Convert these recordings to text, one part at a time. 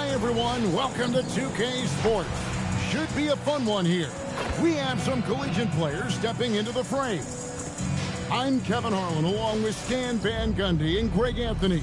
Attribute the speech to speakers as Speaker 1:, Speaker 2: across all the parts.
Speaker 1: Hi, everyone. Welcome to 2K Sports. Should be a fun one here. We have some collegiate players stepping into the fray. I'm Kevin Harlan, along with Stan Van Gundy and Greg Anthony.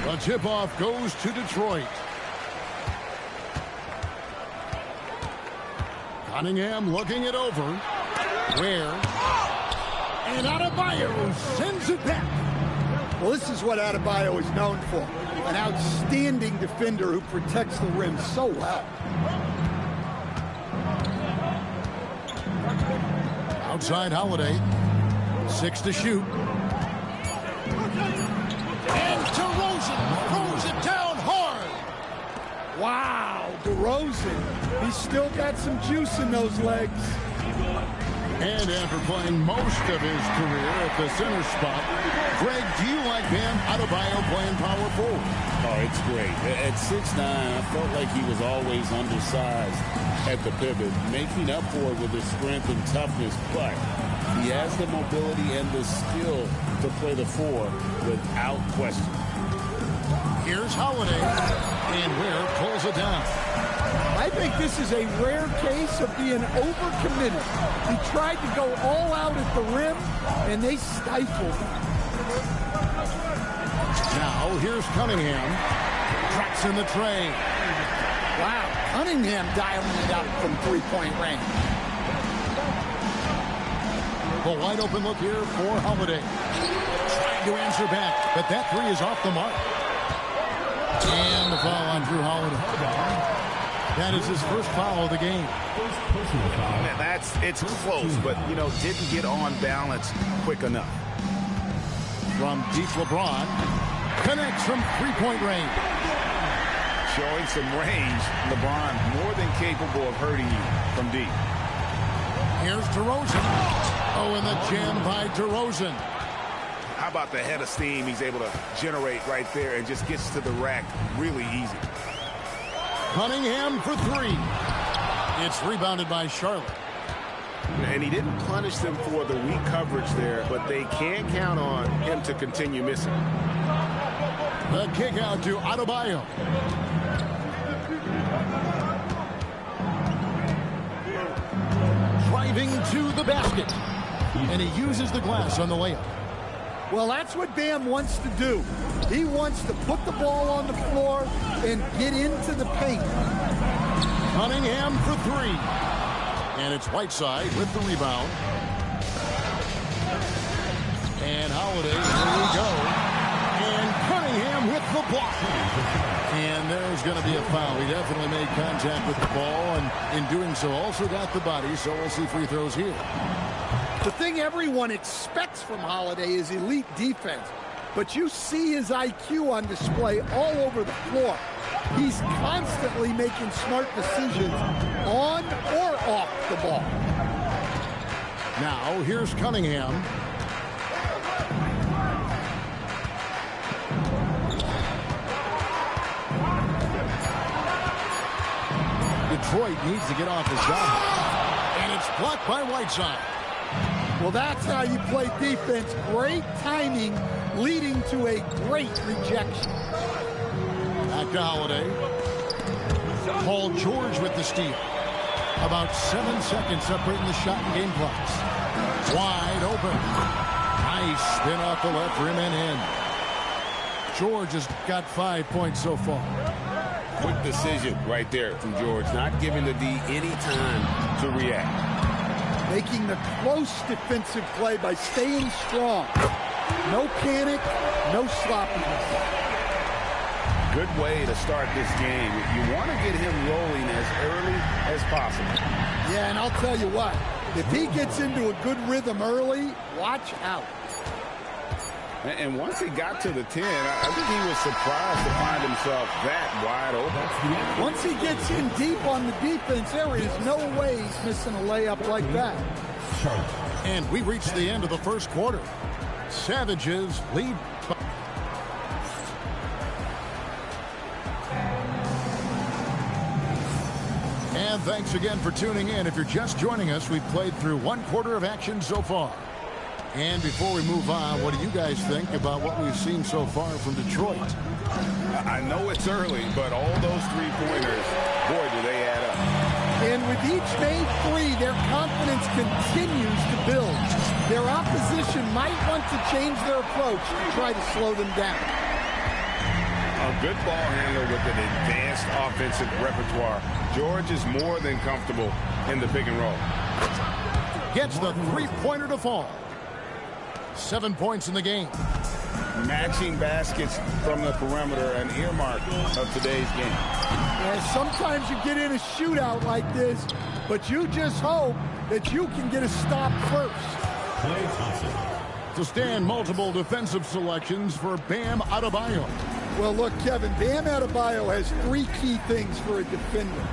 Speaker 1: The tip-off goes to Detroit. Cunningham looking it over. Where? And Adebayo sends it back.
Speaker 2: Well, this is what Adebayo is known for. An outstanding defender who protects the rim so well.
Speaker 1: Outside Holiday. 6 to shoot. And DeRozan throws it down hard.
Speaker 2: Wow, DeRozan. He's still got some juice in those legs.
Speaker 1: And after playing most of his career at the center spot, Greg, do you like Bam Adebayo playing power forward?
Speaker 3: Oh, it's great. At 6'9", I felt like he was always undersized at the pivot, making up for it with his strength and toughness, but he has the mobility and the skill to play the 4 without question.
Speaker 1: Here's Holiday, and Ware pulls it down.
Speaker 2: I think this is a rare case of being overcommitted. He tried to go all out at the rim, and they stifled him.
Speaker 1: Now, here's Cunningham. Tracks in the tray.
Speaker 2: Wow, Cunningham dialing it up from three-point range.
Speaker 1: The wide open look here for Holiday. Trying to answer back, but that 3 is off the mark. And the foul on Drew Holiday. That is his first foul of the game.
Speaker 4: It's close, but, didn't get on balance quick enough.
Speaker 1: From deep, LeBron connects from three-point range.
Speaker 4: Showing some range, LeBron more than capable of hurting you from deep.
Speaker 1: Here's DeRozan. Oh, and the jam by DeRozan.
Speaker 4: How about the head of steam he's able to generate right there and just gets to the rack really easy.
Speaker 1: Cunningham for 3. It's rebounded by Charlotte.
Speaker 4: And he didn't punish them for the weak coverage there, but they can't count on him to continue missing.
Speaker 1: The kick out to Adebayo. Driving to the basket. And he uses the glass on the layup.
Speaker 2: Well, that's what Bam wants to do. He wants to put the ball on the floor and get into the paint.
Speaker 1: Cunningham for 3. And it's Whiteside with the rebound. And Holiday, here we go. And Cunningham with the block. And there's going to be a foul. He definitely made contact with the ball, and in doing so also got the body, so we'll see free throws here.
Speaker 2: The thing everyone expects from Holiday is elite defense, but you see his IQ on display all over the floor. He's constantly making smart decisions on or off the ball.
Speaker 1: Now, here's Cunningham. Detroit needs to get off his shot. And it's blocked by Whiteside.
Speaker 2: Well, that's how you play defense. Great timing leading to a great rejection.
Speaker 1: Back to Holiday. Paul George with the steal. About 7 seconds separating the shot and game clocks. Wide open. Nice spin off the left rim and in. George has got 5 points so far.
Speaker 3: Quick decision right there from George, not giving the D any time to react.
Speaker 2: Making the close defensive play by staying strong. No panic, no sloppiness.
Speaker 4: Good way to start this game. You want to get him rolling as early as possible.
Speaker 2: Yeah, and I'll tell you what, if he gets into a good rhythm early, watch out.
Speaker 4: And once he got to the 10, I think he was surprised to find himself that wide open.
Speaker 2: Once he gets in deep on the defense, there is no way he's missing a layup like that.
Speaker 1: And we reached the end of the first quarter. Savages lead. And thanks again for tuning in. If you're just joining us, we've played through one quarter of action so far. And before we move on, what do you guys think about what we've seen so far from Detroit?
Speaker 4: I know it's early, but all those three-pointers, boy, do they add up.
Speaker 2: And with each made three, their confidence continues to build. Their opposition might want to change their approach to try to slow them down.
Speaker 4: A good ball handler with an advanced offensive repertoire. George is more than comfortable in the pick and roll.
Speaker 1: Gets the three-pointer to fall. 7 points in the game.
Speaker 4: Matching baskets from the perimeter, an earmark of today's game.
Speaker 2: And sometimes you get in a shootout like this, but you just hope that you can get a stop first.
Speaker 1: To stand multiple defensive selections for Bam Adebayo.
Speaker 2: Well, look, Kevin, Bam Adebayo has three key things for a defender,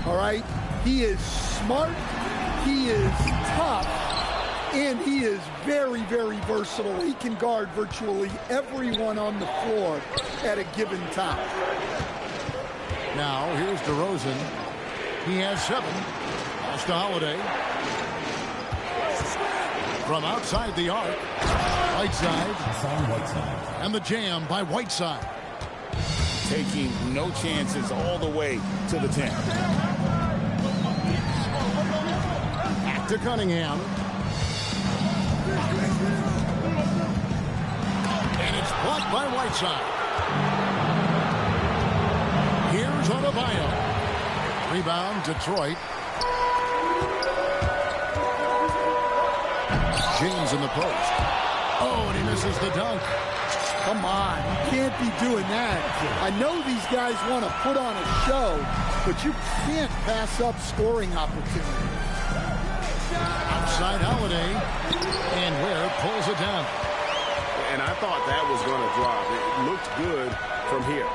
Speaker 2: all right? He is smart, he is tough, and he is very, very versatile. He can guard virtually everyone on the floor at a given time.
Speaker 1: Now, here's DeRozan. He has 7. Pass to Holiday. From outside the arc. Whiteside. And the jam by Whiteside.
Speaker 3: Taking no chances all the way to the 10.
Speaker 1: Back to Cunningham. And it's blocked by Whiteside. Here's Adebayo. Rebound, Detroit. James in the post. Oh, and he misses the dunk.
Speaker 2: Come on, you can't be doing that. I know these guys want to put on a show, but you can't pass up scoring opportunities.
Speaker 1: Outside Holiday, and Ware pulls it down.
Speaker 4: And I thought that was going to drop. It looked good from here.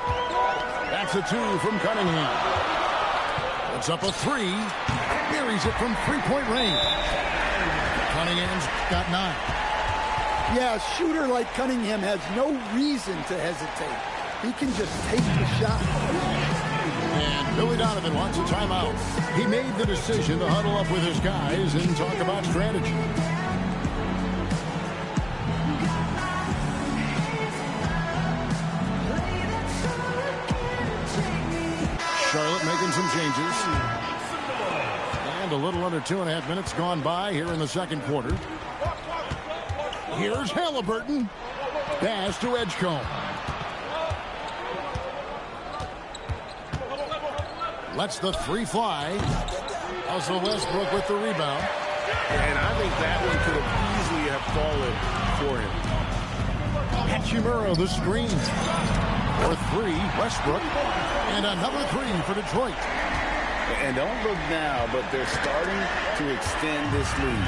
Speaker 1: That's a 2 from Cunningham. It's up a 3. Buries it from three-point range. Cunningham's got 9.
Speaker 2: Yeah, a shooter like Cunningham has no reason to hesitate. He can just take the shot.
Speaker 1: And Billy Donovan wants a timeout. He made the decision to huddle up with his guys and talk about strategy. Charlotte making some changes. And a little under 2.5 minutes gone by here in the second quarter. Here's Halliburton. Pass to Edgecombe. Lets the 3 fly. Also Westbrook with the rebound.
Speaker 4: And I think that one could have easily have fallen for him.
Speaker 1: Hachimura the screen. For 3, Westbrook. And another 3 for Detroit.
Speaker 4: And don't look now, but they're starting to extend this lead.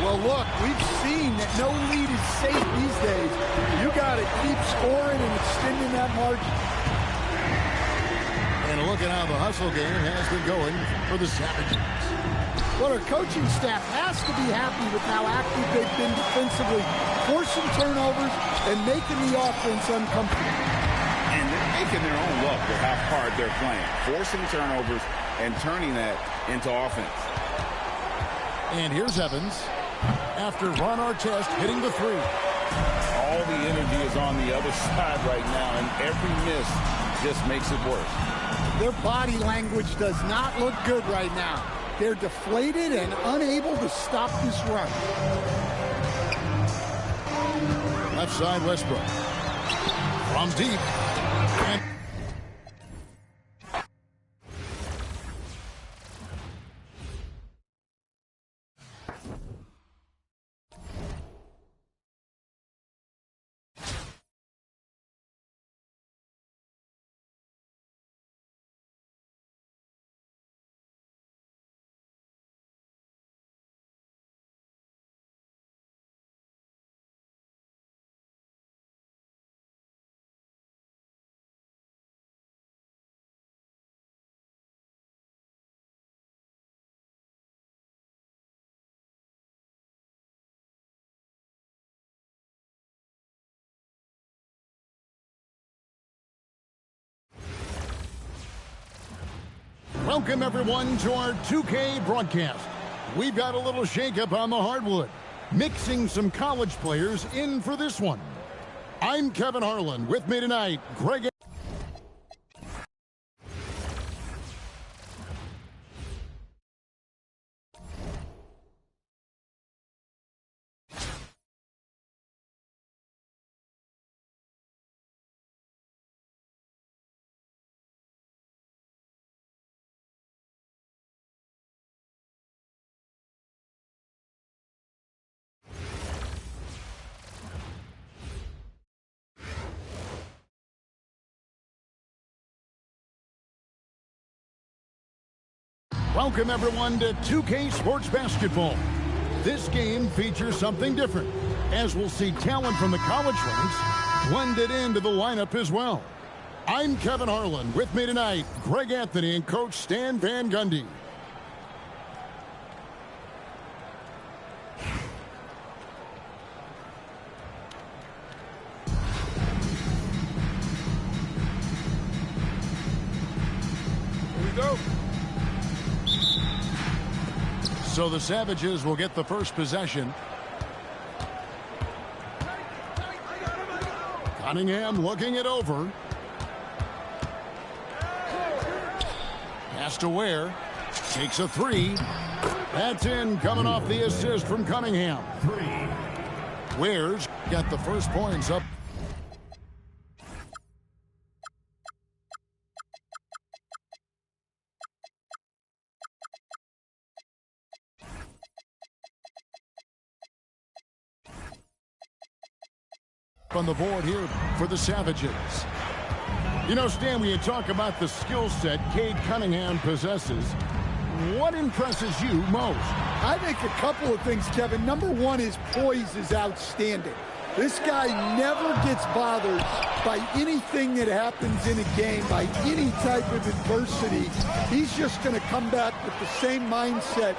Speaker 2: Well, look, we've seen that no lead is safe these days. You got to keep scoring and extending that margin.
Speaker 1: And look at how the hustle game has been going for the Savages.
Speaker 2: Well, our coaching staff has to be happy with how active they've been defensively, forcing turnovers and making the offense uncomfortable.
Speaker 4: And they're making their own luck with how hard they're playing, forcing turnovers and turning that into offense.
Speaker 1: And here's Evans. After Ron Artest hitting the 3.
Speaker 4: All the energy is on the other side right now, and every miss just makes it worse.
Speaker 2: Their body language does not look good right now. They're deflated and unable to stop this run.
Speaker 1: Left side Westbrook. From deep. And Welcome, everyone, to our 2K broadcast. We've got a little shakeup on the hardwood, mixing some college players in for this one. I'm Kevin Harlan. With me tonight, Greg. Welcome, everyone, to 2K Sports Basketball. This game features something different, as we'll see talent from the college ranks blended into the lineup as well. I'm Kevin Harlan. With me tonight, Greg Anthony and Coach Stan Van Gundy.
Speaker 4: Here we go.
Speaker 1: So the Savages will get the first possession. Cunningham looking it over. Pass to Ware. Takes a three. That's in, coming off the assist from Cunningham. Ware's got the first points up. On the board here for the Savages. You know, Stan, when you talk about the skill set Cade Cunningham possesses, what impresses you most?
Speaker 2: I think a couple of things, Kevin. Number one, his poise is outstanding. This guy never gets bothered by anything that happens in a game, by any type of adversity. He's just going to come back with the same mindset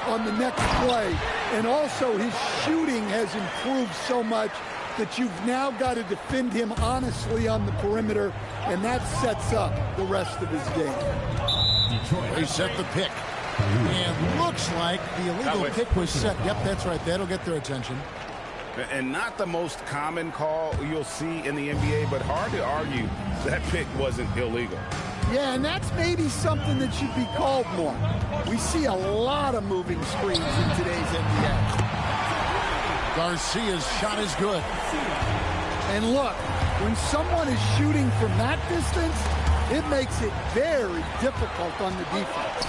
Speaker 2: on the next play. And also, his shooting has improved so much that you've now got to defend him honestly on the perimeter, and that sets up the rest of his game.
Speaker 1: They set the pick. And looks like the illegal pick was set. Yep, that's right. That'll get their attention.
Speaker 4: And not the most common call you'll see in the NBA, but hard to argue that pick wasn't illegal.
Speaker 2: Yeah, and that's maybe something that should be called more. We see a lot of moving screens in today's NBA.
Speaker 1: Garcia's shot is good.
Speaker 2: And look, when someone is shooting from that distance, it makes it very difficult on the defense.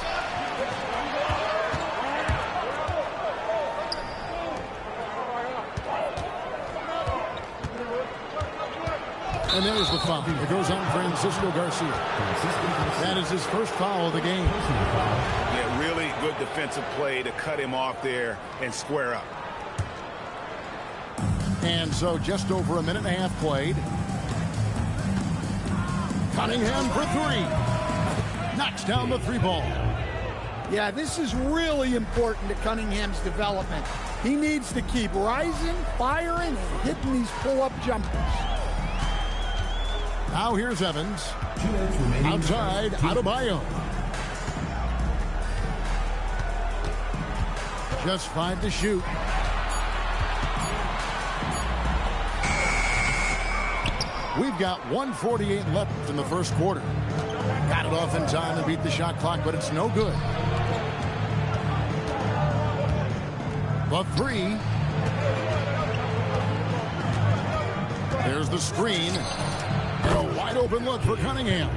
Speaker 1: And there's the foul. It goes on Francisco Garcia. That is his first foul of the game.
Speaker 4: Yeah, really good defensive play to cut him off there and square up.
Speaker 1: And so just over a minute and a half played. Cunningham for three. Knocks down the three ball.
Speaker 2: Yeah, this is really important to Cunningham's development. He needs to keep rising, firing, and hitting these pull-up jumpers.
Speaker 1: Now here's Evans. Outside, Adebayo. Just 5 to shoot. We've got 1:48 left in the first quarter. Got it off in time to beat the shot clock, but it's no good. The three. There's the screen. And a wide open look for Cunningham.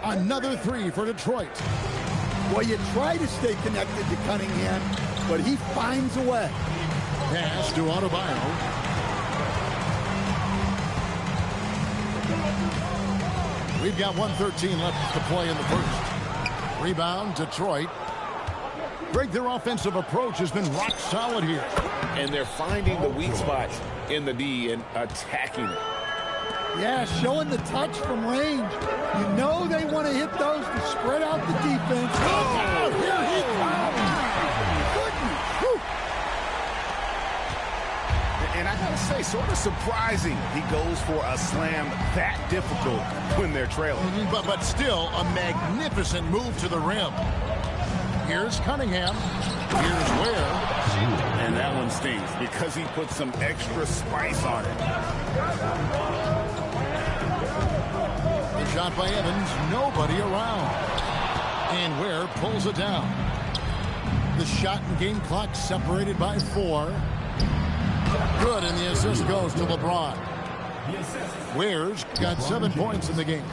Speaker 1: Another three for Detroit.
Speaker 2: Well, you try to stay connected to Cunningham, but he finds a way.
Speaker 1: Pass to Adebayo. We've got 1:13 left to play in the first. Rebound, Detroit. Greg, their offensive approach has been rock solid here.
Speaker 3: And they're finding the weak spots in the D and attacking it.
Speaker 2: Yeah, showing the touch from range. You know they want to hit those to spread out the defense. Oh, here he comes.
Speaker 4: And I got to say sort of surprising he goes for a slam that difficult when they're trailing.
Speaker 1: But still a magnificent move to the rim. Here's Cunningham. Here's Ware.
Speaker 3: And that one stings because he put some extra spice on it.
Speaker 1: The shot by Evans, nobody around. And Ware pulls it down. The shot and game clock separated by 4. Good, and the assist goes to LeBron. Ware's got 7 points in the game.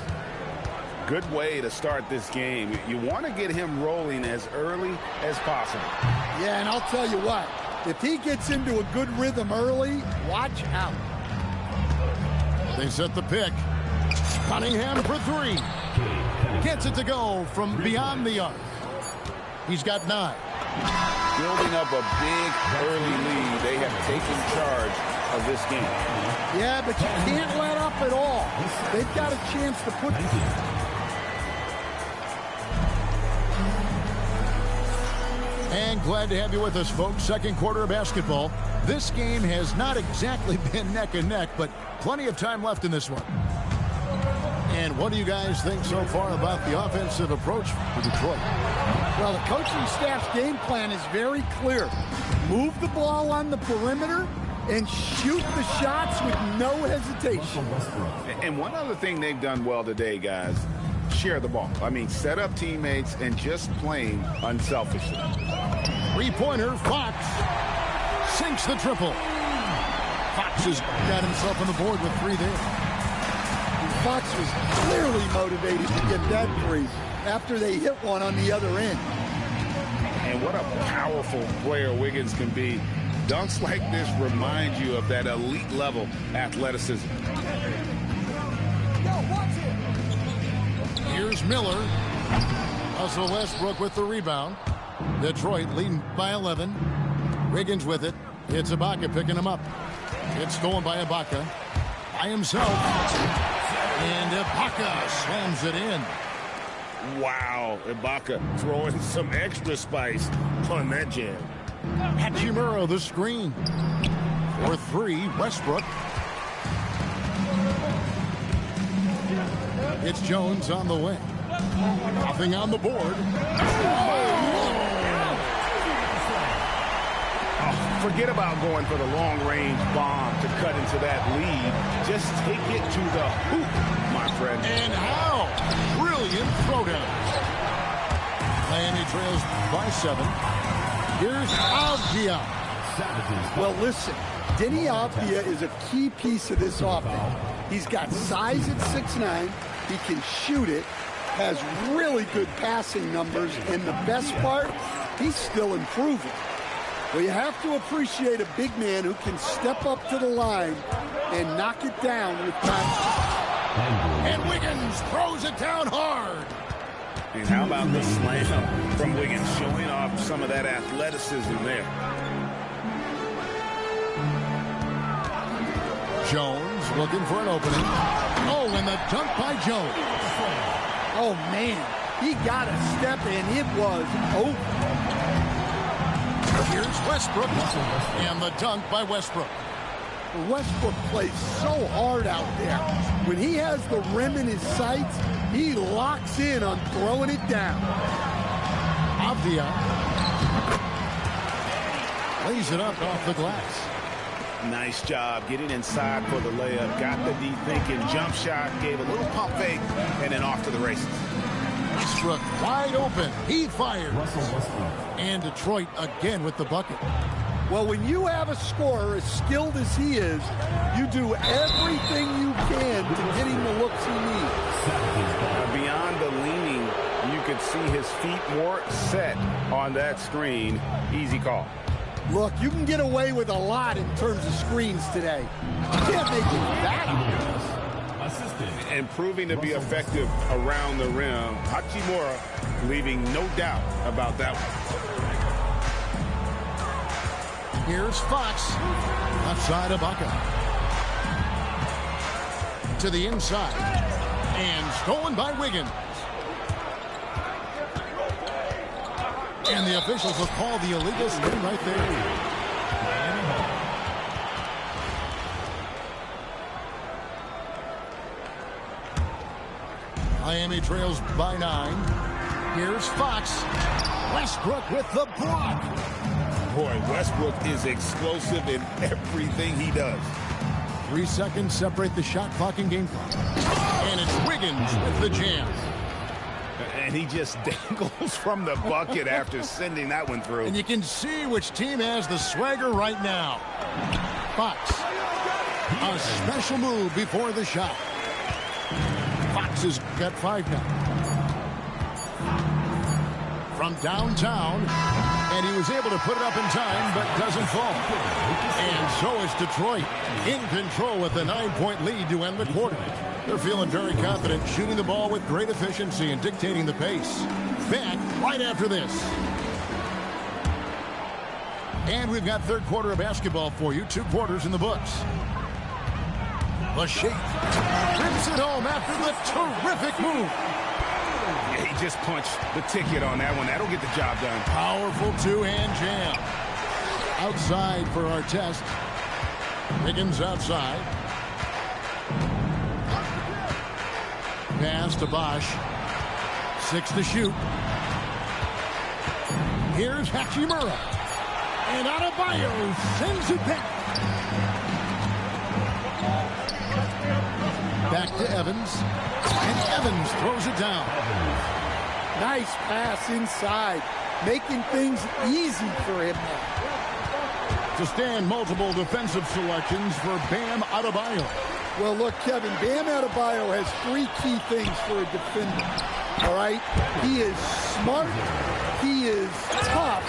Speaker 4: Good way to start this game. You want to get him rolling as early as possible.
Speaker 2: Yeah, and I'll tell you what, if he gets into a good rhythm early, watch out.
Speaker 1: They set the pick. Cunningham for 3. Gets it to go from beyond the arc. He's got 9.
Speaker 3: Building up a big early lead. They have taken charge of this game.
Speaker 2: Yeah, but you can't let up at all. They've got a chance to put...
Speaker 1: And glad to have you with us, folks. Second quarter of basketball. This game has not exactly been neck and neck, but plenty of time left in this one. And what do you guys think so far about the offensive approach for Detroit?
Speaker 2: Well, the coaching staff's game plan is very clear. Move the ball on the perimeter and shoot the shots with no hesitation.
Speaker 4: And one other thing they've done well today, guys, share the ball. I mean, set up teammates and just playing unselfishly.
Speaker 1: Three-pointer, Fox sinks the triple. Fox has got himself on the board with 3 there.
Speaker 2: Fox was clearly motivated to get that 3 after they hit one on the other end.
Speaker 4: And what a powerful player Wiggins can be. Dunks like this remind you of that elite level athleticism.
Speaker 1: Here's Miller. Russell Westbrook with the rebound. Detroit leading by 11. Wiggins with it. It's Ibaka picking him up. It's stolen by Ibaka. By himself. And Ibaka slams it in.
Speaker 3: Wow, Ibaka throwing some extra spice on that jam.
Speaker 1: Hachimura the screen. For 3, Westbrook. It's Jones on the way. Nothing on the board.
Speaker 4: Forget about going for the long-range bomb to cut into that lead. Just take it to the hoop, my friend.
Speaker 1: And how? Brilliant throwdown. Miami trails by 7. Here's Avdia.
Speaker 2: Well, listen, Denny Avdia is a key piece of this offense. He's got size at 6'9". He can shoot it, has really good passing numbers, and the best part, he's still improving. Well, you have to appreciate a big man who can step up to the line and knock it down with confidence.
Speaker 1: And Wiggins throws it down hard.
Speaker 3: And how about the slam from Wiggins, showing off some of that athleticism there.
Speaker 1: Jones looking for an opening. Oh, and the dunk by Jones.
Speaker 2: Oh, man, he got a step, and it was over.
Speaker 1: Here's Westbrook. And the dunk by Westbrook.
Speaker 2: Westbrook plays so hard out there. When he has the rim in his sights, he locks in on throwing it down.
Speaker 1: Avdia lays it up off the glass.
Speaker 3: Nice job getting inside for the layup. Got the deep thinking jump shot, gave a little pump fake, and then off to the races.
Speaker 1: Westbrook wide open. He fires. And Detroit again with the bucket.
Speaker 2: Well, when you have a scorer as skilled as he is, you do everything you can to get him the looks he needs.
Speaker 4: Beyond the leaning, you could see his feet more set on that screen. Easy call.
Speaker 2: Look, you can get away with a lot in terms of screens today. You can't make it that obvious.
Speaker 4: And proving to be effective around the rim, Hachimura leaving no doubt about that one.
Speaker 1: Here's Fox. Outside Ibaka. To the inside. And stolen by Wiggins. And the officials will call the illegal screen right there. Miami trails by 9. Here's Fox. Westbrook with the block.
Speaker 3: Boy, Westbrook is explosive in everything he does.
Speaker 1: 3 seconds separate the shot clock and game clock. And it's Wiggins with the jam.
Speaker 4: And he just dangles from the bucket after sending that one through.
Speaker 1: And you can see which team has the swagger right now. Fox. A special move before the shot. Fox has got 5 now. From downtown, and he was able to put it up in time, but doesn't fall. And so is Detroit, in control with a 9-point lead to end the quarter. They're feeling very confident, shooting the ball with great efficiency and dictating the pace. Back right after this. And we've got third quarter of basketball for you, 2 quarters in the books. The Sheik rips it home after the terrific move.
Speaker 4: Yeah, he just punched the ticket on that one. That'll get the job done.
Speaker 1: Powerful two-hand jam. Outside for our test. Wiggins outside. Pass to Bosch. 6 to shoot. Here's Hachimura. And Adebayo sends it back. Back to Evans. And Evans throws it down.
Speaker 2: Nice pass inside, making things easy for him now.
Speaker 1: To stand multiple defensive selections for Bam Adebayo.
Speaker 2: Well, look, Kevin, Bam Adebayo has 3 key things for a defender. All right? He is smart, he is tough,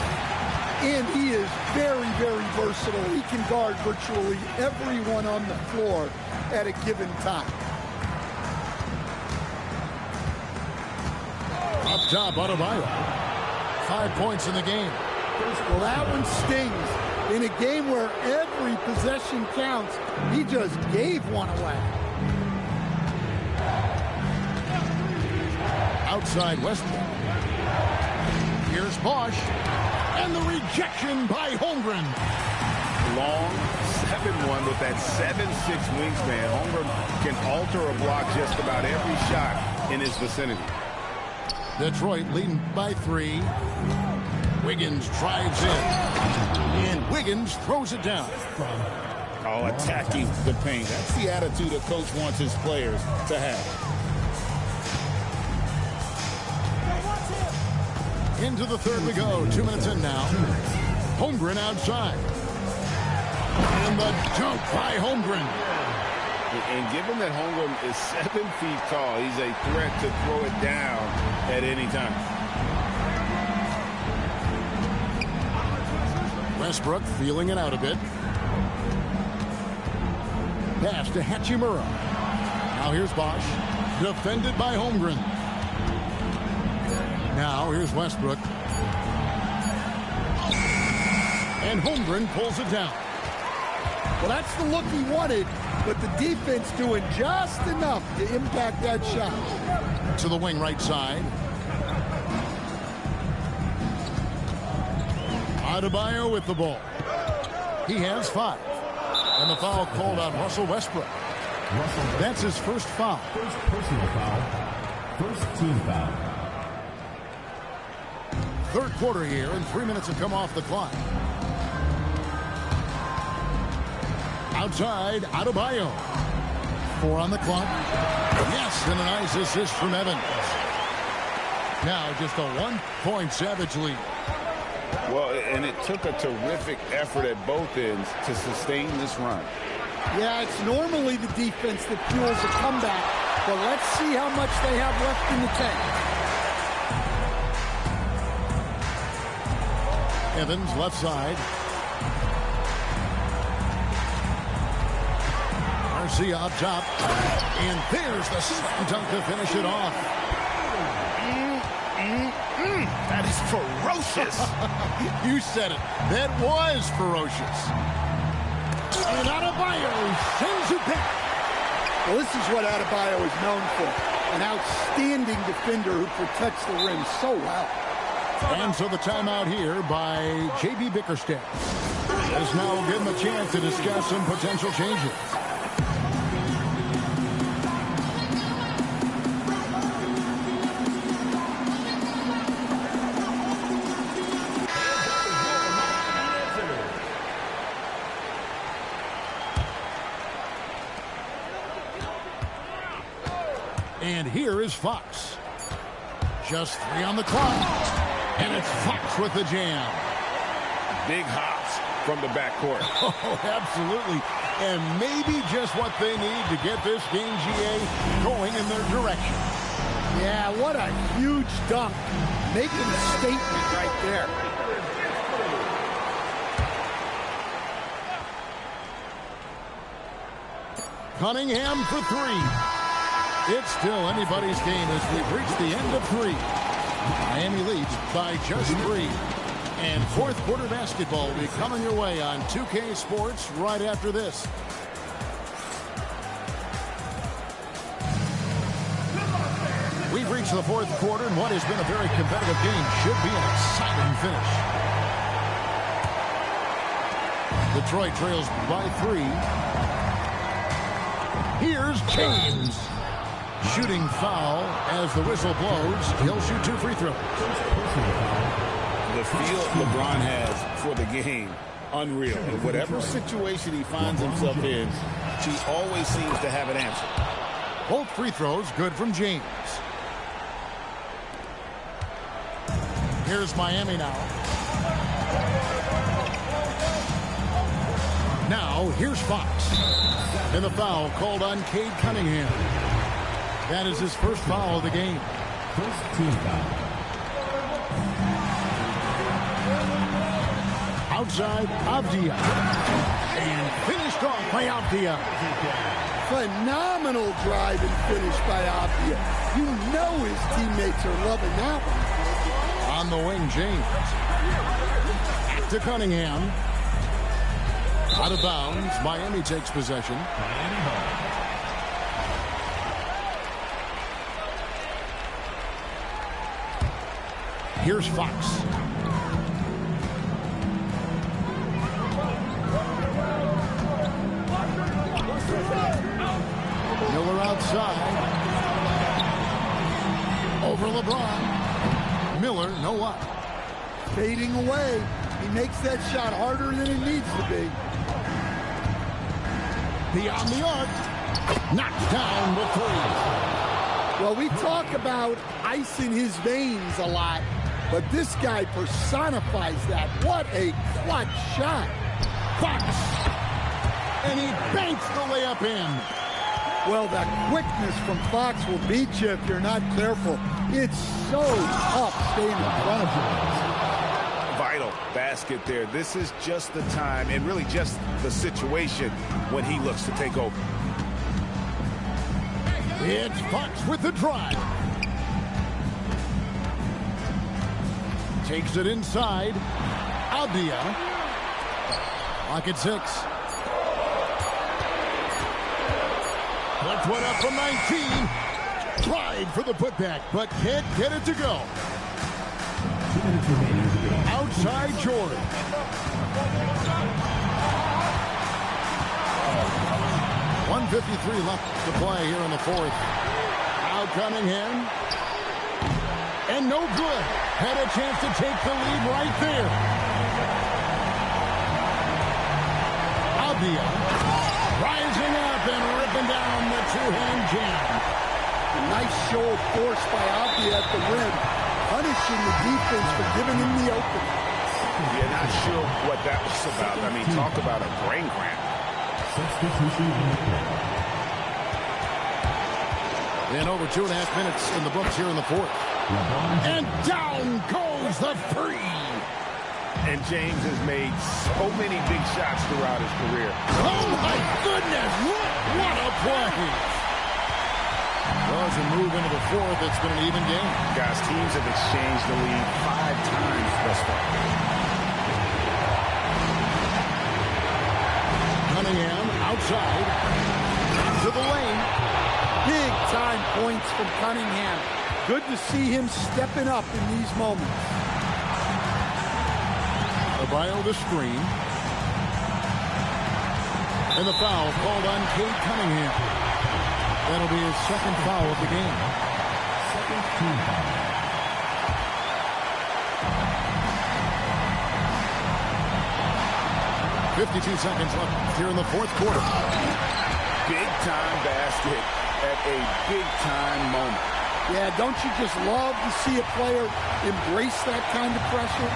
Speaker 2: and he is very, very versatile. He can guard virtually everyone on the floor at a given time.
Speaker 1: Up top, Adebayo. 5 points in the game.
Speaker 2: Well, that one stings. In a game where every possession counts, he just gave one away. Outside Westbrook. Here's Bosch. And the rejection by Holmgren.
Speaker 4: Long 7-1 with that 7'6" wingspan. Holmgren can alter a block just about every shot in his vicinity.
Speaker 1: Detroit leading by 3. Wiggins drives in. And Wiggins throws it down.
Speaker 3: Oh, attacking the paint. That's the attitude a coach wants his players to have.
Speaker 1: Into the third we go. 2 minutes in now. Holmgren outside. And the dunk by Holmgren.
Speaker 4: And given that Holmgren is 7 feet tall, he's a threat to throw it down at any time.
Speaker 1: Westbrook feeling it out a bit. Pass to Hachimura. Now here's Bosch. Defended by Holmgren. Now here's Westbrook. And Holmgren pulls it down.
Speaker 2: Well, that's the look he wanted, but the defense doing just enough to impact that shot.
Speaker 1: To the wing right side. Adebayo with the ball. He has 5. And the foul called on Russell Westbrook. That's his first foul.
Speaker 5: First personal foul. First team foul.
Speaker 1: Third quarter here, and 3 minutes have come off the clock. Outside, Adebayo. 4 on the clock. Yes, and a nice assist from Evans. Now just a 1-point Savage lead.
Speaker 3: Well, and it took a terrific effort at both ends to sustain this run.
Speaker 2: Yeah, it's normally the defense that fuels a comeback, but let's see how much they have left in the tank.
Speaker 1: Evans left side. Garcia up top. And there's the slam dunk to finish it off.
Speaker 4: That is ferocious.
Speaker 1: You said it. That was ferocious. And Adebayo sends it back.
Speaker 2: Well, this is what Adebayo is known for. An outstanding defender who protects the rim so well.
Speaker 1: And so the timeout here by J.B. Bickerstaff. As now will give him a chance to discuss some potential changes. And here is Fox. Just 3 on the clock. And it's Fox with the jam.
Speaker 4: Big hops from the backcourt.
Speaker 1: Oh, absolutely. And maybe just what they need to get this game, GA, going in their direction.
Speaker 2: Yeah, what a huge dunk. Making a statement right there.
Speaker 1: Cunningham for 3. It's still anybody's game as we've reached the end of 3. Miami leads by just 3. And fourth quarter basketball will be coming your way on 2K Sports right after this. We've reached the fourth quarter, and what has been a very competitive game should be an exciting finish. Detroit trails by 3. Here's James. Shooting foul as the whistle blows. He'll shoot 2 free throws.
Speaker 3: The feel LeBron has for the game, unreal. In whatever situation he finds himself in, he always seems to have an answer.
Speaker 1: Both free throws good from James. Here's Miami now. Now, here's Fox. And the foul called on Cade Cunningham. That is his first foul of the game.
Speaker 5: First team foul.
Speaker 1: Outside, Avdia. And finished off by Avdia.
Speaker 2: Phenomenal drive and finish by Avdia. You know his teammates are loving that one.
Speaker 1: On the wing, James. Back to Cunningham. Out of bounds. Miami takes possession. Here's Fox. Miller outside. Over LeBron. Miller, no what?
Speaker 2: Fading away. He makes that shot harder than it needs to be.
Speaker 1: Beyond the arc. Knocked down with 3.
Speaker 2: Well, we talk about ice in his veins a lot, but this guy personifies that. What a clutch shot.
Speaker 1: Fox. And he banks the layup in.
Speaker 2: Well, that quickness from Fox will beat you if you're not careful. It's so tough staying in front of you.
Speaker 4: Vital basket there. This is just the time and really just the situation when he looks to take over.
Speaker 1: It's Fox with the drive. Takes it inside. Albia. Lock at 6. Puts one up from 19. Tried for the putback, but can't get it to go.
Speaker 5: 2 minutes remaining in the game.
Speaker 1: Outside Jordan. .153 left to play here in the fourth. Out Cunningham. And no good. Had a chance to take the lead right there. Albia rising up and ripping down the two-hand jam.
Speaker 2: A nice show of force by Albia at the rim, punishing the defense for giving him the opening.
Speaker 4: Yeah, not sure what that was about. I mean, talk about a brain cramp.
Speaker 5: Substitution in the play.
Speaker 1: And over 2.5 minutes in the books here in the fourth. And down goes the 3.
Speaker 4: And James has made so many big shots throughout his career.
Speaker 1: Oh, my goodness. What a play. Well, as we move into the fourth, it's been an even game.
Speaker 4: Guys, teams have exchanged the lead 5 times thus far.
Speaker 1: Cunningham outside. To the lane.
Speaker 2: Big time points from Cunningham. Good to see him stepping up in these moments.
Speaker 1: Adebayo the screen. And the foul called on Cade Cunningham. That'll be his second foul of the game.
Speaker 5: Second team foul. .52
Speaker 1: seconds left here in the fourth quarter.
Speaker 4: Big time basket at a big-time moment.
Speaker 2: Yeah, don't you just love to see a player embrace that kind of pressure?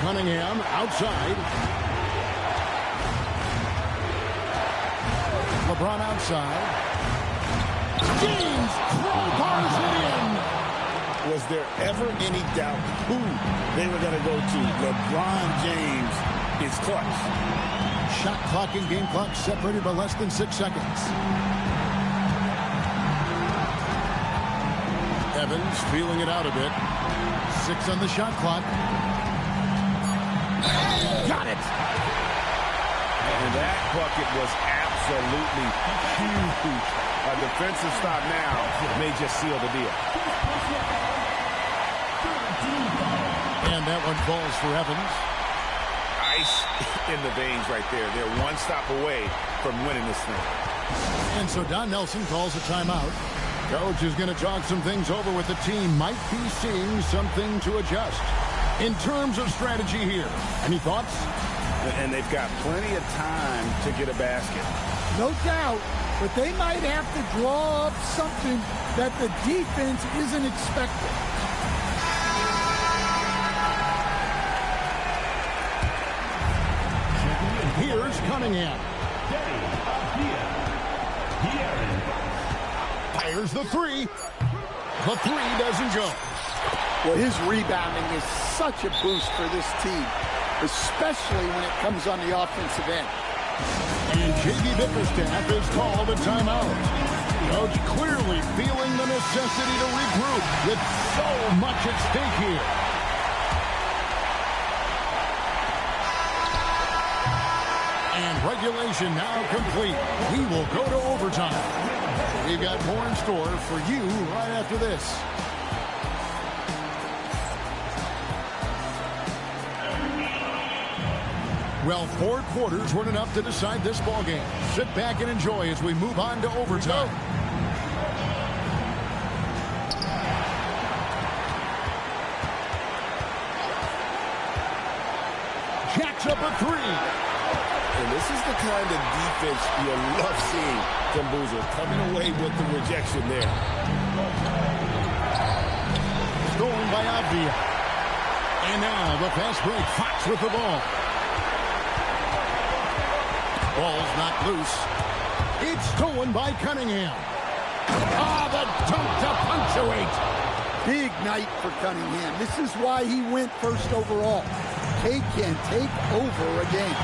Speaker 1: Cunningham outside. LeBron outside. James crowbars it in.
Speaker 3: Was there ever any doubt who they were going to go to? LeBron James is clutch.
Speaker 1: Shot clock and game clock separated by less than 6 seconds. Evans feeling it out a bit. 6 on the shot clock. Got it.
Speaker 4: And that bucket was absolutely huge. A defensive stop now may just seal the deal.
Speaker 1: And that one falls for Evans.
Speaker 4: Ice in the veins right there. They're one stop away from winning this thing.
Speaker 1: And so Don Nelson calls a timeout. Coach is going to talk some things over with the team. Might be seeing something to adjust. In terms of strategy here, any thoughts?
Speaker 4: And they've got plenty of time to get a basket.
Speaker 2: No doubt, but they might have to draw up something that the defense isn't expecting.
Speaker 1: Here's Cunningham. Fires the three. The three doesn't go.
Speaker 2: Well, his rebounding is such a boost for this team, especially when it comes on the offensive end.
Speaker 1: And J.B. Bickerstaff is called a timeout. Coach clearly feeling the necessity to regroup with so much at stake here. And regulation now complete. We will go to overtime. We've got more in store for you right after this. Well, 4 quarters weren't enough to decide this ball game. Sit back and enjoy as we move on to overtime. Jacks up a three.
Speaker 3: And this is the kind of defense you love seeing from Boozer, coming away with the rejection there.
Speaker 1: Stolen by Avdia. And now the fast break. Fox with the ball. Ball's not loose. It's stolen by Cunningham. Ah, the dunk to punctuate.
Speaker 2: Big night for Cunningham. This is why he went first overall. He can take over a game.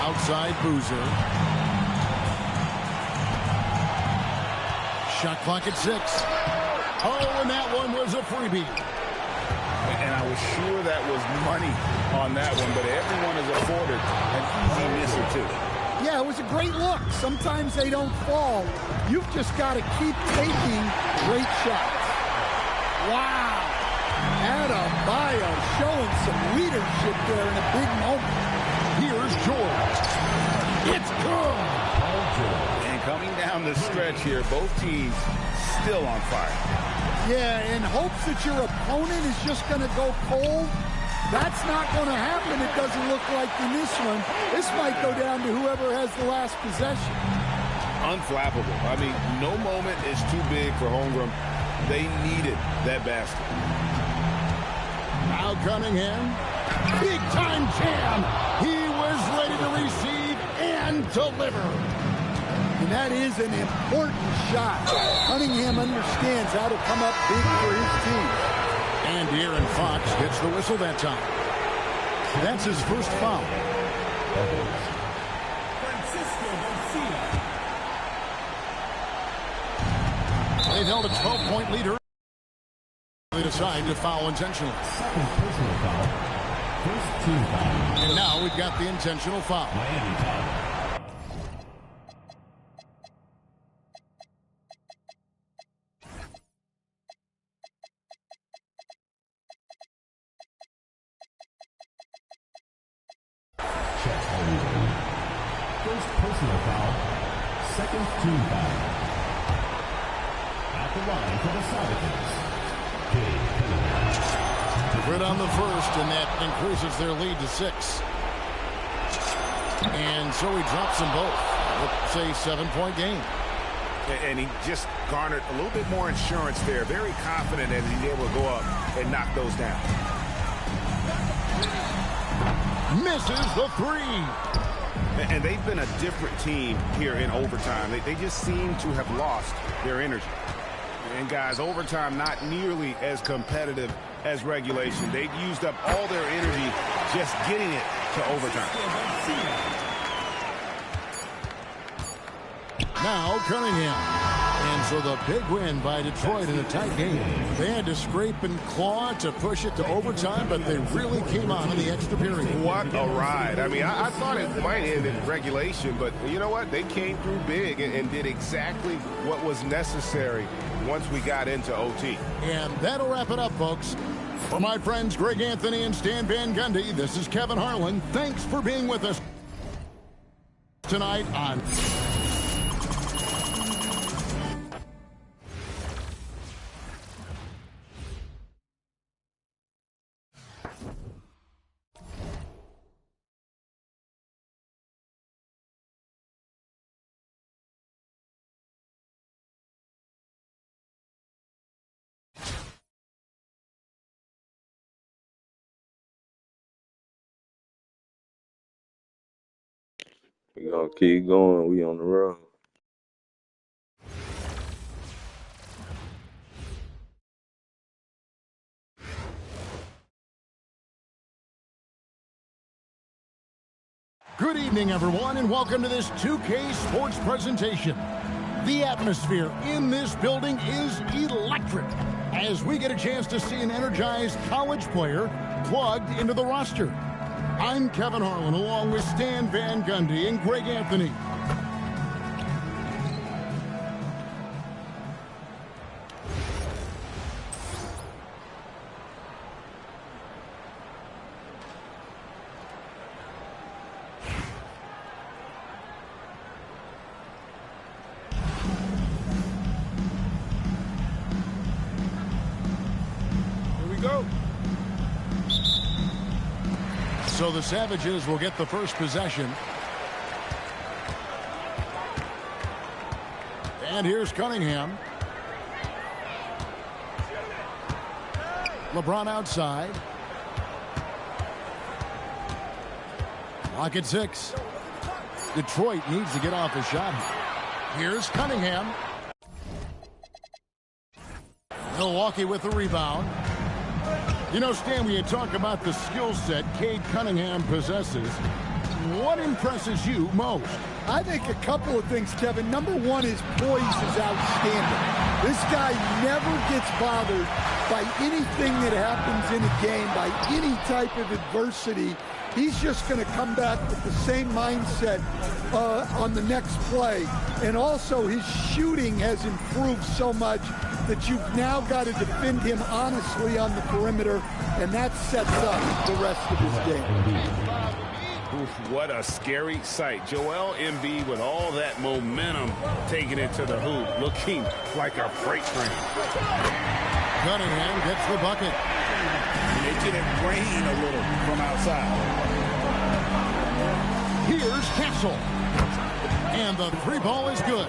Speaker 1: Outside Boozer. Shot clock at 6. Oh, and that one was a freebie.
Speaker 4: And I was sure that was money on that one, but everyone is afforded an easy misser, too.
Speaker 2: Yeah, it was a great look. Sometimes they don't fall. You've just got to keep taking great shots. Wow. Adebayo showing some leadership there in a big moment.
Speaker 1: Here's George. It's good.
Speaker 4: And coming down the stretch here, both teams still on fire.
Speaker 2: Yeah, in hopes that your opponent is just going to go cold. That's not going to happen, it doesn't look like in this one. This might go down to whoever has the last possession.
Speaker 4: Unflappable. I mean, no moment is too big for Holmgren. They needed that basket.
Speaker 1: Now Cunningham. Big time jam. He was ready to receive and deliver.
Speaker 2: And that is an important shot. Cunningham understands how to come up big for his team.
Speaker 1: And De'Aaron Fox gets the whistle that time. That's his first foul. They've held a 12-point lead. They decide to foul intentionally. And now we've got the intentional foul.
Speaker 5: First personal foul, second team foul. At the line for the Savages, Cunningham.
Speaker 1: Quit on the first, and that increases their lead to 6. And so he drops them both. It's a 7-point game.
Speaker 4: And he just garnered a little bit more insurance there. Very confident that he's able to go up and knock those down.
Speaker 1: Misses the 3.
Speaker 4: And they've been a different team here in overtime. They just seem to have lost their energy. And guys, overtime not nearly as competitive as regulation. They've used up all their energy just getting it to overtime.
Speaker 1: Now Cunningham. And so the big win by Detroit in a tight game. They had to scrape and claw to push it to overtime, but they really came on in the extra period.
Speaker 4: What a ride. I mean, I thought it might end in regulation, but you know what? They came through big and did exactly what was necessary once we got into OT.
Speaker 1: And that'll wrap it up, folks. For my friends Greg Anthony and Stan Van Gundy, this is Kevin Harlan. Thanks for being with us tonight on...
Speaker 6: We gonna keep going. We on the road.
Speaker 1: Good evening, everyone, and welcome to this 2K Sports presentation. The atmosphere in this building is electric as we get a chance to see an energized college player plugged into the roster. I'm Kevin Harlan, along with Stan Van Gundy and Greg Anthony.
Speaker 4: Here we go.
Speaker 1: So the Savages will get the first possession. And here's Cunningham. LeBron outside. Lock at 6. Detroit needs to get off a shot. Here's Cunningham. Milwaukee with the rebound. You know, Stan, when you talk about the skill set Cade Cunningham possesses, what impresses you most?
Speaker 2: I think a couple of things, Kevin. Number one, his poise is outstanding. This guy never gets bothered by anything that happens in a game, by any type of adversity. He's just going to come back with the same mindset on the next play. And also, his shooting has improved so much that you've now got to defend him honestly on the perimeter, and that sets up the rest of his game.
Speaker 4: Oof, what a scary sight. Joel Embiid with all that momentum taking it to the hoop, looking like a freight train.
Speaker 1: Cunningham gets the bucket.
Speaker 3: Making it rain a little from outside.
Speaker 1: Here's Castle. And the 3 ball is good.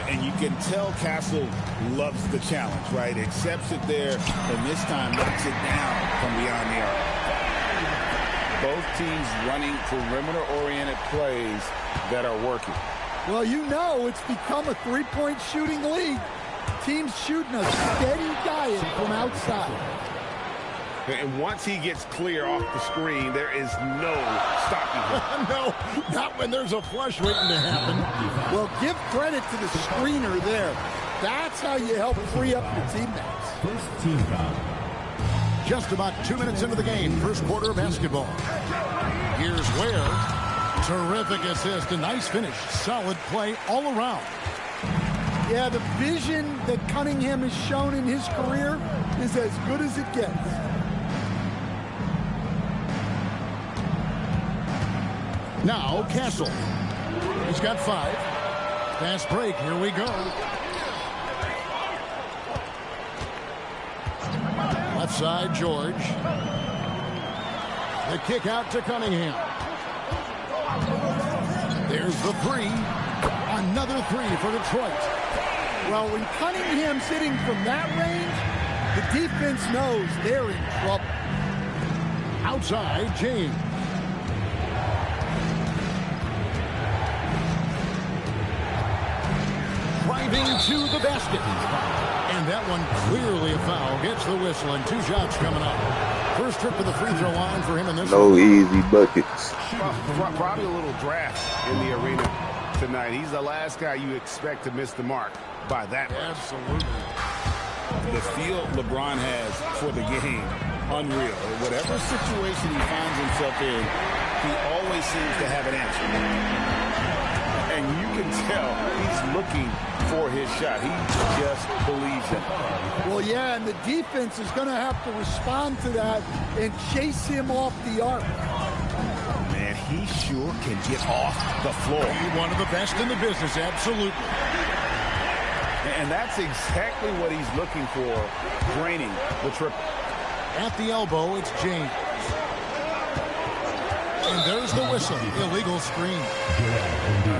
Speaker 3: And you can tell Castle loves the challenge, right? Accepts it there, and this time knocks it down from beyond the arc. Both teams running perimeter-oriented plays that are working.
Speaker 2: Well, you know it's become a three-point shooting league. Teams shooting a steady diet from outside.
Speaker 4: And once he gets clear off the screen, there is no stopping him.
Speaker 1: No, not when there's a flush waiting to happen.
Speaker 2: Well, give credit to the screener there. That's how you help free up your teammates.
Speaker 5: First team foul.
Speaker 1: Just about 2 minutes into the game, first quarter of basketball. Here's Ware. Terrific assist, a nice finish. Solid play all around.
Speaker 2: Yeah, the vision that Cunningham has shown in his career is as good as it gets.
Speaker 1: Now Castle. He's got 5. Fast break. Here we go. Left Outside George. The kick out to Cunningham. There's the three. Another three for Detroit.
Speaker 2: Well, when Cunningham's hitting from that range, the defense knows they're in trouble.
Speaker 1: Outside James. Driving to the basket. And that one clearly a foul. Gets the whistle and 2 shots coming up. First trip to the free throw line for him in this
Speaker 6: No
Speaker 1: one.
Speaker 6: easy buckets.
Speaker 4: Probably a little draft in the arena tonight. He's the last guy you expect to miss the mark by that much.
Speaker 1: Absolutely.
Speaker 3: The feel LeBron has for the game, unreal. Whatever situation he finds himself in, he always seems to have an answer. And you can tell he's looking for his shot. He just believes it.
Speaker 2: Well, yeah, and the defense is going to have to respond to that and chase him off the arc.
Speaker 4: Man, he sure can get off the floor.
Speaker 1: One of the best in the business, absolutely.
Speaker 4: And that's exactly what he's looking for, draining the triple.
Speaker 1: At the elbow, it's James. And there's the whistle. Illegal screen.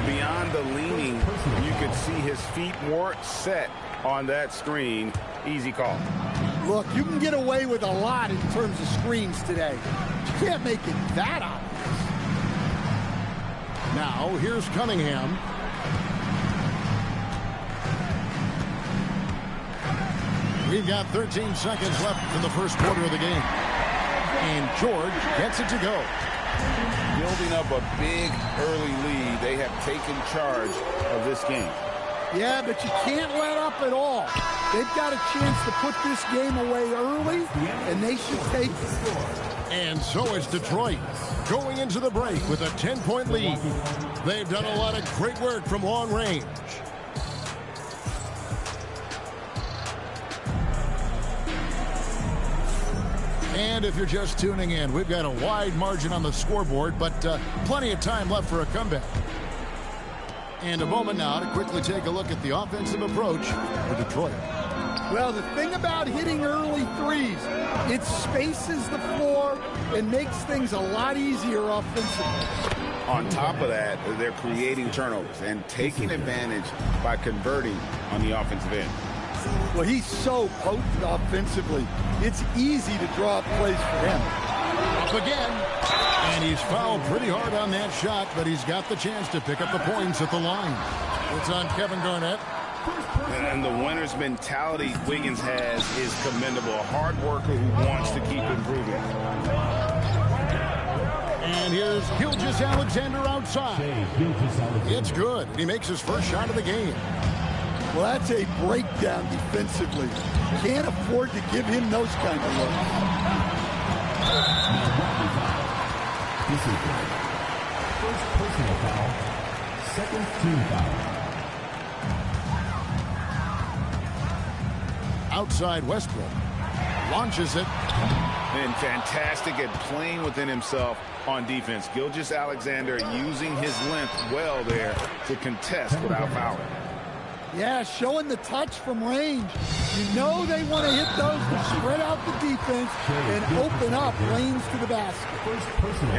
Speaker 4: Beyond the leaning, you could see his feet weren't set on that screen. Easy call.
Speaker 2: Look, you can get away with a lot in terms of screens today. You can't make it that obvious.
Speaker 1: Now, here's Cunningham. We've got 13 seconds left in the first quarter of the game. And George gets it to go.
Speaker 3: Building up a big early lead, they have taken charge of this game.
Speaker 2: Yeah, but you can't let up at all. They've got a chance to put this game away early, and they should take it.
Speaker 1: And so is Detroit, going into the break with a 10-point lead. They've done a lot of great work from long range. And if you're just tuning in, we've got a wide margin on the scoreboard, but plenty of time left for a comeback. And a moment now to quickly take a look at the offensive approach for Detroit.
Speaker 2: Well, the thing about hitting early threes, it spaces the floor and makes things a lot easier offensively.
Speaker 4: On top of that, they're creating turnovers and taking advantage by converting on the offensive end.
Speaker 2: Well, he's so potent offensively. It's easy to draw up plays for him.
Speaker 1: Up again. And he's fouled pretty hard on that shot, but he's got the chance to pick up the points at the line. It's on Kevin Garnett.
Speaker 4: And the winner's mentality Wiggins has is commendable. A hard worker who wants to keep improving.
Speaker 1: And here's Gilgeous-Alexander outside. It's good. He makes his first shot of the game.
Speaker 2: Well, that's a breakdown defensively. Can't afford to give him those kind of looks.
Speaker 5: This is first personal foul, second team foul.
Speaker 1: Outside Westbrook. Launches it.
Speaker 4: And fantastic at playing within himself on defense. Gilgeous-Alexander using his length well there to contest without fouling.
Speaker 2: Yeah, showing the touch from range. You know they want to hit those to spread out the defense and open up lanes to the basket.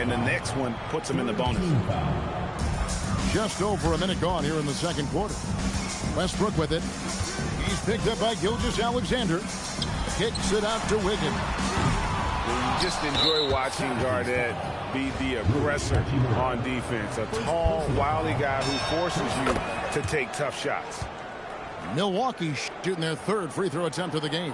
Speaker 4: And the next one puts him in the bonus.
Speaker 1: Just over a minute gone here in the second quarter. Westbrook with it. He's picked up by Gilgeous-Alexander. Kicks it out to Wiggins.
Speaker 4: You just enjoy watching Garnett be the aggressor on defense. A tall, wily guy who forces you to take tough shots.
Speaker 1: Milwaukee shooting their third free throw attempt of the game.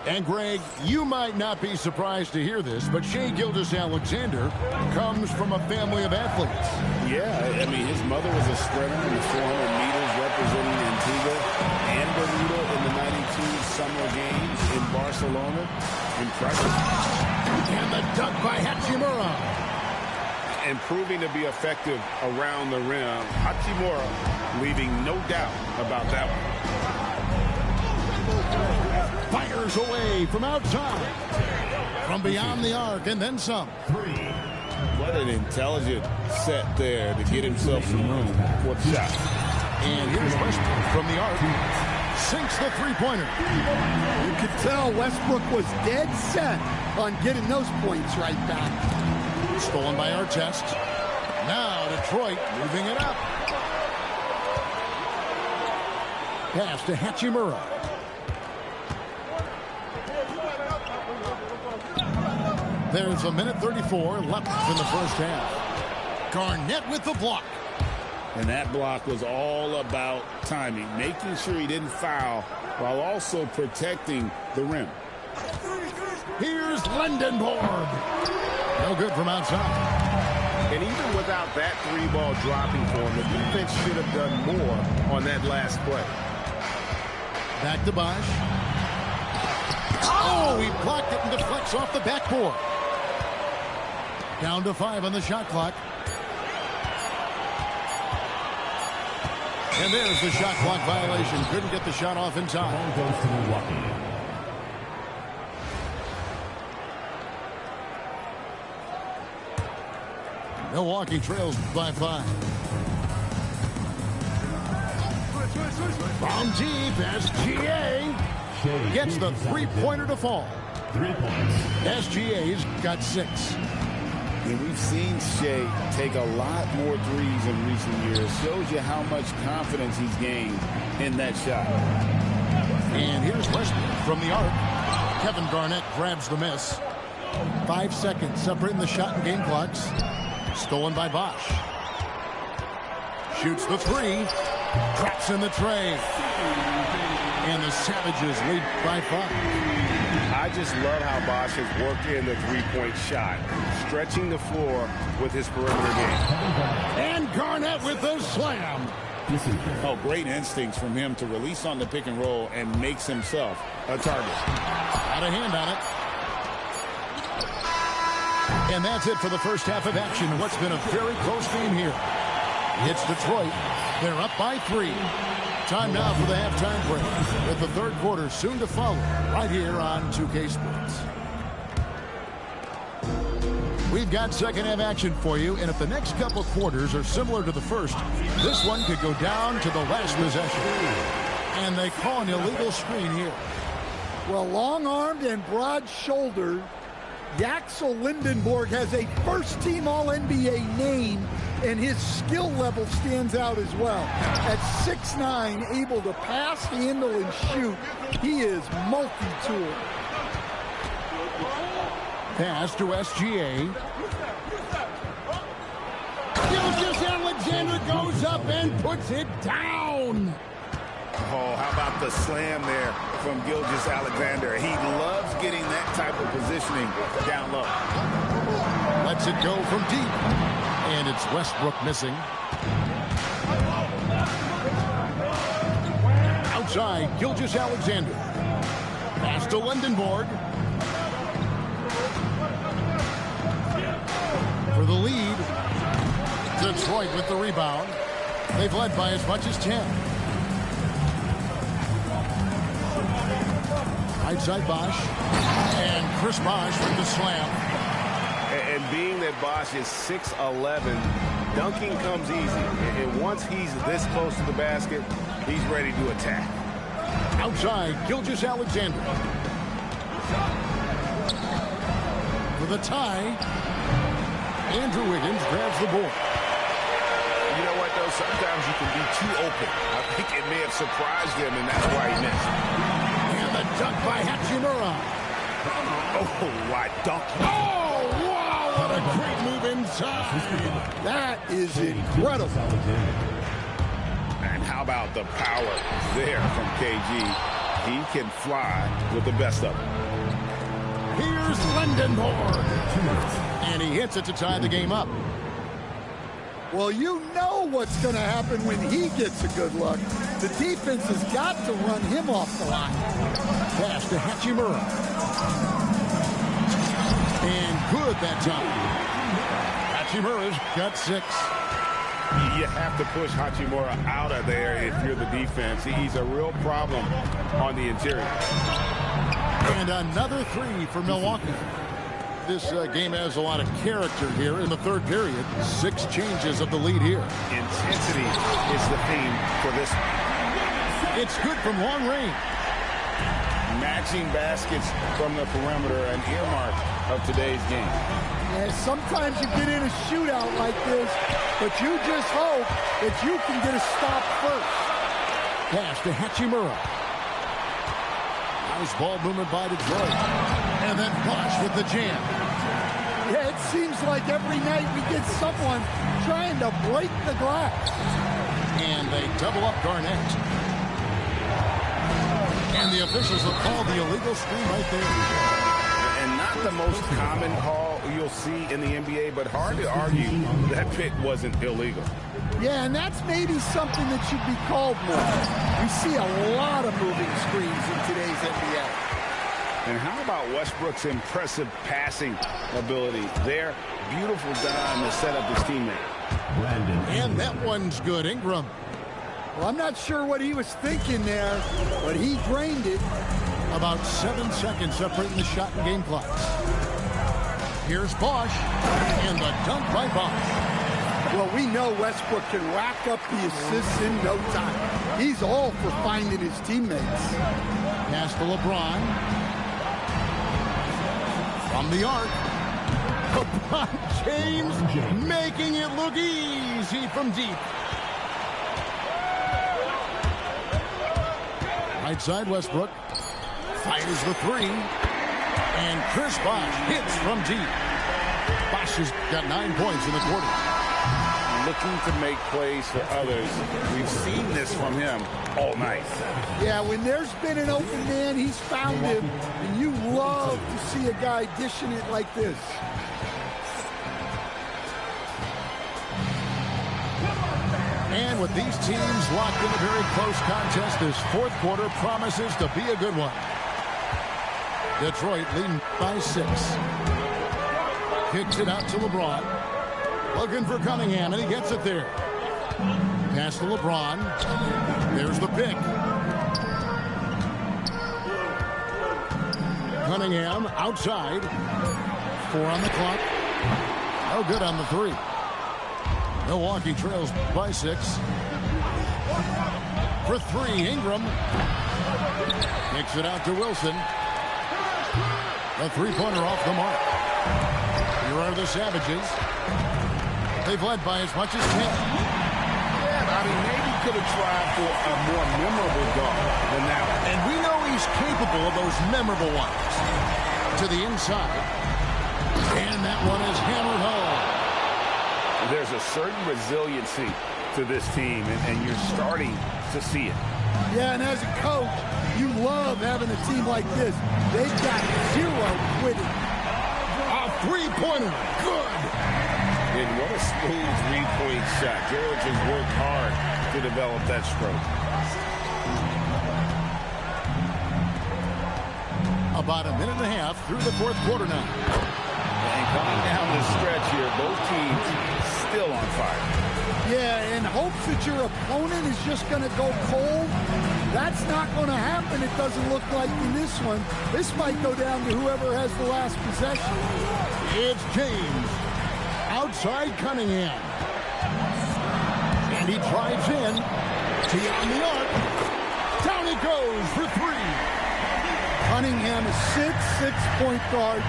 Speaker 1: And Greg, you might not be surprised to hear this, but Shai Gilgeous-Alexander comes from a family of athletes.
Speaker 3: Yeah, I mean, his mother was a sprinter in the 400 meters representing Antigua and Bermuda in the 92 Summer Games in Barcelona. Impressive.
Speaker 1: And the dunk by Hachimura.
Speaker 4: And proving to be effective around the rim. Hachimura leaving no doubt about that one.
Speaker 1: Fires away from outside. From beyond the arc and then some.
Speaker 3: What an intelligent set there to get himself some room for the shot.
Speaker 1: And here's Westbrook from the arc. sinks the three-pointer.
Speaker 2: You could tell Westbrook was dead set on getting those points right back.
Speaker 1: Stolen by Artest. Now Detroit moving it up. Pass to Hachimura. There's a minute 34 left in the first half. Garnett with the block.
Speaker 3: And that block was all about timing, making sure he didn't foul while also protecting the rim.
Speaker 1: Here's Lindenborg. No good from outside.
Speaker 4: And even without that three-ball dropping for him, the defense should have done more on that last play.
Speaker 1: Back to Bosch. Oh, he blocked it and deflects off the backboard. Down to 5 on the shot clock. And there's the shot clock violation. Couldn't get the shot off in time.
Speaker 5: Ball goes to Milwaukee.
Speaker 1: Milwaukee trails by 5. From deep, SGA gets the three-pointer to fall.
Speaker 5: 3 points.
Speaker 1: SGA's got 6.
Speaker 3: And we've seen Shea take a lot more threes in recent years. Shows you how much confidence he's gained in that shot.
Speaker 1: And here's Westbrook from the arc. Kevin Garnett grabs the miss. 5 seconds separating the shot and game clocks. Stolen by Bosch. Shoots the 3. Drops in the tray. And the Savages lead by 5.
Speaker 4: I just love how Bosch has worked in the three-point shot, stretching the floor with his perimeter game.
Speaker 1: And Garnett with the slam.
Speaker 3: Oh, great instincts from him to release on the pick and roll and makes himself a target.
Speaker 1: Got a hand on it. And that's it for the first half of action. What's been a very close game here. It's Detroit. They're up by 3. Time now for the halftime break, with the third quarter soon to follow right here on 2K Sports. We've got second half action for you, and if the next couple quarters are similar to the first, this one could go down to the last possession. And they call an illegal screen here.
Speaker 2: Well, long-armed and broad-shouldered, Yaxel Lindenborg has a first-team All-NBA name, and his skill level stands out as well. At 6'9", able to pass, handle, and shoot, he is multi-tool.
Speaker 1: Pass to SGA. Gilgeous-Alexander goes up and puts it down.
Speaker 4: Oh, how about the slam there from Gilgeous-Alexander? He loves getting that type of positioning down low.
Speaker 1: Lets it go from deep. And it's Westbrook missing. Outside, Gilgeous-Alexander. Pass to Lindenborg. For the lead. Detroit with the rebound. They've led by as much as 10. Outside Bosch. And Chris Bosch with the slam.
Speaker 4: And being that Bosch is 6'11", dunking comes easy. And once he's this close to the basket, he's ready to attack.
Speaker 1: Outside, Gilgeous-Alexander. For the tie, Andrew Wiggins grabs the board.
Speaker 4: You know what, though? Sometimes you can be too open. I think it may have surprised him, and that's why he missed.
Speaker 1: And the dunk by Hachimura.
Speaker 4: Oh, what dunk.
Speaker 1: Oh, wow, what a great move inside. That is incredible.
Speaker 4: And how about the power there from KG? He can fly with the best of them.
Speaker 1: Here's Lindenborg. And he hits it to tie the game up.
Speaker 2: Well, you know what's going to happen when he gets a good look. The defense has got to run him off the line.
Speaker 1: Pass to Hachimura. And good that time. Hachimura's got 6.
Speaker 4: You have to push Hachimura out of there if you're the defense. He's a real problem on the interior.
Speaker 1: And another 3 for Milwaukee. This game has a lot of character here in the third period. 6 changes of the lead here.
Speaker 4: Intensity is the theme for this one.
Speaker 1: It's good from long range.
Speaker 3: Matching baskets from the perimeter, an earmark of today's game.
Speaker 2: Yeah, sometimes you get in a shootout like this, but you just hope that you can get a stop first.
Speaker 1: Pass to Hachimura. Nice ball movement by Detroit. And then Bosch with the jam.
Speaker 2: Yeah, it seems like every night we get someone trying to break the glass.
Speaker 1: And they double up Garnett. And the officials have called the illegal screen right there.
Speaker 4: And not the most common call you'll see in the NBA, but hard to argue that pick wasn't illegal.
Speaker 2: Yeah, and that's maybe something that should be called more. We see a lot of moving screens in today's NBA.
Speaker 4: And how about Westbrook's impressive passing ability there? Beautiful dime to set up his teammate.
Speaker 1: And that one's good. Ingram.
Speaker 2: Well, I'm not sure what he was thinking there, but he drained it.
Speaker 1: About 7 seconds separating the shot and game clocks. Here's Bosch. And the dunk by Bosch.
Speaker 2: Well, we know Westbrook can rack up the assists in no time. He's all for finding his teammates.
Speaker 1: Pass to LeBron. From the arc. LeBron James making it look easy from deep. Right side, Westbrook. Fires the three. And Chris Bosh hits from deep. Bosh has got 9 points in the quarter.
Speaker 3: Looking to make plays for others. We've seen this from him all night.
Speaker 2: Yeah, when there's been an open man, he's found him. And you love to see a guy dishing it like this.
Speaker 1: And with these teams locked in a very close contest, this fourth quarter promises to be a good one. Detroit leading by 6. Kicks it out to LeBron. Looking for Cunningham, and he gets it there. Pass to LeBron. There's the pick. Cunningham outside. 4 on the clock. No good on the 3. Milwaukee trails by 6. For 3, Ingram. Kicks it out to Wilson. A three-pointer off the mark. Here are the Savages. They've led by as much as 10.
Speaker 3: Yeah, I mean, maybe could have tried for a more memorable dunk than that one.
Speaker 1: And we know he's capable of those memorable ones. To the inside. And that one is hammered home.
Speaker 4: There's a certain resiliency to this team, and you're starting to see it.
Speaker 2: Yeah, and as a coach, you love having a team like this. They've got 0 quitting.
Speaker 1: A three-pointer. Good.
Speaker 3: And what a smooth three-point shot. George has worked hard to develop that stroke.
Speaker 1: About a minute and a half through the fourth quarter now.
Speaker 3: And coming down the stretch here, both teams still on fire.
Speaker 2: Yeah, and hopes that your opponent is just going to go cold. That's not going to happen, it doesn't look like in this one. This might go down to whoever has the last possession.
Speaker 1: It's James. Outside Cunningham. And he drives in. Tee on the arc. Down he goes for 3.
Speaker 2: Cunningham is 6'6" point guard,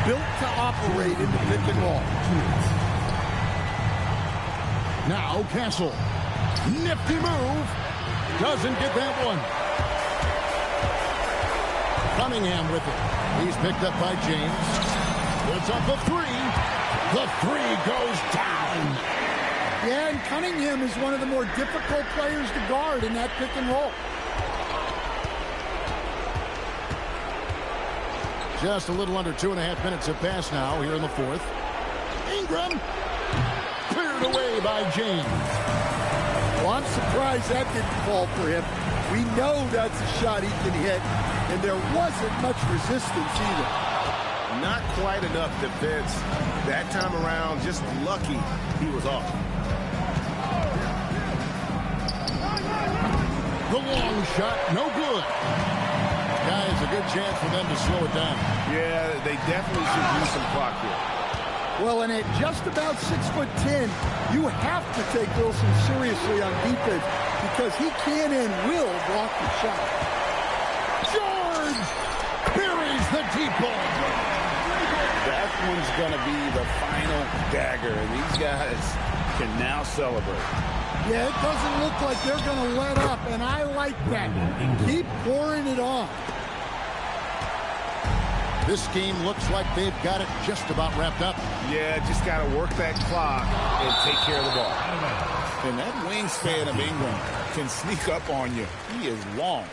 Speaker 2: built to operate in the pick and roll.
Speaker 1: Now Castle. Nifty move. Doesn't get that one. Cunningham with it. He's picked up by James. Puts up a 3. The 3 goes down.
Speaker 2: Yeah, and Cunningham is one of the more difficult players to guard in that pick and roll.
Speaker 1: Just a little under 2.5 minutes have passed now here in the fourth. Ingram. Cleared away by James.
Speaker 2: Well, I'm surprised that didn't fall for him. We know that's a shot he can hit, and there wasn't much resistance either.
Speaker 4: Not quite enough defense that time around. Just lucky he was off.
Speaker 1: The long shot, no good. Guys, a good chance for them to slow it down.
Speaker 4: Yeah, they definitely should use some clock here.
Speaker 2: Well, and at just about 6'10", you have to take Wilson seriously on defense because he can and will block the shot.
Speaker 1: George buries the deep ball.
Speaker 3: That one's going to be the final dagger, and these guys can now celebrate.
Speaker 2: Yeah, it doesn't look like they're going to let up, and I like that. Keep pouring it on.
Speaker 1: This game looks like they've got it just about wrapped up.
Speaker 4: Yeah, just got to work that clock and take care of the ball.
Speaker 3: And that wingspan of Ingram can sneak up on you. He is long.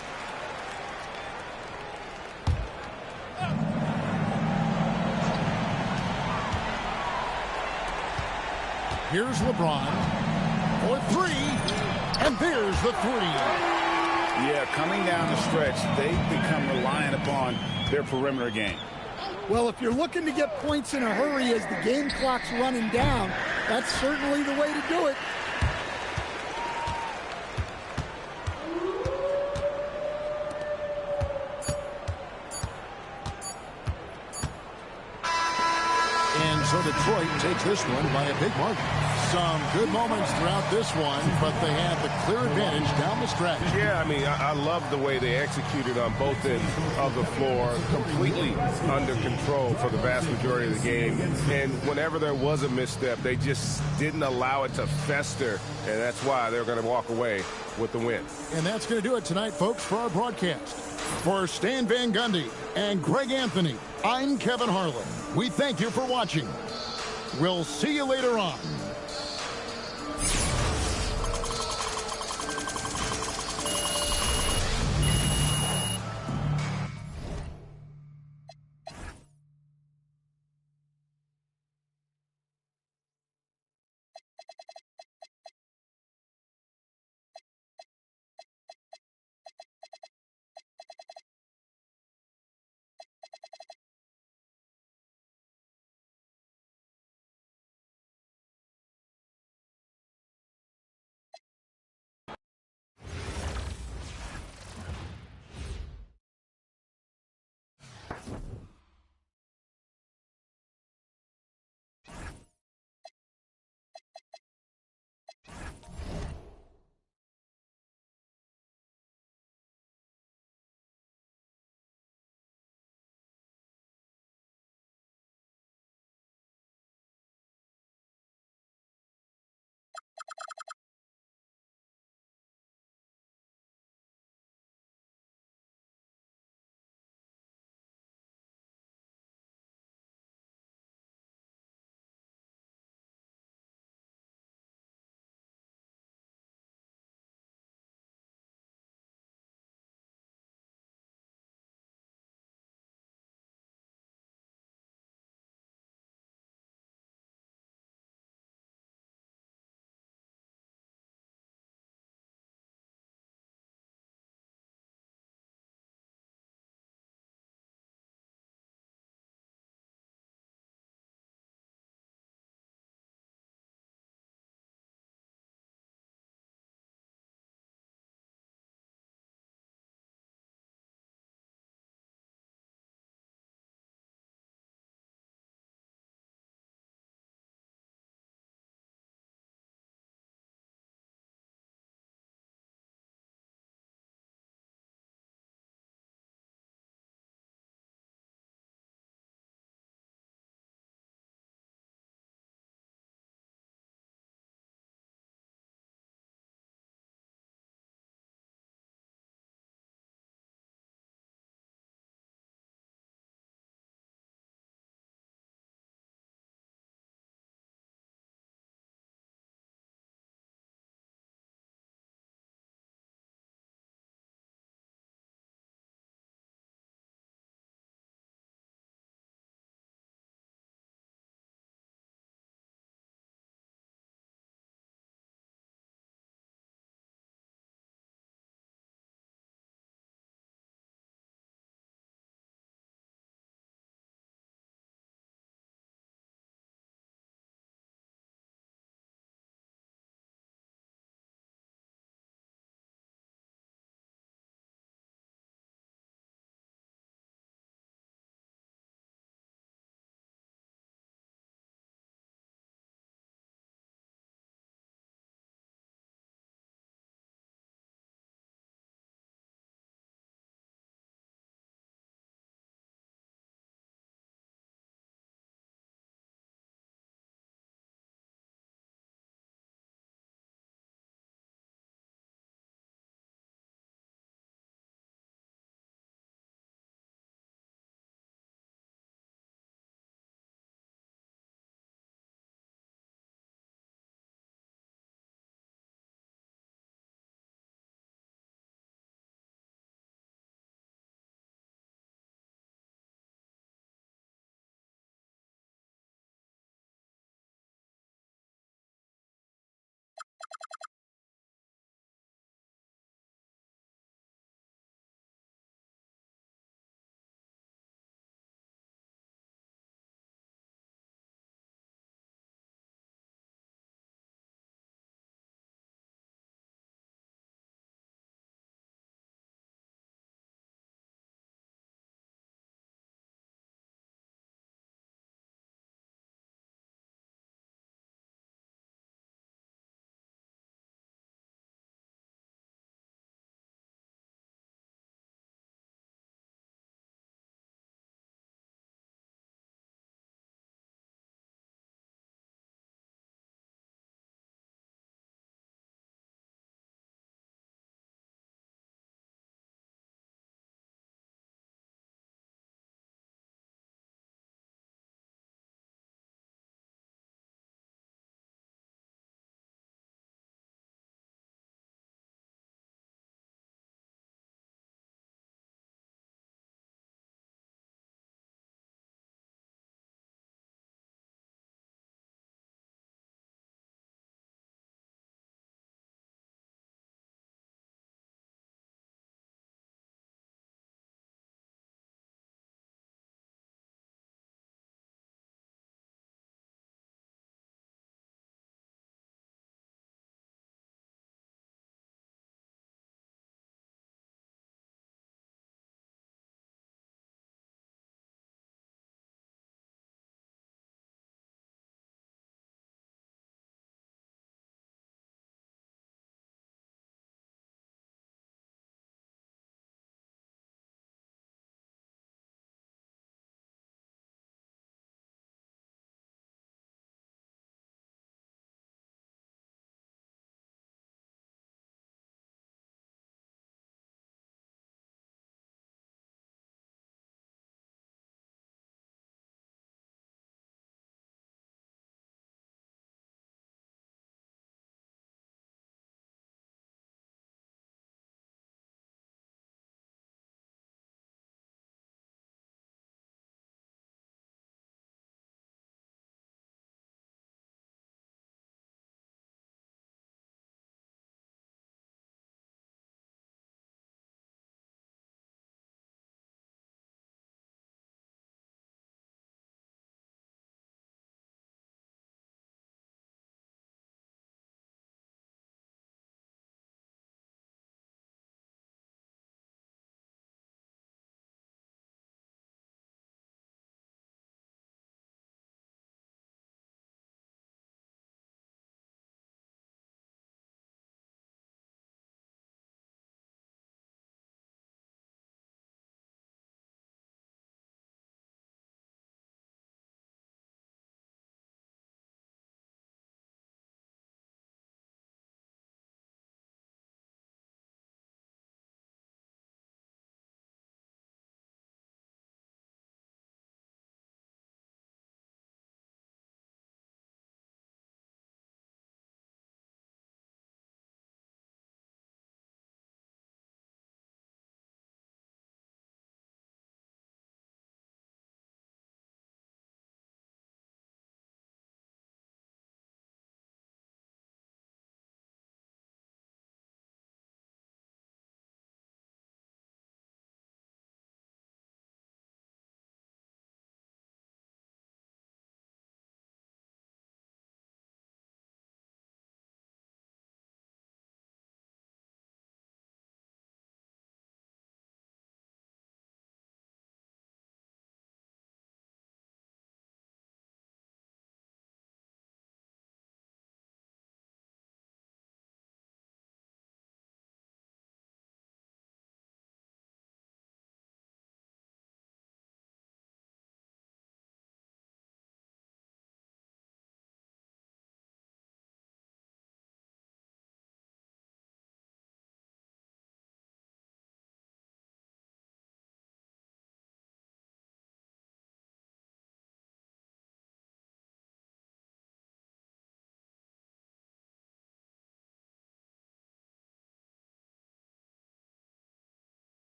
Speaker 1: Here's LeBron for three, and there's the three.
Speaker 3: Yeah, coming down the stretch, they've become reliant upon their perimeter game.
Speaker 2: Well, if you're looking to get points in a hurry as the game clock's running down, that's certainly the way to do it.
Speaker 1: And so Detroit takes this one by a big margin. Some good moments throughout this one, but they had the clear advantage down the stretch.
Speaker 4: Yeah, I mean, I love the way they executed on both ends of the floor, completely under control for the vast majority of the game. And whenever there was a misstep, they just didn't allow it to fester, and that's why they're going to walk away with the win.
Speaker 1: And that's going to do it tonight, folks, for our broadcast. For Stan Van Gundy and Greg Anthony, I'm Kevin Harlan. We thank you for watching. We'll see you later on.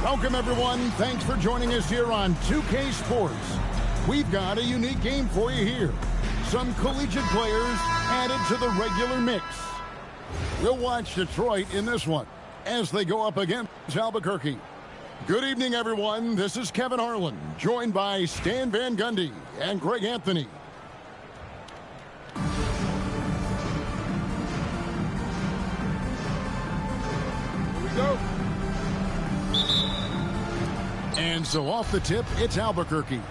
Speaker 1: Welcome, everyone. Thanks for joining us here on 2K Sports. We've got a unique game for you here. Some collegiate players added to the regular mix. We'll watch Detroit in this one as they go up against Albuquerque. Good evening, everyone. This is Kevin Harlan, joined by Stan Van Gundy and Greg Anthony.
Speaker 2: Here we go.
Speaker 1: And so off the tip, it's Albuquerque.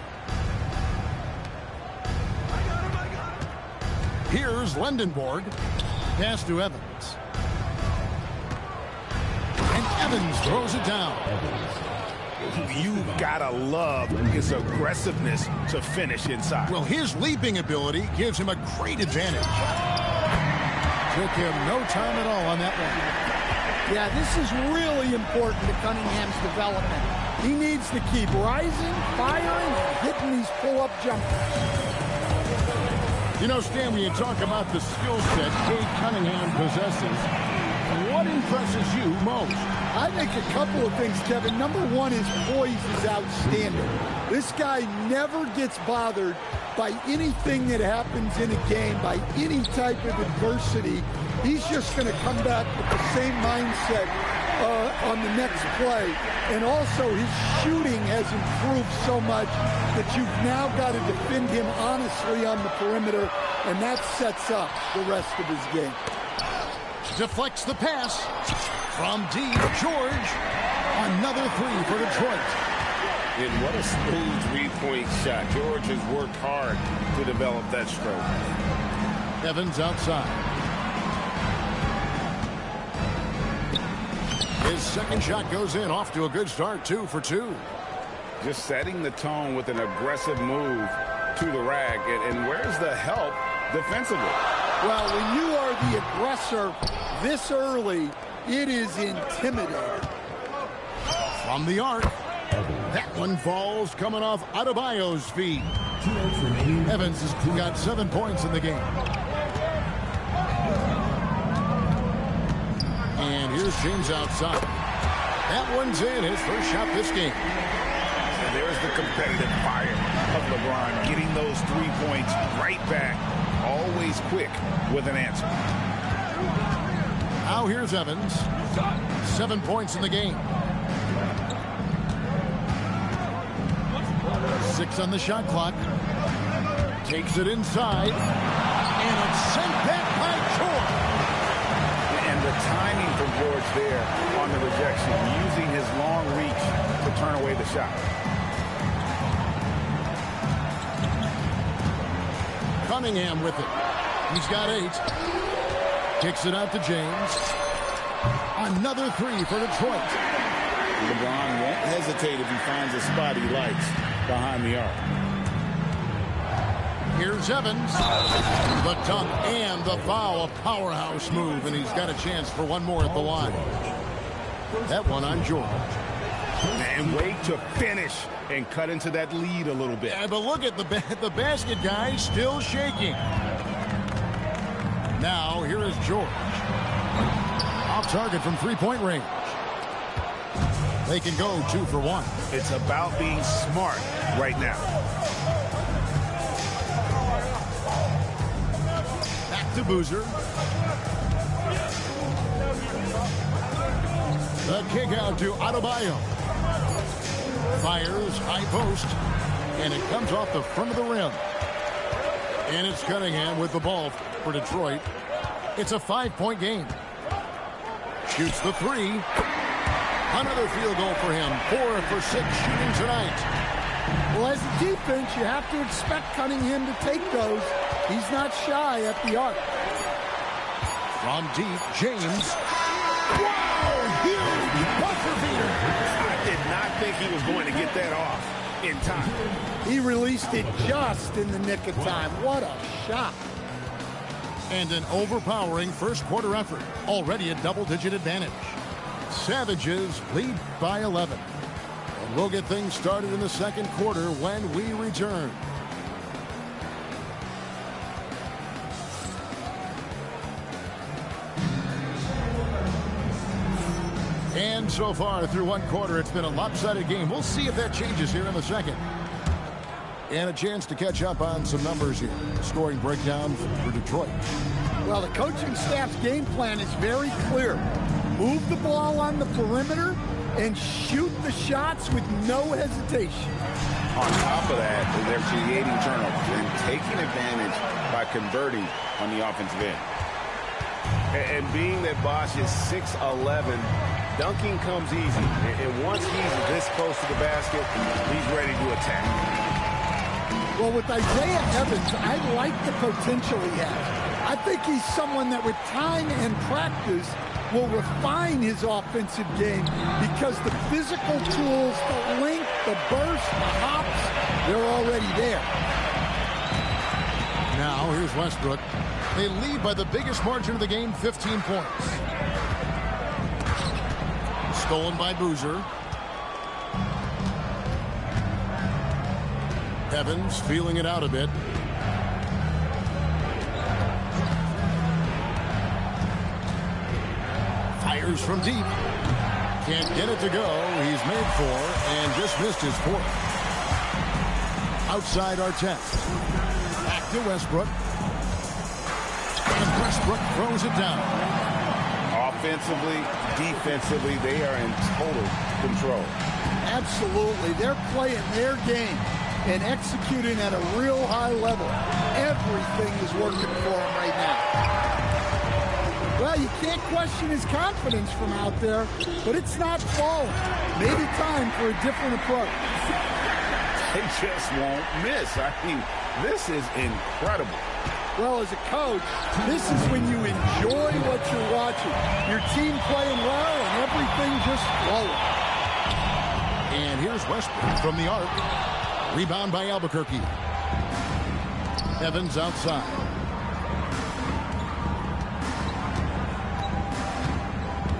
Speaker 1: Here's Lendenborg. Pass to Evans. And Evans throws it down.
Speaker 4: You've got to love his aggressiveness to finish inside.
Speaker 1: Well, his leaping ability gives him a great advantage. Took him no time at all on that one.
Speaker 2: Yeah, this is really important to Cunningham's development. He needs to keep rising, firing, and hitting these pull-up jumpers.
Speaker 1: You know, Stan, when you talk about the skill set Cade Cunningham possesses, what impresses you most?
Speaker 2: I think a couple of things, Kevin. Number one, his poise is outstanding. This guy never gets bothered by anything that happens in a game, by any type of adversity. He's just going to come back with the same mindset on the next play. And also, his shooting has improved so much that you've now got to defend him honestly on the perimeter, and that sets up the rest of his game.
Speaker 1: Deflects the pass from deep. George, another three for Detroit.
Speaker 3: And what a smooth three-point shot. George has worked hard to develop that stroke.
Speaker 1: Evans outside. His second shot goes in, off to a good start, 2 for 2.
Speaker 4: Just setting the tone with an aggressive move to the rack. And where's the help defensively?
Speaker 2: Well, when you are the aggressor this early, it is intimidating.
Speaker 1: From the arc. That one falls coming off Adebayo's feet. Evans has got 7 points in the game. And here's James outside. That one's in, his first shot this game.
Speaker 4: And there's the competitive fire of LeBron, getting those 3 points right back, always quick with an answer.
Speaker 1: Now here's Evans. 7 points in the game. 6 on the shot clock. Takes it inside. And it's sent back by George.
Speaker 4: And the timing from George there on the rejection, using his long reach to turn away the shot.
Speaker 1: Cunningham with it. He's got 8. Kicks it out to James. Another 3 for Detroit.
Speaker 3: LeBron won't hesitate if he finds a spot he likes behind the arc.
Speaker 1: Here's Evans. The dunk and the foul. A powerhouse move, and he's got a chance for one more at the line. That one on George.
Speaker 4: And wait to finish and cut into that lead a little bit.
Speaker 1: Yeah, but look at the basket guy still shaking. Now, here is George. Off target from three-point range. They can go 2 for 1.
Speaker 4: It's about being smart right now.
Speaker 1: Back to Boozer. The kick out to Adebayo. Fires, high post, and it comes off the front of the rim. And it's Cunningham with the ball for Detroit. It's a 5-point game. Shoots the 3. Another field goal for him. 4 for 6 shooting tonight.
Speaker 2: Well, as a defense, you have to expect Cunningham to take those. He's not shy at the arc.
Speaker 1: From deep, James. Wow! Huge buzzer beater.
Speaker 4: I did not think he was going to get that off in time.
Speaker 2: He released it just in the nick of time. What a shot.
Speaker 1: And an overpowering first quarter effort. Already a double-digit advantage. Savages lead by 11. And we'll get things started in the second quarter when we return. And so far through one quarter, it's been a lopsided game. We'll see if that changes here in the second. And a chance to catch up on some numbers here. Scoring breakdown for Detroit.
Speaker 2: Well, the coaching staff's game plan is very clear. Move the ball on the perimeter and shoot the shots with no hesitation.
Speaker 4: On top of that, they're creating turnovers and taking advantage by converting on the offensive end. And being that Bosch is 6'11", dunking comes easy. And once he's this close to the basket, he's ready to attack.
Speaker 2: Well, with Isaiah Evans, I like the potential he has. I think he's someone that with time and practice will refine his offensive game because the physical tools, the length, the burst, the hops, they're already there.
Speaker 1: Now, here's Westbrook. They lead by the biggest margin of the game, 15 points. Stolen by Boozer. Evans feeling it out a bit. Fires from deep. Can't get it to go. He's made 4 and just missed his 4th. Outside Artest. Back to Westbrook. And Westbrook throws it down.
Speaker 4: Offensively, defensively, they are in total control.
Speaker 2: Absolutely. They're playing their game and executing at a real high level. Everything is working for him right now. Well, you can't question his confidence from out there, but it's not falling. Maybe time for a different approach.
Speaker 4: They just won't miss. I mean, this is incredible.
Speaker 2: Well, as a coach, this is when you enjoy what you're watching. Your team playing well and everything just flowing.
Speaker 1: And here's Westbrook from the arc. Rebound by Albuquerque. Evans outside.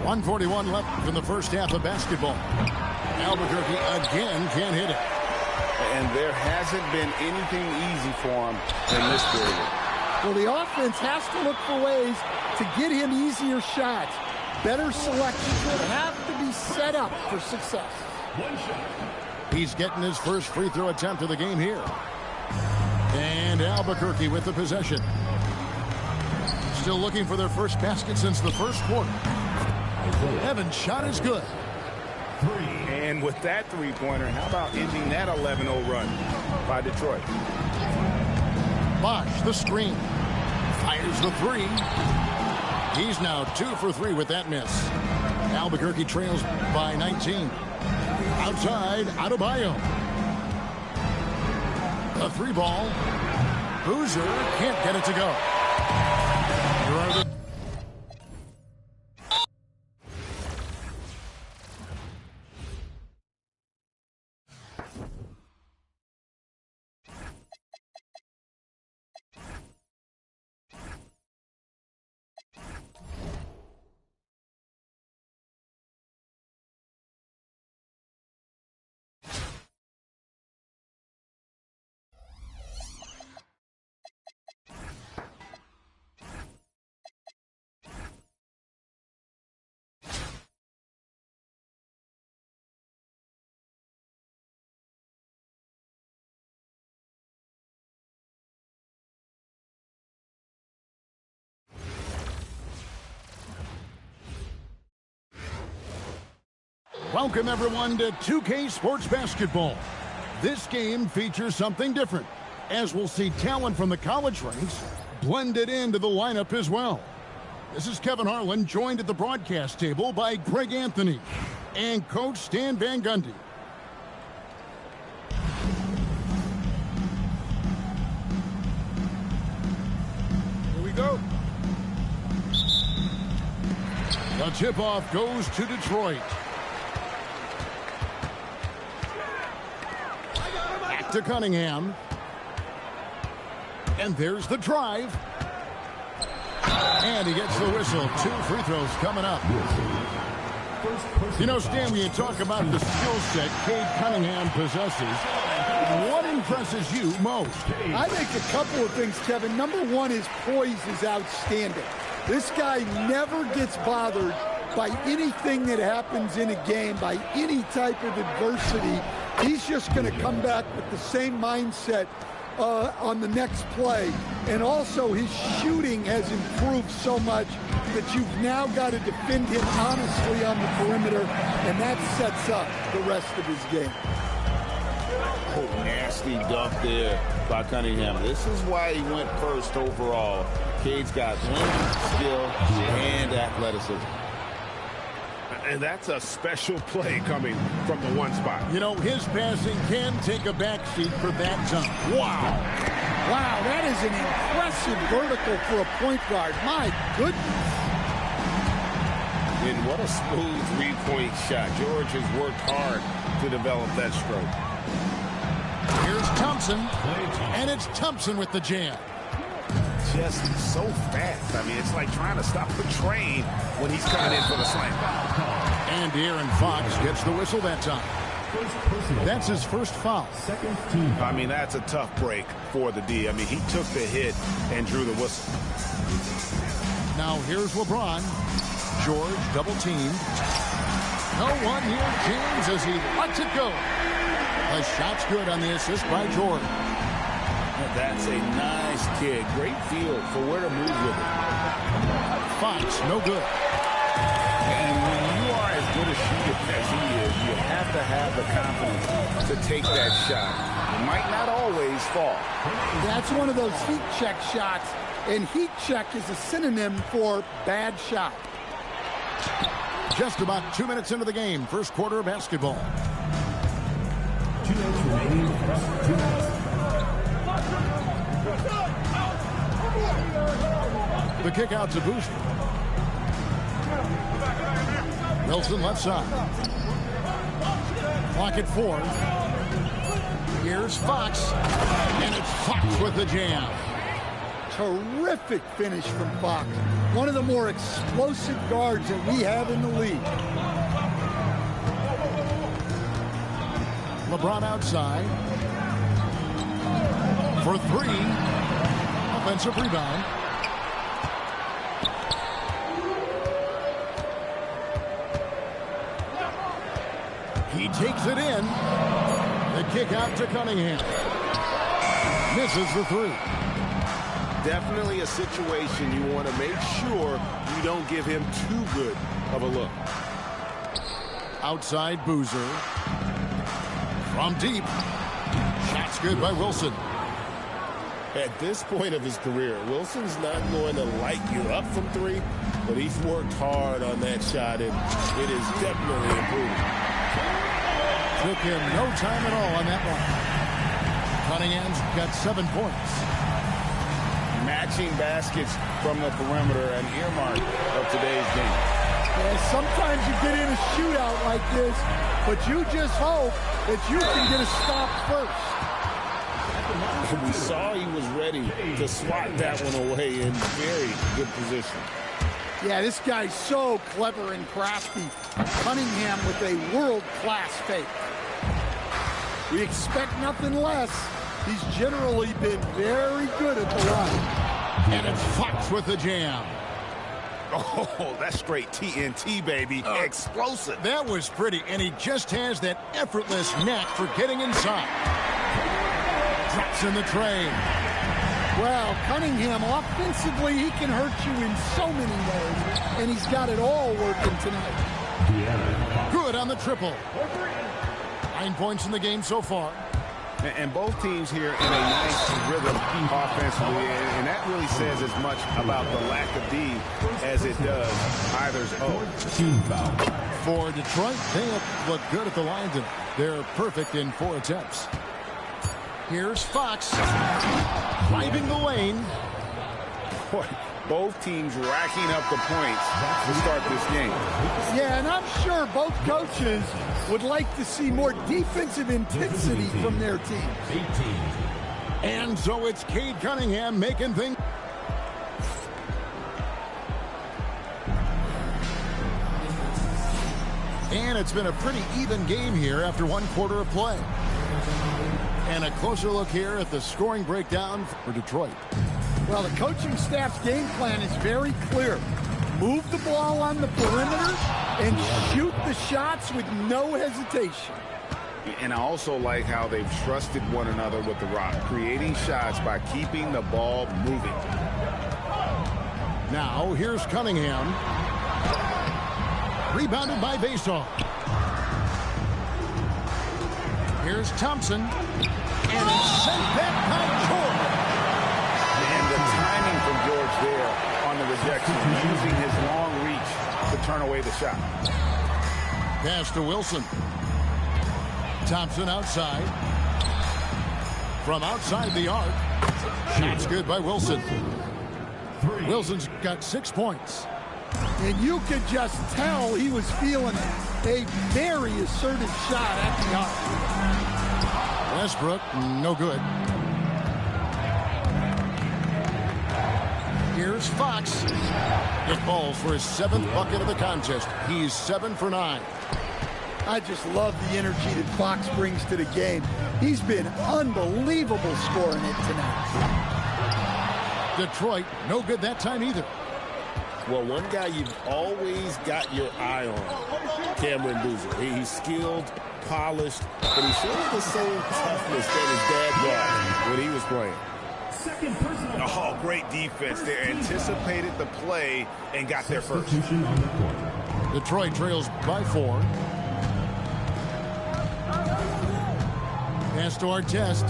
Speaker 1: .141 left in the first half of basketball. Albuquerque again can't hit it.
Speaker 4: And there hasn't been anything easy for him in this period.
Speaker 2: Well, the offense has to look for ways to get him easier shots. Better selection that have to be set up for success.
Speaker 1: He's getting his first free throw attempt of the game here. And Albuquerque with the possession. Still looking for their first basket since the first quarter. Evans' shot is good.
Speaker 4: And with that three-pointer, how about ending that 11-0 run by Detroit?
Speaker 1: Bosch, the screen. Fires the 3. He's now 2 for 3 with that miss. Albuquerque trails by 19. Outside, Adebayo. A 3 ball. Boozer can't get it to go. Here are the Welcome, everyone, to 2K Sports Basketball. This game features something different, as we'll see talent from the college ranks blended into the lineup as well. This is Kevin Harlan, joined at the broadcast table by Greg Anthony and Coach Stan Van Gundy. Here we go. The tip-off goes to Detroit. To Cunningham. And there's the drive. And he gets the whistle. 2 free throws coming up. You know, Stan, when you talk about the skill set Cade Cunningham possesses, what impresses you most?
Speaker 2: I think a couple of things, Kevin. Number one, his poise is outstanding. This guy never gets bothered by anything that happens in a game, by any type of adversity. He's just going to come back with the same mindset on the next play. And also his shooting has improved so much that you've now got to defend him honestly on the perimeter, and that sets up the rest of his game.
Speaker 3: Oh, nasty dunk there by Cunningham. This is why he went first overall. Cade's got length, skill, and athleticism.
Speaker 4: And that's a special play coming from the one spot.
Speaker 1: You know, his passing can take a backseat for that dunk.
Speaker 2: Wow. Wow, that is an impressive vertical for a point guard. My goodness.
Speaker 3: And what a smooth three-point shot. George has worked hard to develop that stroke.
Speaker 1: Here's Thompson, and it's Thompson with the jam.
Speaker 4: Just so fast. I mean, it's like trying to stop the train when he's coming in for the slam.
Speaker 1: And Aaron Fox gets the whistle that time. That's his first foul.
Speaker 4: I mean, that's a tough break for the D. I mean, he took the hit and drew the whistle.
Speaker 1: Now here's LeBron. George double teamed. No one here. James as he lets it go. The shot's good on the assist by George.
Speaker 3: That's a nice kick. Great feel for where to move with it.
Speaker 1: Fox, no good.
Speaker 3: And when you are as good a shooter as he is, you have to have the confidence to take that shot. It might not always fall.
Speaker 2: That's one of those heat check shots, and heat check is a synonym for bad shot.
Speaker 1: Just about 2 minutes into the game, first quarter of basketball.
Speaker 5: 2 minutes remaining. 2 minutes.
Speaker 1: The kick out to Booster. Wilson left side. Clock at 4. Here's Fox. And it's Fox with the jam.
Speaker 2: Terrific finish from Fox. One of the more explosive guards that we have in the league.
Speaker 1: LeBron outside. For 3. Offensive rebound. He takes it in. The kick out to Cunningham. Misses the 3.
Speaker 4: Definitely a situation you want to make sure you don't give him too good of a look.
Speaker 1: Outside Boozer. From deep. Shot's good by Wilson.
Speaker 3: At this point of his career, Wilson's not going to light you up from 3, but he's worked hard on that shot, and it is definitely improved.
Speaker 1: Took him no time at all on that one. Cunningham's got 7 points.
Speaker 3: Matching baskets from the perimeter, an earmark of today's game.
Speaker 2: Yeah, sometimes you get in a shootout like this, but you just hope that you can get a stop first.
Speaker 3: We saw he was ready to swat that one away in very good position.
Speaker 2: Yeah, this guy's so clever and crafty. Cunningham with a world-class fake. We expect nothing less. He's generally been very good at the line.
Speaker 1: And it's Fox with the jam.
Speaker 4: Oh, that's straight TNT, baby. Explosive.
Speaker 1: That was pretty, and he just has that effortless knack for getting inside. Drops in the tray.
Speaker 2: Well, Cunningham, offensively, he can hurt you in so many ways, and he's got it all working tonight.
Speaker 1: Good on the triple. 9 points in the game so far.
Speaker 4: And both teams here in a nice rhythm offensively, and that really says as much about the lack of D as it does either's
Speaker 5: Team foul.
Speaker 1: For Detroit, they have looked good at the line tonight. They're perfect in 4 attempts. Here's Fox. Driving the lane.
Speaker 4: Boy, both teams racking up the points to start this game.
Speaker 2: Yeah, and I'm sure both coaches would like to see more defensive intensity from their team.
Speaker 5: 18.
Speaker 1: And so it's Cade Cunningham making things. And it's been a pretty even game here after 1 quarter of play. And a closer look here at the scoring breakdown for Detroit.
Speaker 2: Well, the coaching staff's game plan is very clear. Move the ball on the perimeter and shoot the shots with no hesitation.
Speaker 4: And I also like how they've trusted one another with the rock, creating shots by keeping the ball moving.
Speaker 1: Now, here's Cunningham. Rebounded by Vasoff. Here's Thompson. And it's sent back by George.
Speaker 4: And the timing from George there on the rejection, using his long reach to turn away the shot.
Speaker 1: Pass to Wilson. Thompson outside. From outside the arc. Shot's good by Wilson. Wilson's got 6 points.
Speaker 2: And you could just tell he was feeling a very assertive shot at the arc.
Speaker 1: Westbrook, no good. Here's Fox. It falls for his 7th bucket of the contest. He's 7 for 9.
Speaker 2: I just love the energy that Fox brings to the game. He's been unbelievable scoring it tonight.
Speaker 1: Detroit, no good that time either.
Speaker 3: Well, one guy you've always got your eye on, Cameron Boozer. He's skilled, polished, but he shows the same toughness that his dad brought when he was playing.
Speaker 4: Oh, great defense there. Anticipated the play and got there first.
Speaker 1: Detroit trails by 4. Pass to Artest.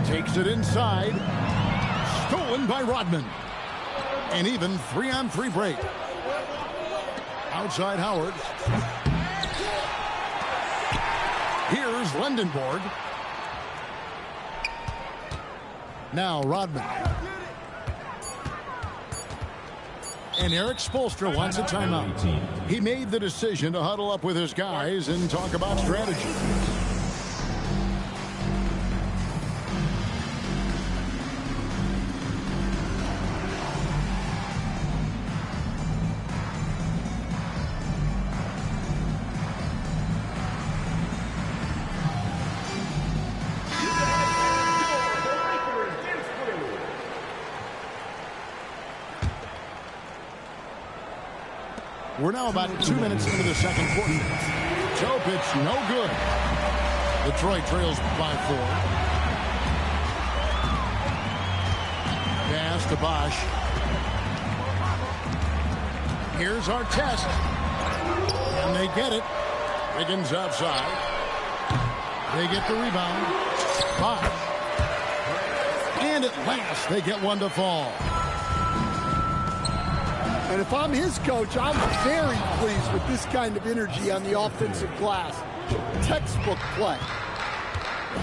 Speaker 1: Takes it inside. Stolen by Rodman. An even 3-on-3 break. Outside Howard. Here's Lendenborg. Now Rodman. And Eric Spoelstra wants a timeout. He made the decision to huddle up with his guys and talk about strategy. We're now about 2 minutes into the second quarter. Topic, no good. Detroit trails by 4. Pass to Bosch. Here's Artest. And they get it. Wiggins outside. They get the rebound. Bosch. And at last, they get one to fall.
Speaker 2: And if I'm his coach, I'm very pleased with this kind of energy on the offensive glass. Textbook play.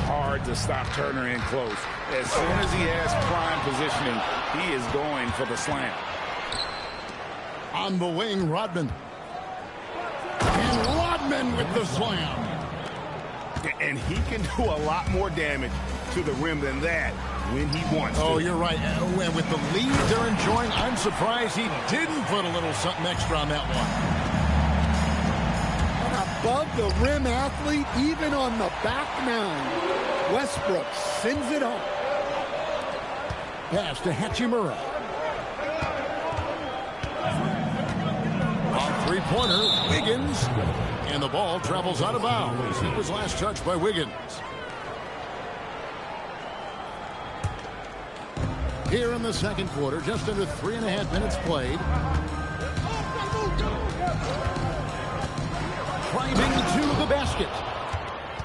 Speaker 4: Hard to stop Turner in close. As soon as he has prime positioning, he is going for the slam.
Speaker 1: On the wing, Rodman. And Rodman with the slam.
Speaker 4: And he can do a lot more damage to the rim than that when he wants to.
Speaker 1: Oh, you're right. And with the lead they're enjoying, I'm surprised he didn't put a little something extra on that one.
Speaker 2: Above the rim athlete, even on the back nine. Westbrook sends it home.
Speaker 1: Pass to Hachimura. On three-pointer, Wiggins. And the ball travels out of bounds. It was last touched by Wiggins. Here in the second quarter, just under 3.5 minutes played. Driving to the basket.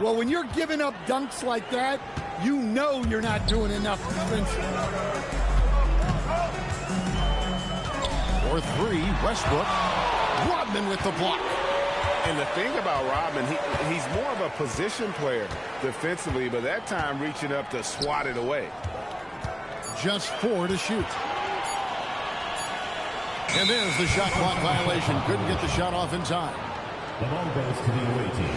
Speaker 2: Well, when you're giving up dunks like that, you know you're not doing enough defensively.
Speaker 1: For 3, Westbrook. Rodman with the block.
Speaker 4: And the thing about Rodman, he's more of a position player defensively, but that time reaching up to swat it away.
Speaker 1: Just 4 to shoot. And there's the shot clock violation. Couldn't get the shot off in time.
Speaker 5: The ball goes to the away team.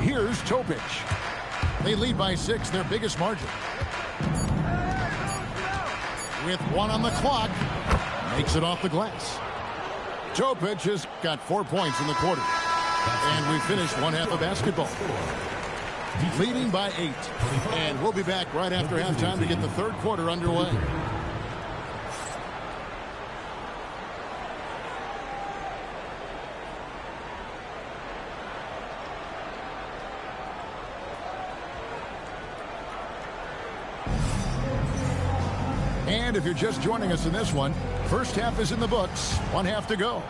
Speaker 1: Here's Topic. They lead by 6, their biggest margin. With 1 on the clock, makes it off the glass. Topic has got 4 points in the quarter. And we finished one half of basketball. leading by 8. And we'll be back right after halftime to get the third quarter underway. And if you're just joining us in this one, first half is in the books. 1 half to go.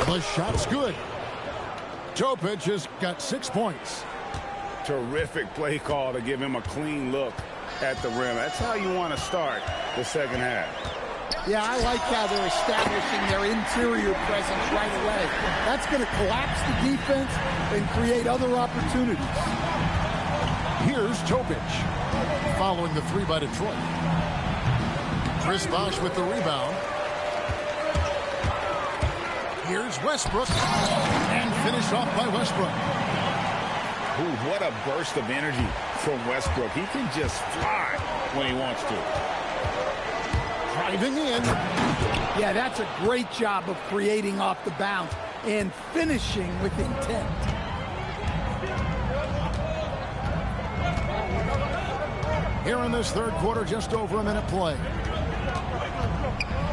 Speaker 1: The shot's good. Topic has got 6 points.
Speaker 4: Terrific play call to give him a clean look at the rim. That's how you want to start the second half.
Speaker 2: Yeah, I like how they're establishing their interior presence right away. That's going to collapse the defense and create other opportunities.
Speaker 1: Here's Topic, following the 3 by Detroit. Chris Bosh with the rebound. Here's Westbrook, and finish off by Westbrook.
Speaker 4: Ooh, what a burst of energy from Westbrook. He can just fly when he wants to.
Speaker 1: Driving in.
Speaker 2: Yeah, that's a great job of creating off the bounce and finishing with intent.
Speaker 1: Here in this third quarter, just over a minute play.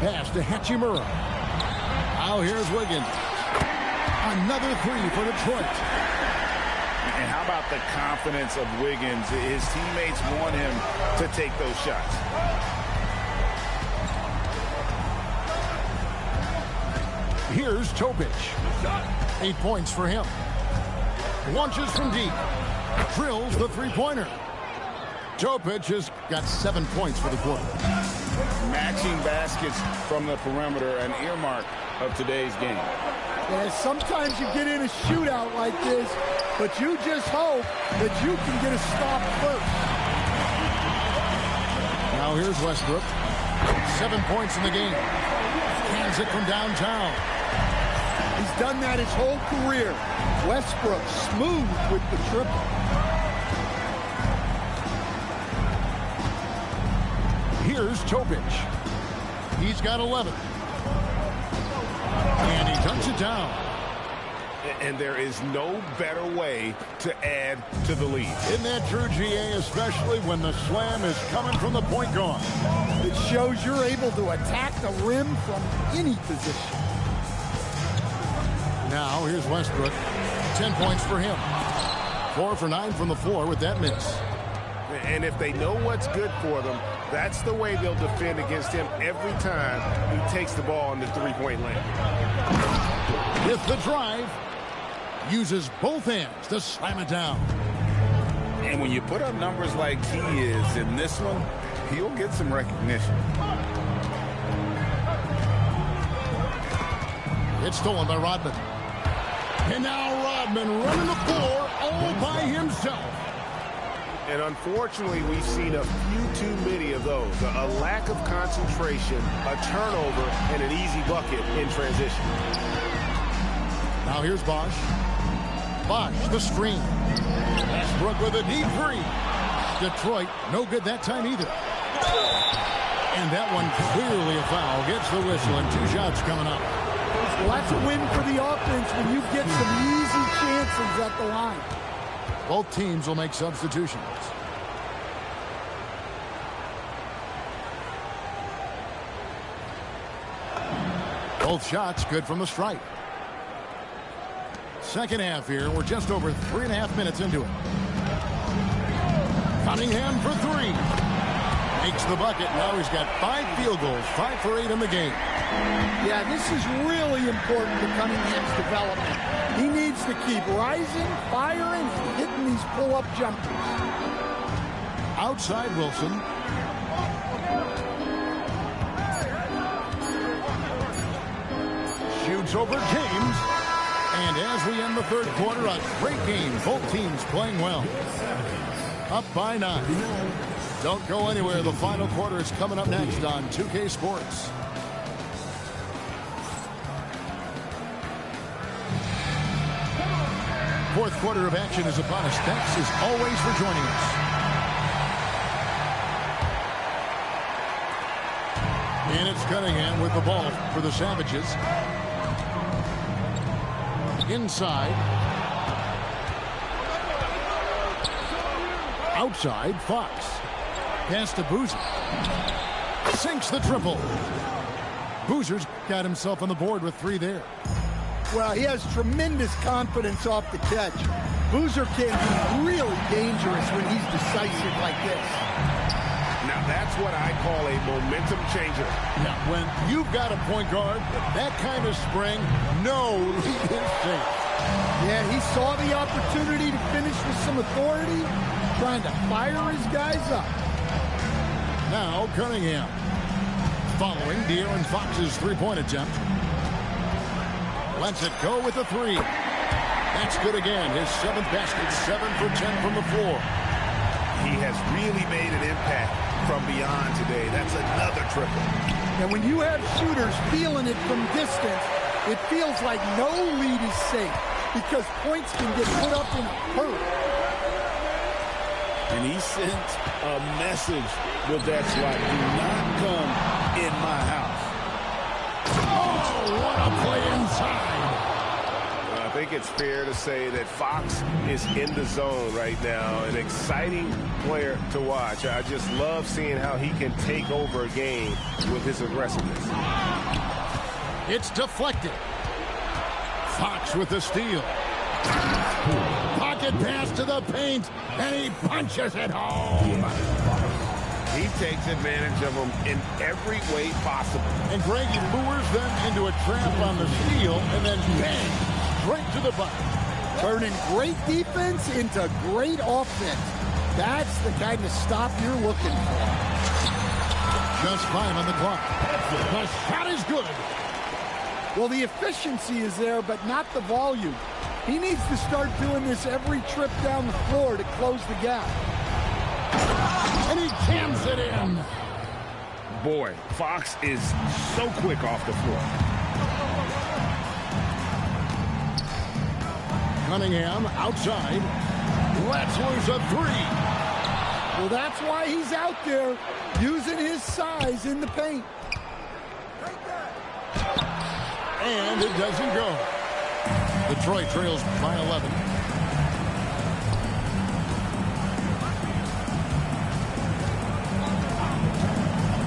Speaker 1: Pass to Hachimura. Now here's Wiggins. Another 3 for Detroit.
Speaker 4: And how about the confidence of Wiggins? His teammates want him to take those shots.
Speaker 1: Here's Topic. 8 points for him. Launches from deep. Drills the three-pointer. Topic has got 7 points for the quarter.
Speaker 4: Matching baskets from the perimeter, an earmark of today's game.
Speaker 2: Yeah, sometimes you get in a shootout like this, but you just hope that you can get a stop first.
Speaker 1: Now here's Westbrook. 7 points in the game. Hands it from downtown.
Speaker 2: He's done that his whole career. Westbrook smooth with the triple.
Speaker 1: Here's Topic. He's got 11. And he dunks it down.
Speaker 4: And there is no better way to add to the lead.
Speaker 1: Isn't that true, GA, especially when the slam is coming from the point guard?
Speaker 2: It shows you're able to attack the rim from any position.
Speaker 1: Now here's Westbrook. 10 points for him. 4 for 9 from the floor with that miss.
Speaker 4: And if they know what's good for them, that's the way they'll defend against him every time he takes the ball in the three-point lane.
Speaker 1: With the drive, uses both hands to slam it down.
Speaker 4: And when you put up numbers like he is in this one, he'll get some recognition.
Speaker 1: It's stolen by Rodman. And now Rodman running the floor all by himself.
Speaker 4: And unfortunately, we've seen a few too many of those. A lack of concentration, a turnover, and an easy bucket in transition.
Speaker 1: Now here's Bosh. Bosh, the screen. Westbrook with a deep 3. Detroit, no good that time either. And that one clearly a foul. Gets the whistle, and 2 shots coming up.
Speaker 2: Well, that's a win for the offense when you get some easy chances at the line.
Speaker 1: Both teams will make substitutions. Both shots good from the stripe. Second half here. We're just over 3.5 minutes into it. Cunningham for 3. Makes the bucket. Now he's got 5 field goals. 5 for 8 in the game.
Speaker 2: Yeah, this is really important to Cunningham's development. He needs to keep rising, firing, and hitting these pull-up jumpers.
Speaker 1: Outside Wilson. Shoots over James. And as we end the third quarter, a great game. Both teams playing well. Up by 9. Don't go anywhere. The final quarter is coming up next on 2K Sports. Fourth quarter of action is upon us. Thanks as always for joining us. And it's Cunningham with the ball for the Savages. Inside. Outside, Fox. Pass to Boozer. Sinks the triple. Boozer's got himself on the board with 3 there.
Speaker 2: Well, he has tremendous confidence off the catch. Boozer can be really dangerous when he's decisive like this.
Speaker 4: Now, that's what I call a momentum changer.
Speaker 1: Yeah, when you've got a point guard with that kind of spring, no lead is safe.
Speaker 2: Yeah, he saw the opportunity to finish with some authority, trying to fire his guys up.
Speaker 1: Now Cunningham following De'Aaron Fox's three-point attempt. Lets it go with the 3. That's good again. His 7th basket, 7 for 10 from the floor.
Speaker 4: He has really made an impact from beyond today. That's another triple.
Speaker 2: And when you have shooters feeling it from distance, it feels like no lead is safe because points can get put up in a hurry.
Speaker 3: And he sent a message with that swat. Do not come in my house.
Speaker 1: Oh, what a play inside.
Speaker 4: I think it's fair to say that Fox is in the zone right now. An exciting player to watch. I just love seeing how he can take over a game with his aggressiveness.
Speaker 1: It's deflected. Fox with the steal. Pocket pass to the paint, and he punches it home.
Speaker 4: He takes advantage of them in every way possible.
Speaker 1: And Greg, he lures them into a trap on the steal, and then bang, straight to the bucket.
Speaker 2: Turning great defense into great offense. That's the kind of stop you're looking for.
Speaker 1: Just 5 on the clock. The shot is good.
Speaker 2: Well, the efficiency is there, but not the volume. He needs to start doing this every trip down the floor to close the gap.
Speaker 1: And he jams it in.
Speaker 4: Boy, Fox is so quick off the floor.
Speaker 1: Cunningham outside. Lets loose a 3.
Speaker 2: Well, that's why he's out there using his size in the paint.
Speaker 1: And it doesn't go. Detroit trails by 11.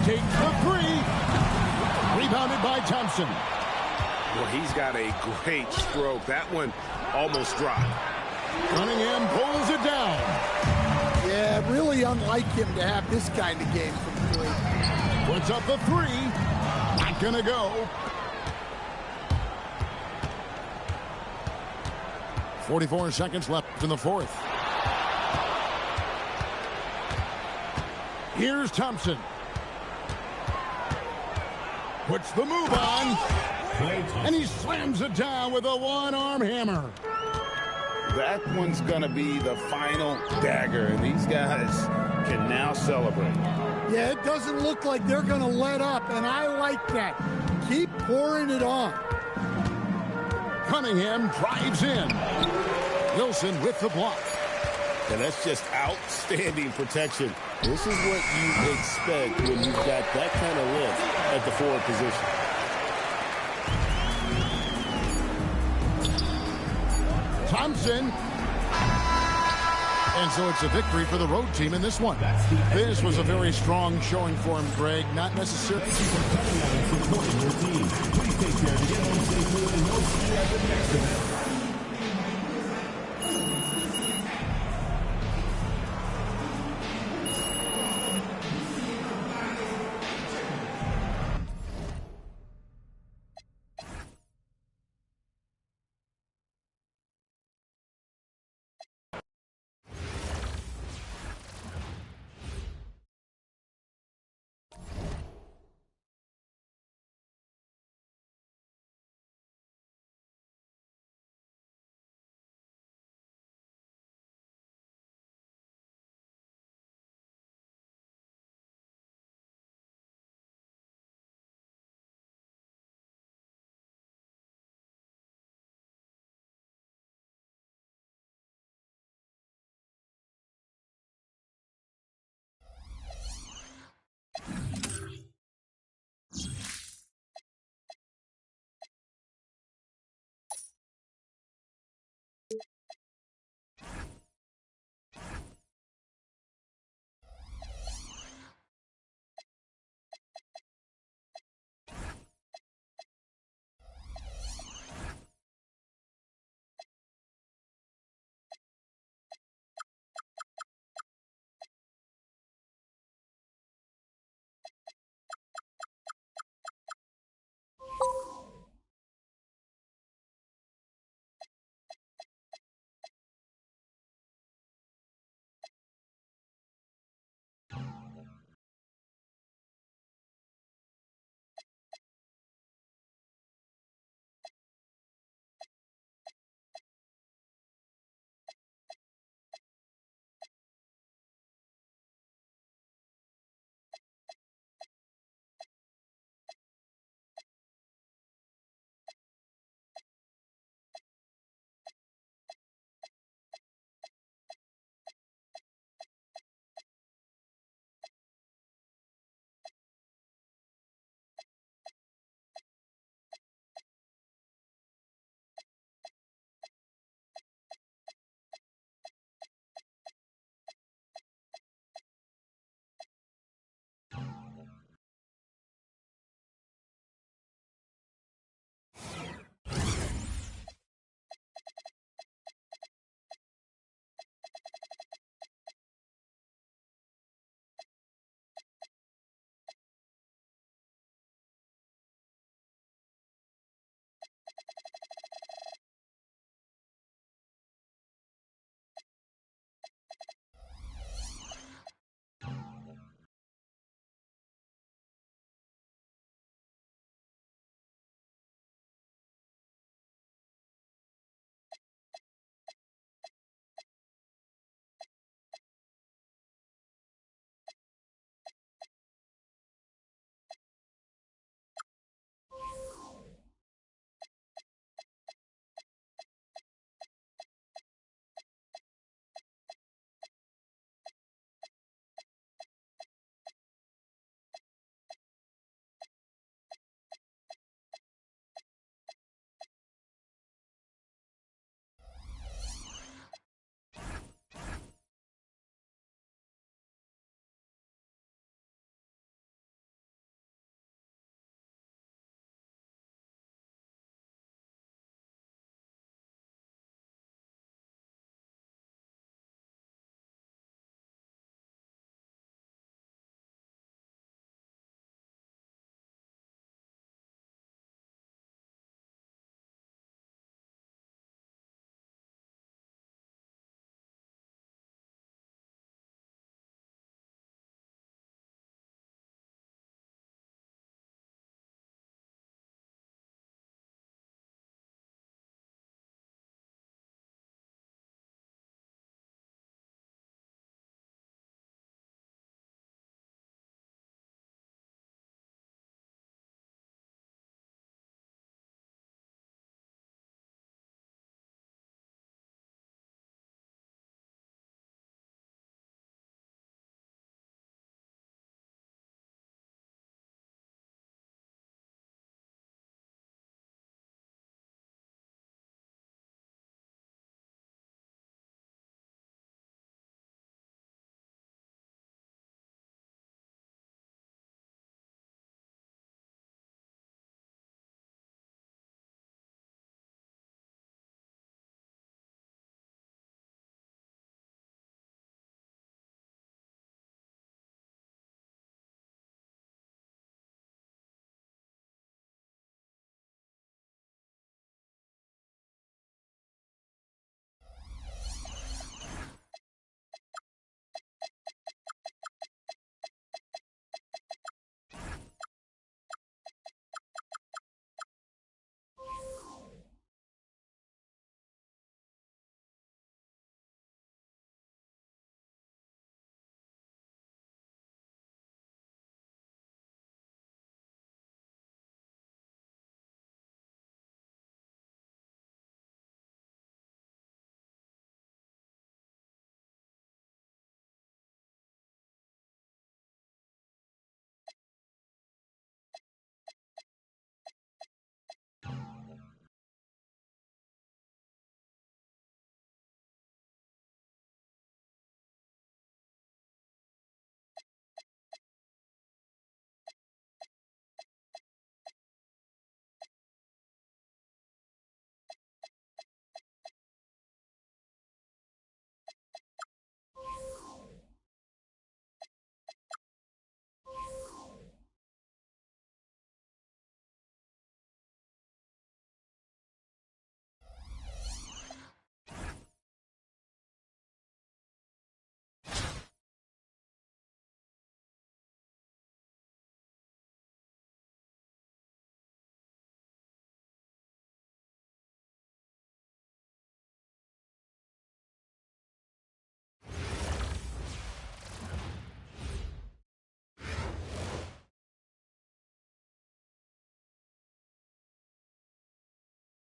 Speaker 1: Takes the 3. Rebounded by Thompson.
Speaker 4: Well, he's got a great stroke. That one almost dropped.
Speaker 1: Cunningham pulls it down.
Speaker 2: Yeah, really unlike him to have this kind of game from 3.
Speaker 1: Puts up the 3. Not gonna go. 44 seconds left in the 4th. Here's Thompson. Puts the move on. And he slams it down with a one-arm hammer.
Speaker 3: That one's going to be the final dagger, and these guys can now celebrate.
Speaker 2: Yeah, it doesn't look like they're going to let up, and I like that. Keep pouring it on.
Speaker 1: Cunningham drives in. Wilson with the block.
Speaker 3: And that's just outstanding protection. This is what you expect when you've got that kind of lift at the forward position.
Speaker 1: Thompson. And so it's a victory for the road team in this one. This was a very strong showing for him, Greg. Not necessarily.
Speaker 5: Please take care to get home safely, and we'll see you at the next event.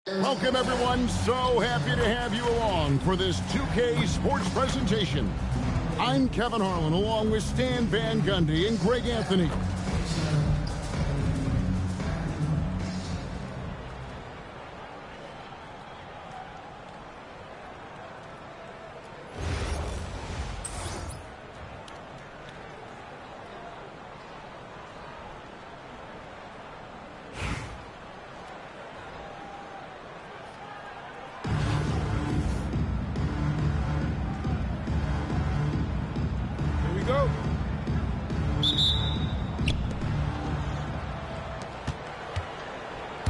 Speaker 1: Welcome, everyone. So happy to have you along for this 2K Sports presentation. I'm Kevin Harlan, along with Stan Van Gundy and Greg Anthony.
Speaker 4: Go.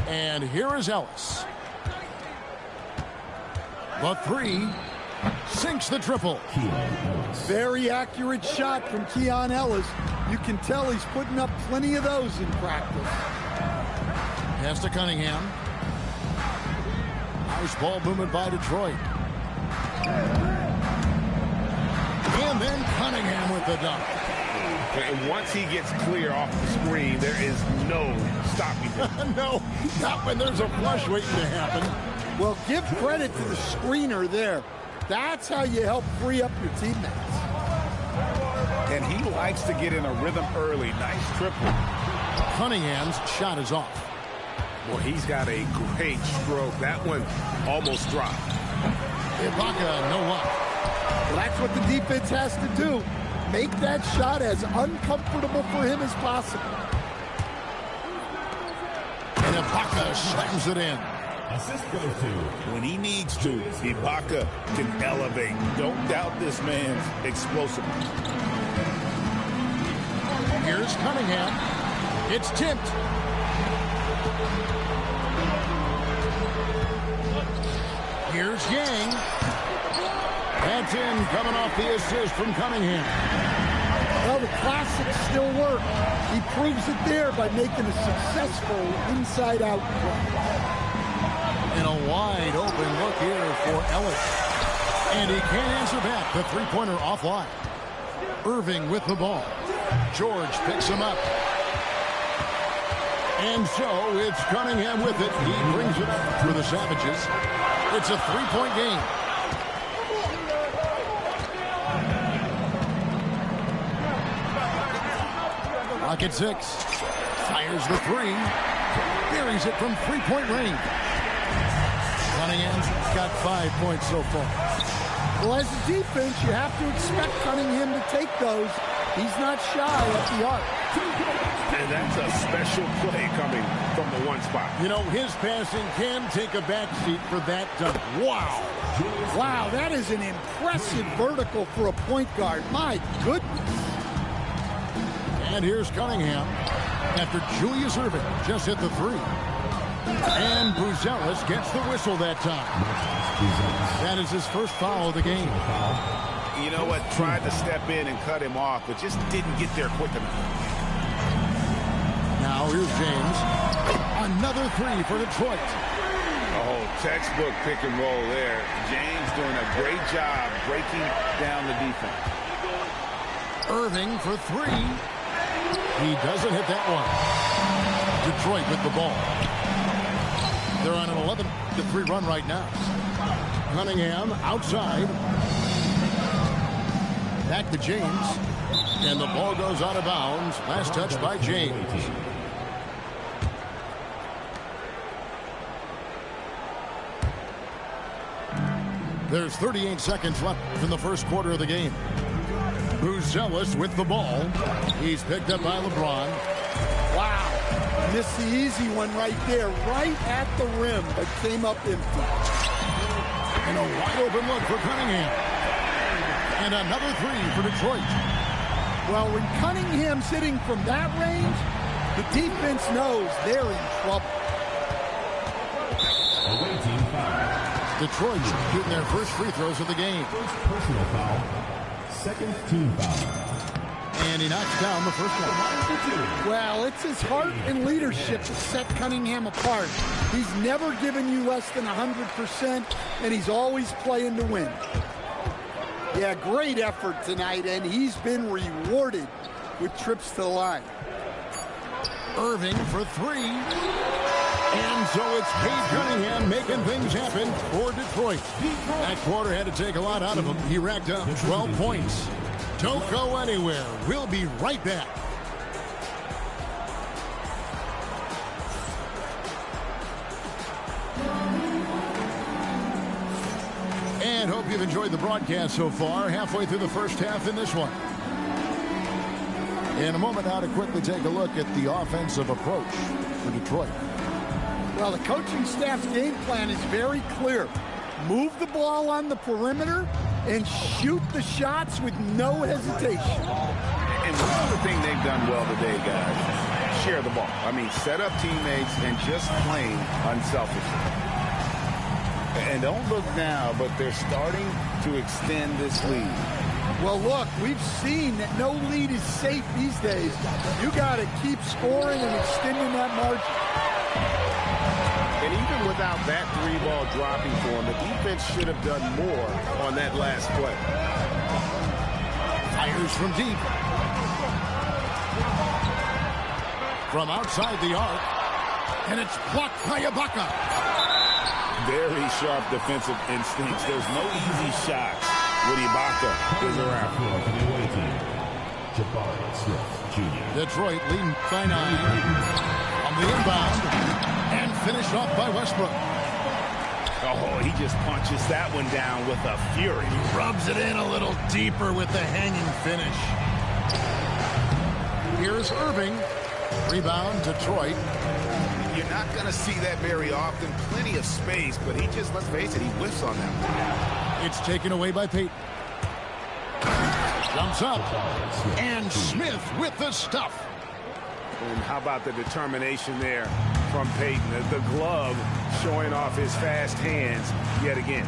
Speaker 1: And here is Ellis. The three sinks the triple.
Speaker 2: Very accurate shot from Keon Ellis. You can tell he's putting up plenty of those in practice.
Speaker 1: Pass to Cunningham. Nice ball movement by Detroit. And then Cunningham with the dunk.
Speaker 4: And once he gets clear off the screen, there is no stopping him.
Speaker 1: No, not when there's a flush waiting to happen.
Speaker 2: Well, give credit to the screener there. That's how you help free up your teammates.
Speaker 4: And he likes to get in a rhythm early. Nice triple.
Speaker 1: Cunningham's shot is off.
Speaker 4: Boy, he's got a great stroke. That one almost dropped.
Speaker 1: Ibaka, no luck.
Speaker 2: Well, that's what the defense has to do. Make that shot as uncomfortable for him as possible.
Speaker 1: And Ibaka slams it in.
Speaker 5: Assist goes to.
Speaker 4: When he needs to, Ibaka can elevate. Don't doubt this man's explosiveness.
Speaker 1: Here's Cunningham. It's tipped. Here's Yang. That's in, coming off the assist from Cunningham.
Speaker 2: Well, the classics still work. He proves it there by making a successful inside-out play.
Speaker 1: And a wide open look here for Ellis. And he can't answer back. The three-pointer offline. Irving with the ball. George picks him up. And so it's Cunningham with it. He brings it up for the Savages. It's a three-point game. Lock at 6. Fires the three. Buries it from three-point range. Cunningham's got 5 points so far.
Speaker 2: Well, as a defense, you have to expect Cunningham to take those. He's not shy at the arc.
Speaker 4: And that's a special play coming from the one spot.
Speaker 1: You know, his passing can take a backseat for that dunk. Wow.
Speaker 2: Wow, that is an impressive vertical for a point guard. My goodness.
Speaker 1: And here's Cunningham after Julius Irving just hit the three. And Buzelis gets the whistle that time. That is his first foul of the game.
Speaker 4: You know what? Tried to step in and cut him off, but just didn't get there quick enough.
Speaker 1: Now here's James. Another three for Detroit.
Speaker 4: Oh, textbook pick and roll there. James doing a great job breaking down the defense.
Speaker 1: Irving for three. He doesn't hit that one. Detroit with the ball. They're on an 11-3 run right now. Cunningham outside. Back to James. And the ball goes out of bounds. Last touch by James. There's 38 seconds left in the first quarter of the game. Buzelis with the ball. He's picked up by LeBron.
Speaker 2: Wow. Missed the easy one right there, right at the rim, but came up empty.
Speaker 1: And a wide open look for Cunningham. And another three for Detroit.
Speaker 2: Well, when Cunningham's hitting from that range, the defense knows they're in trouble.
Speaker 5: Away team foul.
Speaker 1: Detroit shooting their first free throws of the game.
Speaker 5: First personal foul. Second team foul.
Speaker 1: And he knocks down the first one.
Speaker 2: Well, it's his heart and leadership that set Cunningham apart. He's never given you less than 100%, and he's always playing to win. Yeah, great effort tonight, and he's been rewarded with trips to the line.
Speaker 1: Irving for three. And so it's Cade Cunningham making things happen for Detroit. That quarter had to take a lot out of him. He racked up 12 points. Don't go anywhere. We'll be right back. And hope you've enjoyed the broadcast so far. Halfway through the first half in this one. In a moment now to quickly take a look at the offensive approach for Detroit.
Speaker 2: Well, the coaching staff's game plan is very clear. Move the ball on the perimeter and shoot the shots with no hesitation.
Speaker 4: And the thing they've done well today, guys, share the ball. I mean, set up teammates and just plain unselfishly. And don't look now, but they're starting to extend this lead.
Speaker 2: Well, look, we've seen that no lead is safe these days. You got to keep scoring and extending that margin.
Speaker 4: And even without that three-ball dropping for him, the defense should have done more on that last play.
Speaker 1: Fires from deep. From outside the arc. And it's blocked by Ibaka.
Speaker 4: Very sharp defensive instincts. There's no easy shots when Ibaka is around.
Speaker 1: Detroit leading by 9 on the inbound and finished off by Westbrook.
Speaker 4: Oh, he just punches that one down with a fury.
Speaker 1: He rubs it in a little deeper with the hanging finish. Here's Irving. Rebound, Detroit.
Speaker 4: You're not going to see that very often. Plenty of space, but he just, let's face it, he whiffs on that.
Speaker 1: It's taken away by Payton. Jumps up. And Smith with the stuff.
Speaker 4: And how about the determination there from Payton? The glove showing off his fast hands yet again.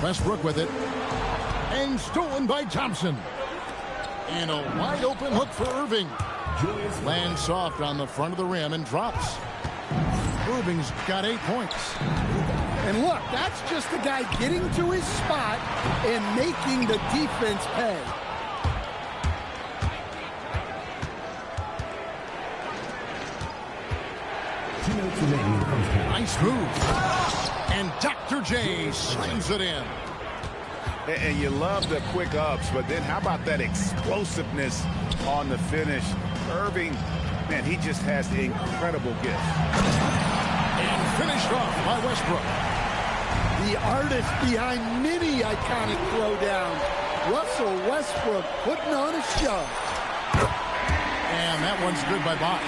Speaker 1: Westbrook with it. And stolen by Thompson. And a wide open hook for Irving. Lands soft on the front of the rim and drops. Irving's got 8 points.
Speaker 2: And look, that's just the guy getting to his spot and making the defense pay.
Speaker 1: Nice move. And Dr. J slams it in.
Speaker 4: And you love the quick ups, but then how about that explosiveness on the finish? Irving, man, he just has the incredible gift.
Speaker 1: And finished off by Westbrook.
Speaker 2: The artist behind many iconic throwdowns. Russell Westbrook putting on a show.
Speaker 1: And that one's good by Bosch.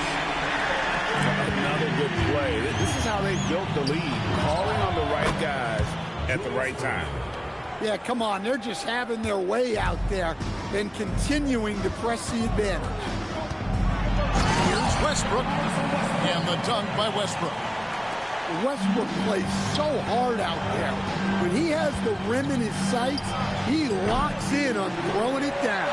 Speaker 4: Another good play. This is how they built the lead, calling on the right guys at the right time.
Speaker 2: Yeah, come on. They're just having their way out there and continuing to press the advantage.
Speaker 1: Here's Westbrook. And the dunk by Westbrook.
Speaker 2: Westbrook plays so hard out there. When he has the rim in his sights, he locks in on throwing it down.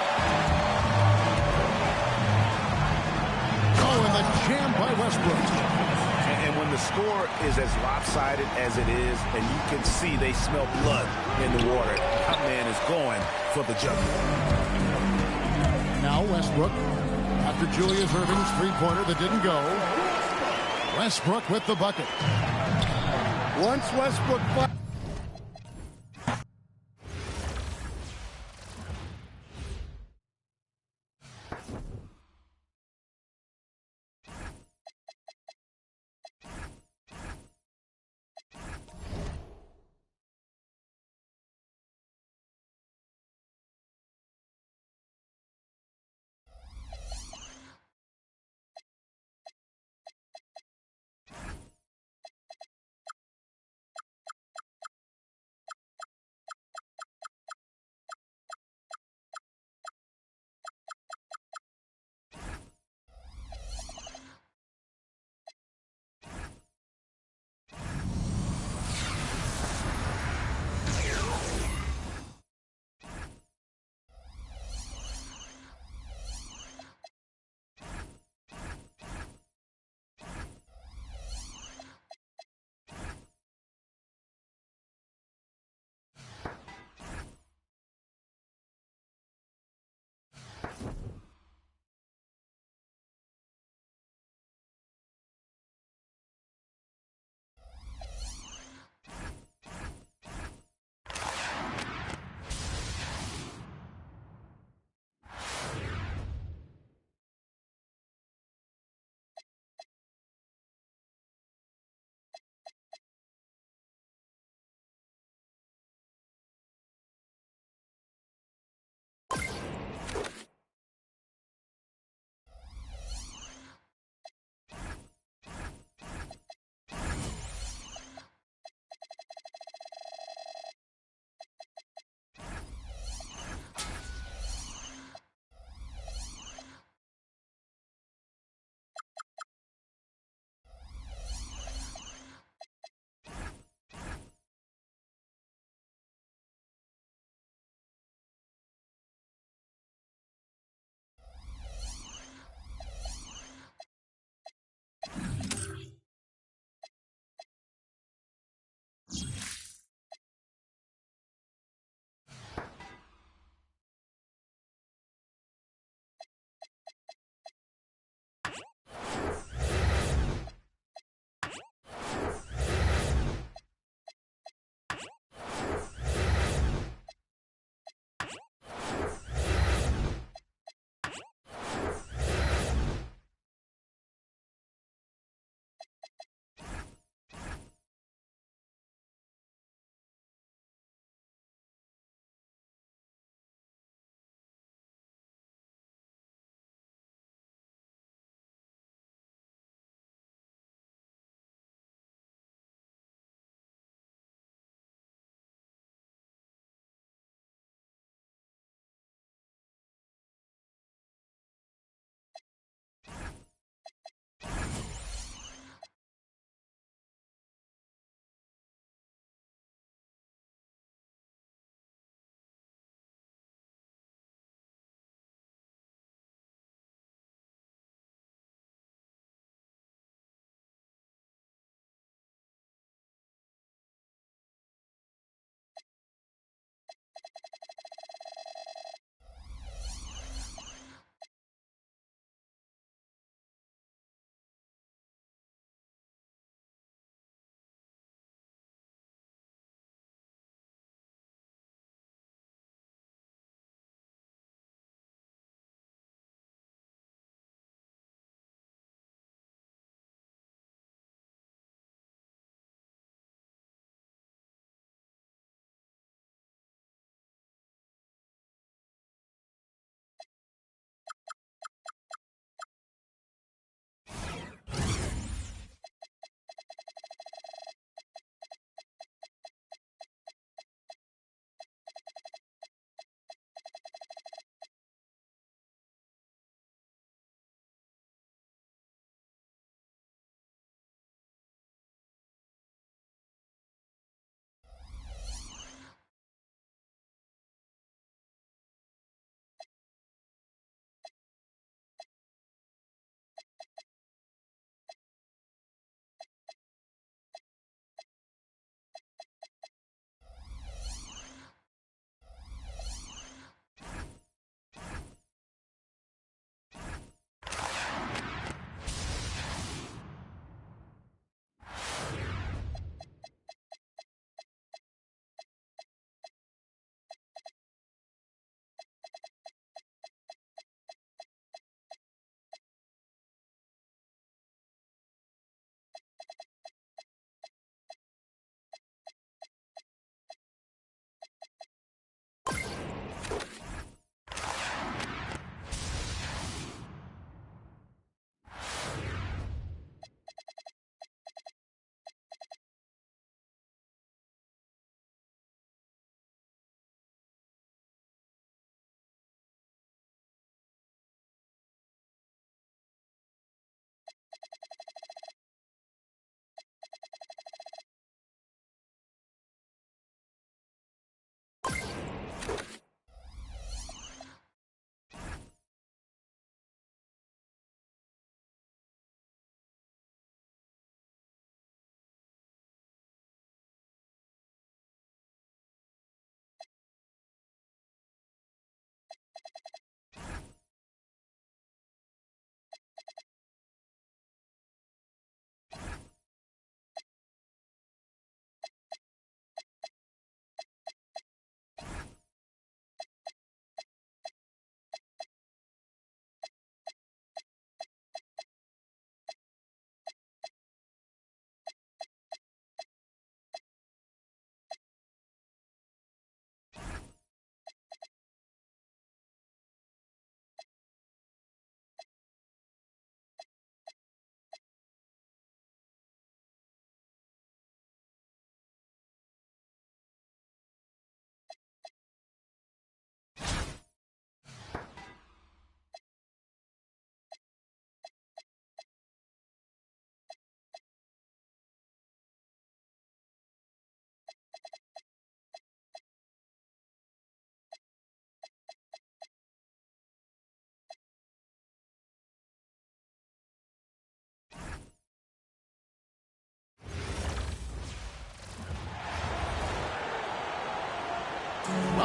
Speaker 1: Oh, and the jam by Westbrook.
Speaker 4: And when the score is as lopsided as it is, and you can see they smell blood in the water, that man is going for the jumper.
Speaker 1: Now Westbrook, after Julius Irving's three-pointer that didn't go. Westbrook with the bucket.
Speaker 2: Once Westbrook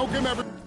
Speaker 1: Welcome, everyone.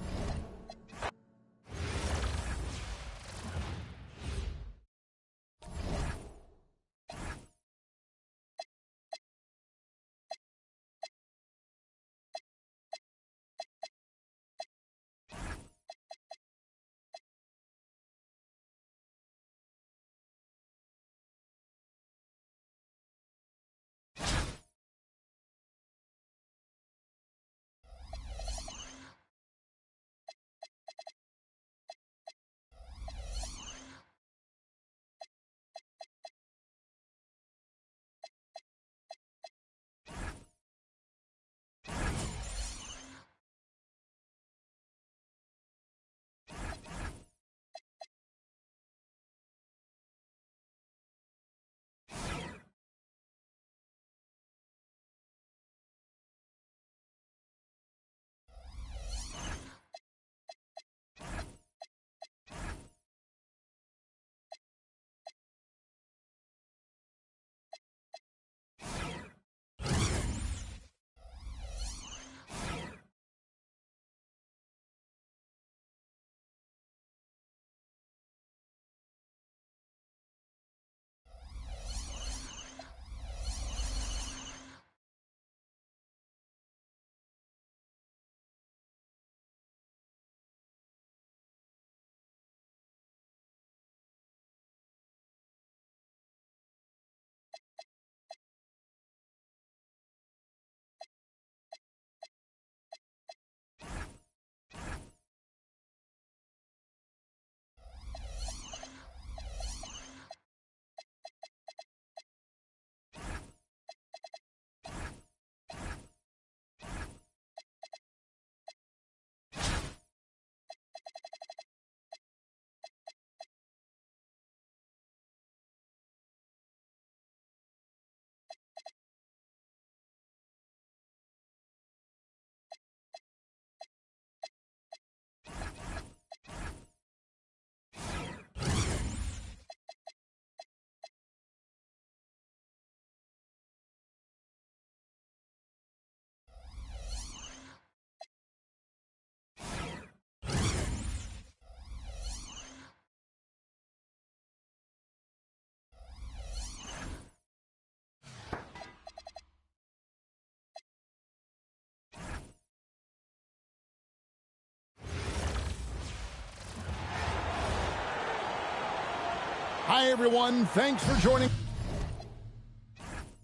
Speaker 1: Hi, everyone. Thanks for joining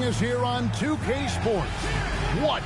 Speaker 1: us here on 2K Sports. What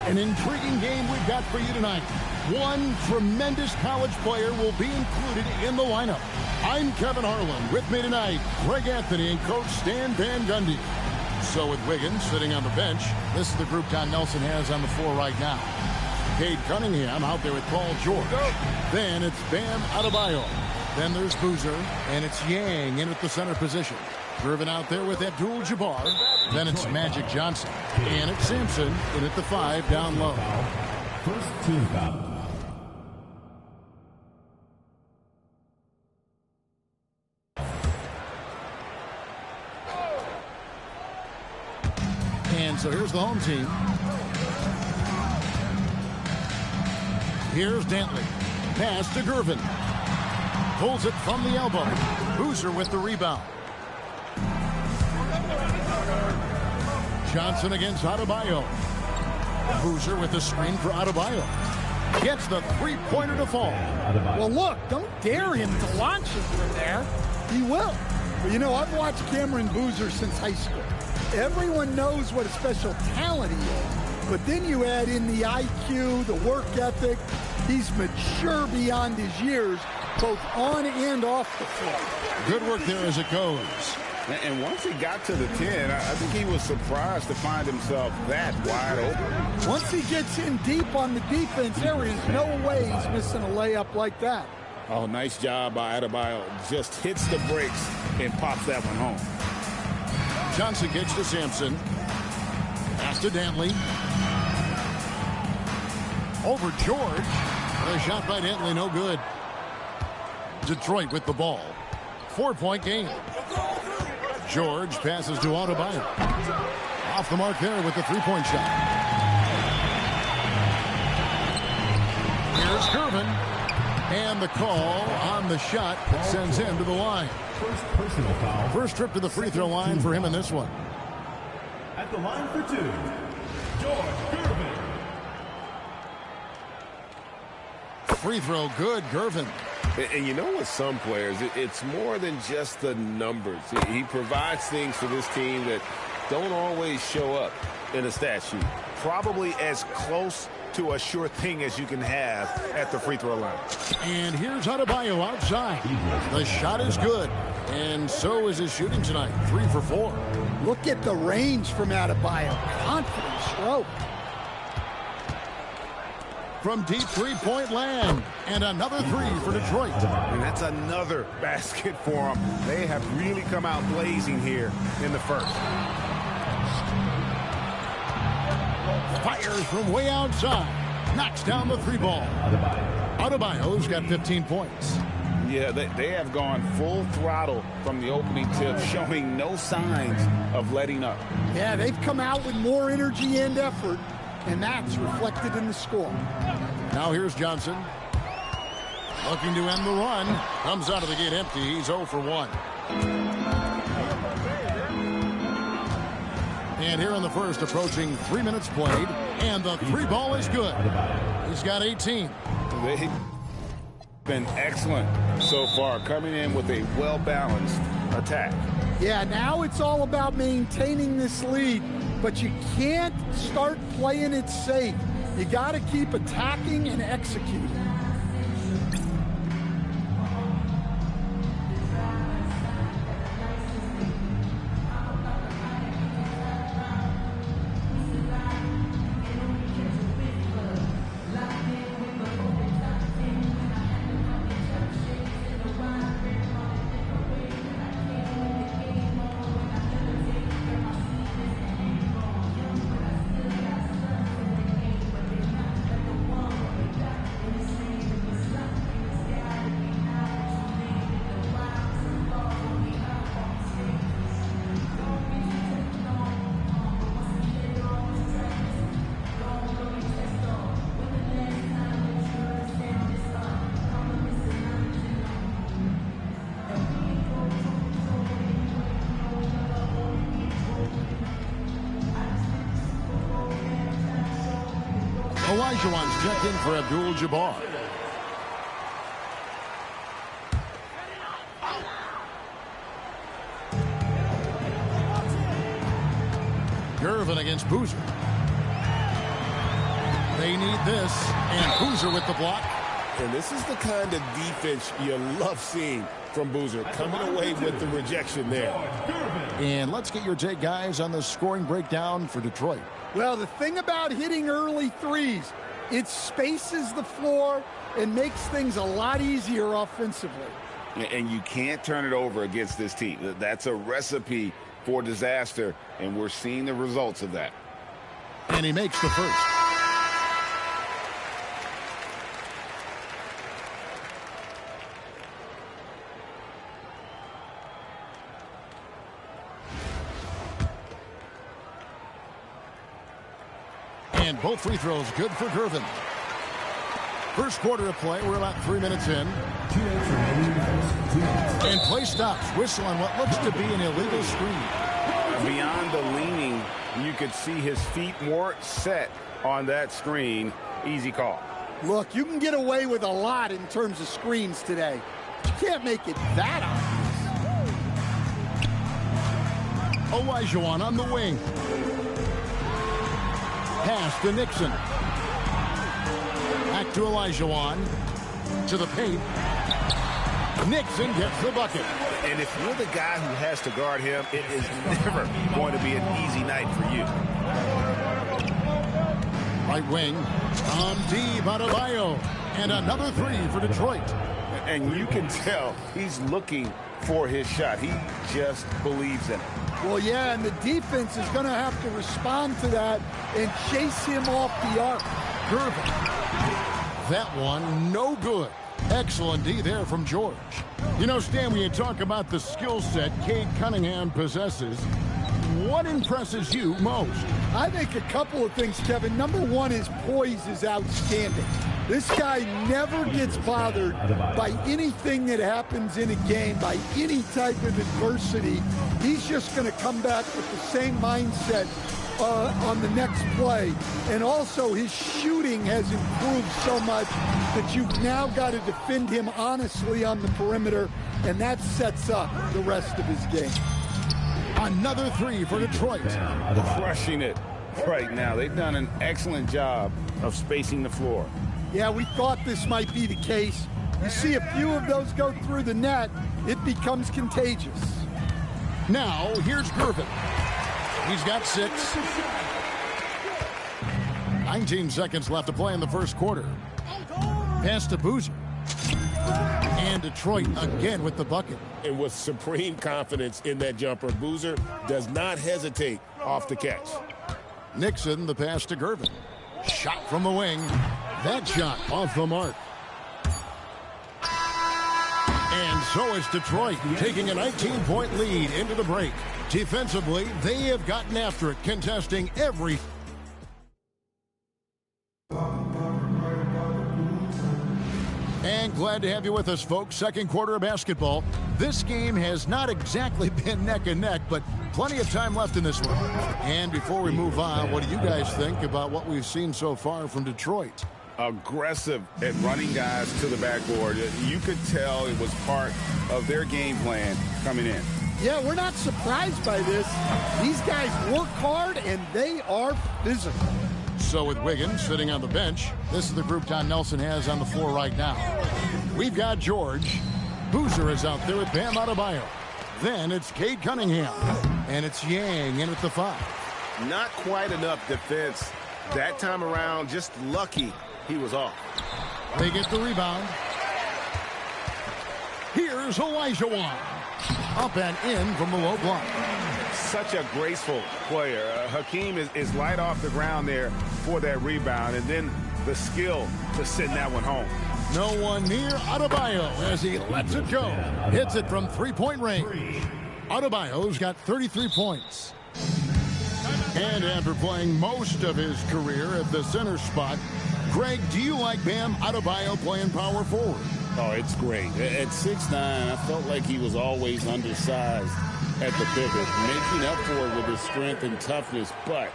Speaker 1: An intriguing game we've got for you tonight. One tremendous college player will be included in the lineup. I'm Kevin Harlan. With me tonight, Greg Anthony and Coach Stan Van Gundy. So with Wiggins sitting on the bench, this is the group Don Nelson has on the floor right now. Cade Cunningham out there with Paul George. Then it's Bam Adebayo. Then there's Boozer, and it's Yang in at the center position. Driven out there with Abdul-Jabbar. Then it's Magic Johnson. And it's Sampson in at the 5 down low.
Speaker 5: First team foul.
Speaker 1: And so here's the home team. Here's Dantley. Pass to Gervin. Pulls it from the elbow. Boozer with the rebound. Johnson against Adebayo. Boozer with the screen for Adebayo. Gets the three-pointer to fall.
Speaker 2: Well, look, don't dare him to launch it from there. He will. But, you know, I've watched Cameron Boozer since high school. Everyone knows what a special talent he is. But then you add in the IQ, the work ethic. He's mature beyond his years, both on and off the floor.
Speaker 1: Good work there as it goes.
Speaker 4: And once he got to the 10, I think he was surprised to find himself that wide open.
Speaker 2: Once he gets in deep on the defense, there is no way he's missing a layup like that.
Speaker 3: Oh, nice job by Adebayo. Just hits the brakes and pops that one home.
Speaker 1: Johnson gets to Sampson. Pass to Dantley. Over George. A shot by Dantley, no good. Detroit with the ball. 4-point game. George passes to Adebayo. Off the mark there with the three-point shot. Here's Gervin. And the call on the shot that sends him to the line.
Speaker 5: First personal foul.
Speaker 1: First trip to the free throw line for him in this one.
Speaker 5: At the line for two, George Gervin.
Speaker 1: Free throw good, Gervin.
Speaker 7: And you know, with some players, it's more than just the numbers. He provides things for this team that don't always show up in a stat sheet.
Speaker 4: Probably as close to a sure thing as you can have at the free throw line.
Speaker 1: And here's Adebayo outside. The shot is good. And so is his shooting tonight. 3 for 4.
Speaker 2: Look at the range from Adebayo. Confident stroke.
Speaker 1: From deep three-point land. And another 3 for Detroit.
Speaker 4: And that's another basket for them. They have really come out blazing here in the first.
Speaker 1: Fires from way outside. Knocks down the 3 ball. Adebayo's got 15 points.
Speaker 3: Yeah, they have gone full throttle from the opening tip, showing no signs of letting up.
Speaker 2: Yeah, they've come out with more energy and effort, and that's reflected in the score.
Speaker 1: Now here's Johnson. Looking to end the run. Comes out of the gate empty. He's 0 for 1. And here in the first, approaching 3 minutes played. And the 3 ball is good. He's got 18.
Speaker 3: They've been excellent so far, coming in with a well-balanced attack.
Speaker 2: Yeah, now it's all about maintaining this lead, but you can't start playing it safe. You got to keep attacking and executing.
Speaker 1: Olajuwon's checked in for Abdul-Jabbar. Gervin against Boozer. They need this. And Boozer with the block.
Speaker 7: And this is the kind of defense you love seeing from Boozer, coming away with the rejection there.
Speaker 1: And let's get your take, guys, on the scoring breakdown for Detroit.
Speaker 2: Well, the thing about hitting early threes, it spaces the floor and makes things a lot easier offensively.
Speaker 4: And you can't turn it over against this team. That's a recipe for disaster, and we're seeing the results of that.
Speaker 1: And he makes the first. And both free throws good for Gervin. First quarter of play, we're about 3 minutes in. And play stops. Whistle on what looks to be an illegal screen.
Speaker 4: Beyond the leaning, you could see his feet more set on that screen. Easy call.
Speaker 2: Look, you can get away with a lot in terms of screens today. You can't make it that obvious.
Speaker 1: Olajuwon on the wing. Pass to Nixon. Back to Olajuwon. To the paint. Nixon gets the bucket.
Speaker 4: And if you're the guy who has to guard him, it is never going to be an easy night for you.
Speaker 1: Right wing. On deep, Adebayo. And another three for Detroit.
Speaker 4: And you can tell he's looking for his shot. He just believes in it.
Speaker 2: Well, yeah, and the defense is going to have to respond to that and chase him off the arc.
Speaker 1: Gervin. That one, no good. Excellent D there from George. You know, Stan, when you talk about the skill set Cade Cunningham possesses, what impresses you most?
Speaker 2: I think a couple of things, Kevin. Number one, his poise is outstanding. This guy never gets bothered by anything that happens in a game, by any type of adversity. He's just going to come back with the same mindset on the next play. And also his shooting has improved so much that you've now got to defend him honestly on the perimeter, and that sets up the rest of his game.
Speaker 1: Another three for Detroit.
Speaker 4: Crushing it right now. They've done an excellent job of spacing the floor.
Speaker 2: Yeah, we thought this might be the case. You see a few of those go through the net, it becomes contagious.
Speaker 1: Now, here's Gervin. He's got 6. 19 seconds left to play in the first quarter. Pass to Boozer. And Detroit again with the bucket.
Speaker 7: And with supreme confidence in that jumper, Boozer does not hesitate off the catch.
Speaker 1: Nixon, the pass to Gervin. Shot from the wing. That shot off the mark. And so is Detroit taking a 19-point lead into the break. Defensively, they have gotten after it, contesting every... And glad to have you with us, folks. Second quarter of basketball. This game has not exactly been neck and neck, but plenty of time left in this one. And before we move on, what do you guys think about what we've seen so far from Detroit?
Speaker 4: Aggressive at running guys to the backboard. You could tell it was part of their game plan coming in.
Speaker 2: Yeah, we're not surprised by this. These guys work hard, and they are physical.
Speaker 1: So with Wiggins sitting on the bench, this is the group Don Nelson has on the floor right now. We've got George. Boozer is out there with Bam Adebayo. Then it's Cade Cunningham. And it's Yang in at the 5.
Speaker 4: Not quite enough defense that time around. Just lucky he was off.
Speaker 1: They get the rebound. Here's Olajuwon. Up and in from the low block.
Speaker 4: Such a graceful player. Hakeem is light off the ground there for that rebound, and then the skill to send that one home.
Speaker 1: No one near Adebayo as he lets it go. Hits it from three-point range. Adebayo's got 33 points. And after playing most of his career at the center spot, Greg, do you like Bam Adebayo playing power forward?
Speaker 7: Oh, it's great. At 6'9", I felt like he was always undersized at the pivot, making up for it with his strength and toughness, but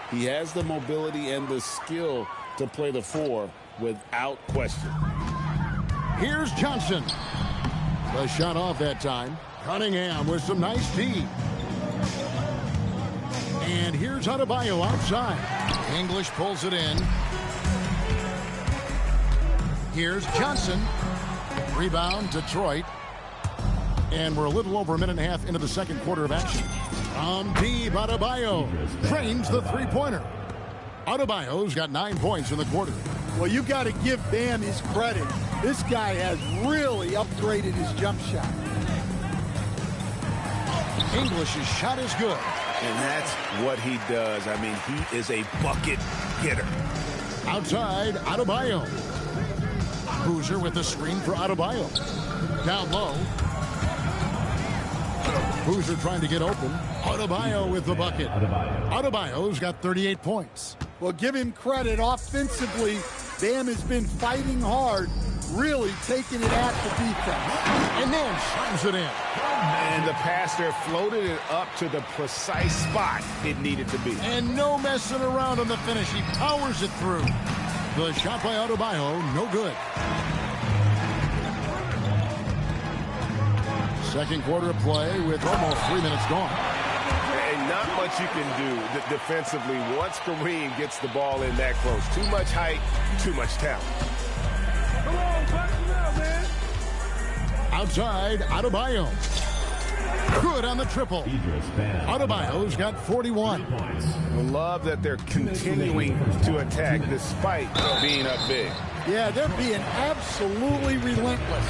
Speaker 7: he has the mobility and the skill to play the 4 without question.
Speaker 1: Here's Johnson. The shot off that time. Cunningham with some nice D. And here's Adebayo outside. English pulls it in. Here's Johnson. Rebound, Detroit. And we're a little over a minute and a half into the second quarter of action. From deep, Adebayo trains the three-pointer. Adebayo's got 9 points in the quarter.
Speaker 2: Well, you got to give Bam his credit. This guy has really upgraded his jump shot.
Speaker 1: English's shot is good.
Speaker 4: And that's what he does. I mean, he is a bucket getter.
Speaker 1: Outside, Adebayo. Boozer with the screen for Adebayo. Down low. Boozer trying to get open. Adebayo with the bucket. Adebayo's got 38 points.
Speaker 2: Well, give him credit. Offensively, Bam has been fighting hard, really taking it at the defense.
Speaker 1: And then slams it in.
Speaker 4: And the passer floated it up to the precise spot it needed to be.
Speaker 1: And no messing around on the finish. He powers it through. The shot by Adebayo, no good. Second quarter of play with almost 3 minutes gone.
Speaker 4: And not much you can do defensively once Kareem gets the ball in that close. Too much height, too much talent.
Speaker 8: Come on, back it up, man.
Speaker 1: Outside, Adebayo. Good on the triple. Adebayo's got 41.
Speaker 4: I love that they're continuing to attack despite being up big.
Speaker 2: Yeah, they're being absolutely relentless,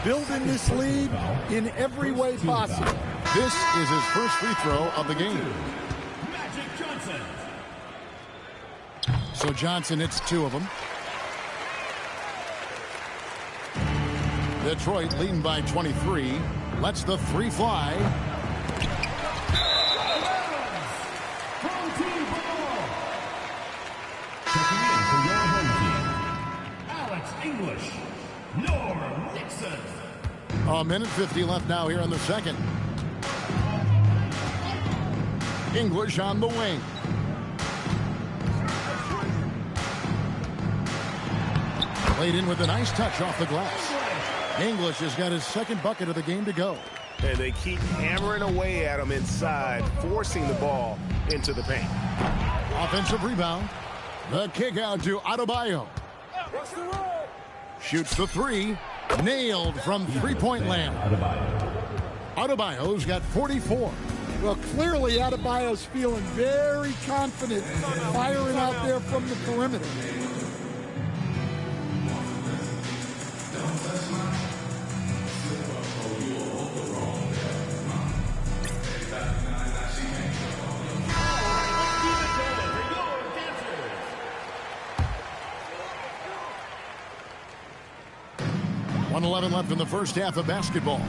Speaker 2: building this lead in every way possible.
Speaker 1: This is his first free throw of the game. So Johnson hits 2 of them. Detroit leading by 23. Lets the 3 fly.
Speaker 5: Checking in for your home team, Alex English, Norm Nixon.
Speaker 1: A minute 50 left now here in the second. English on the wing. Played in with a nice touch off the glass. English has got his second bucket of the game to go.
Speaker 4: And they keep hammering away at him inside, forcing the ball into the paint.
Speaker 1: Offensive rebound. The kick out to Adebayo. Shoots the 3. Nailed from three-point land. Adebayo's got 44.
Speaker 2: Well, clearly Adebayo's feeling very confident firing out there from the perimeter.
Speaker 1: .11 left in the first half of basketball.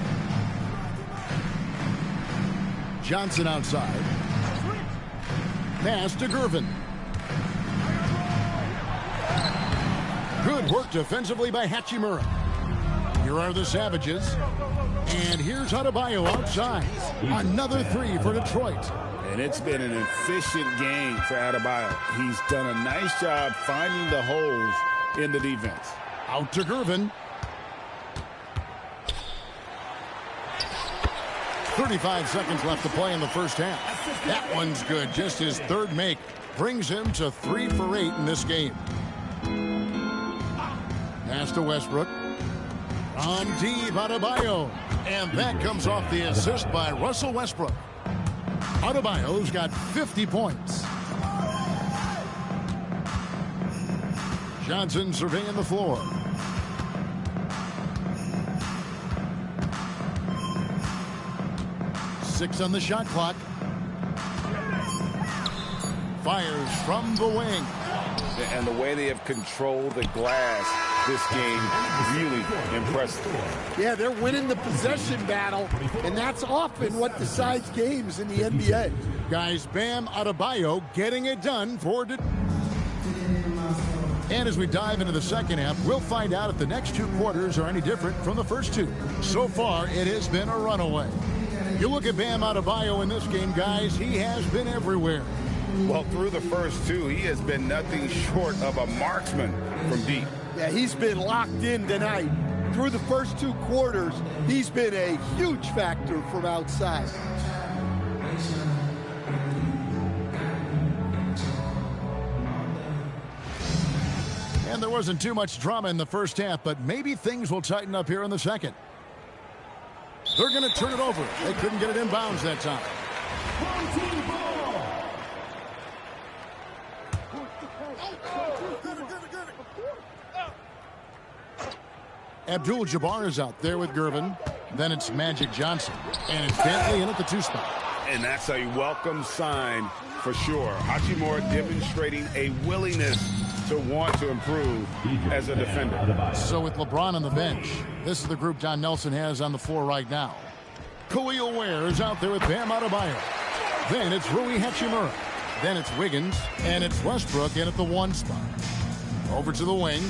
Speaker 1: Johnson outside. Pass to Gervin. Good work defensively by Hachimura. Here are the Savages. And here's Adebayo outside. Another 3 for Detroit.
Speaker 3: And it's been an efficient game for Adebayo. He's done a nice job finding the holes in the defense.
Speaker 1: Out to Gervin. 35 seconds left to play in the first half. That one's good. Just his third make brings him to 3 for 8 in this game. Pass to Westbrook. On deep, Adebayo. And that comes off the assist by Russell Westbrook. Adebayo's got 50 points. Johnson surveying the floor. Six on the shot clock. Fires from the wing.
Speaker 4: And the way they have controlled the glass this game, really impressive.
Speaker 2: Yeah, they're winning the possession battle, and that's often what decides games in the NBA.
Speaker 1: Guys, Bam Adebayo getting it done for And as we dive into the second half, we'll find out if the next 2 quarters are any different from the first 2. So far, it has been a runaway. You look at Bam Adebayo in this game, guys, he has been everywhere.
Speaker 4: Well, through the first 2, he has been nothing short of a marksman from deep.
Speaker 2: Yeah, he's been locked in tonight. Through the first 2 quarters, he's been a huge factor from outside.
Speaker 1: And And there wasn't too much drama in the first half, but maybe things will tighten up here in the second. They're going to turn it over. They couldn't get it in bounds that time. Abdul-Jabbar is out there with Gervin. Then it's Magic Johnson. And it's Bentley in at the 2 spot.
Speaker 4: And that's a welcome sign for sure. Hachimura demonstrating a willingness to want to improve as a defender.
Speaker 1: So with LeBron on the bench, this is the group Don Nelson has on the floor right now. Khalil Ware is out there with Bam Adebayo. Then it's Rui Hachimura. Then it's Wiggins. And it's Westbrook in at the 1 spot. Over to the wing.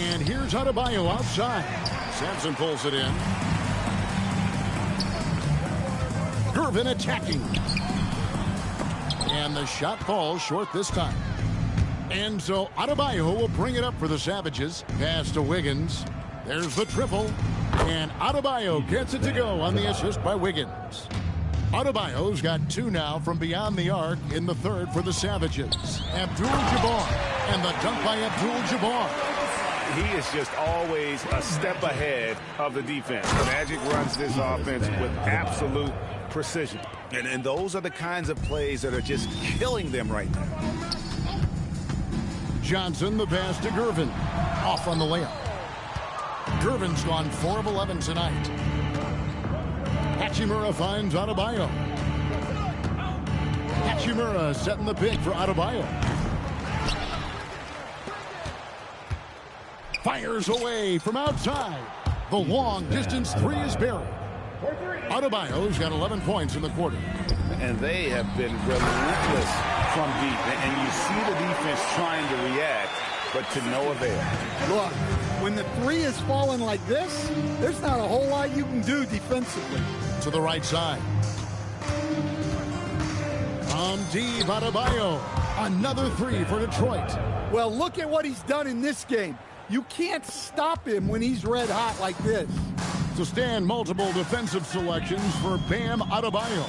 Speaker 1: And here's Adebayo outside. Sampson pulls it in. Gervin attacking. And the shot falls short this time. And so Adebayo will bring it up for the Savages. Pass to Wiggins. There's the triple. And Adebayo gets it to go on the assist by Wiggins. Adebayo's got 2 now from beyond the arc in the 3rd for the Savages. Abdul-Jabbar. And the dunk by Abdul-Jabbar.
Speaker 4: He is just always a step ahead of the defense. Magic runs this offense with absolute precision. And those are the kinds of plays that are just killing them right now.
Speaker 1: Johnson, the pass to Gervin. Off on the layup. Gervin's gone 4 of 11 tonight. Hachimura finds Adebayo. Hachimura setting the pick for Adebayo. Fires away from outside. The long distance 3 is buried. Adebayo's got 11 points in the quarter.
Speaker 4: And they have been relentless from deep. And you see the defense trying to react, but to no avail.
Speaker 2: Look, when the 3 is falling like this, there's not a whole lot you can do defensively.
Speaker 1: To the right side. From deep, Adebayo. Another 3 for Detroit.
Speaker 2: Well, look at what he's done in this game. You can't stop him when he's red hot like this.
Speaker 1: To stand multiple defensive selections for Bam Adebayo.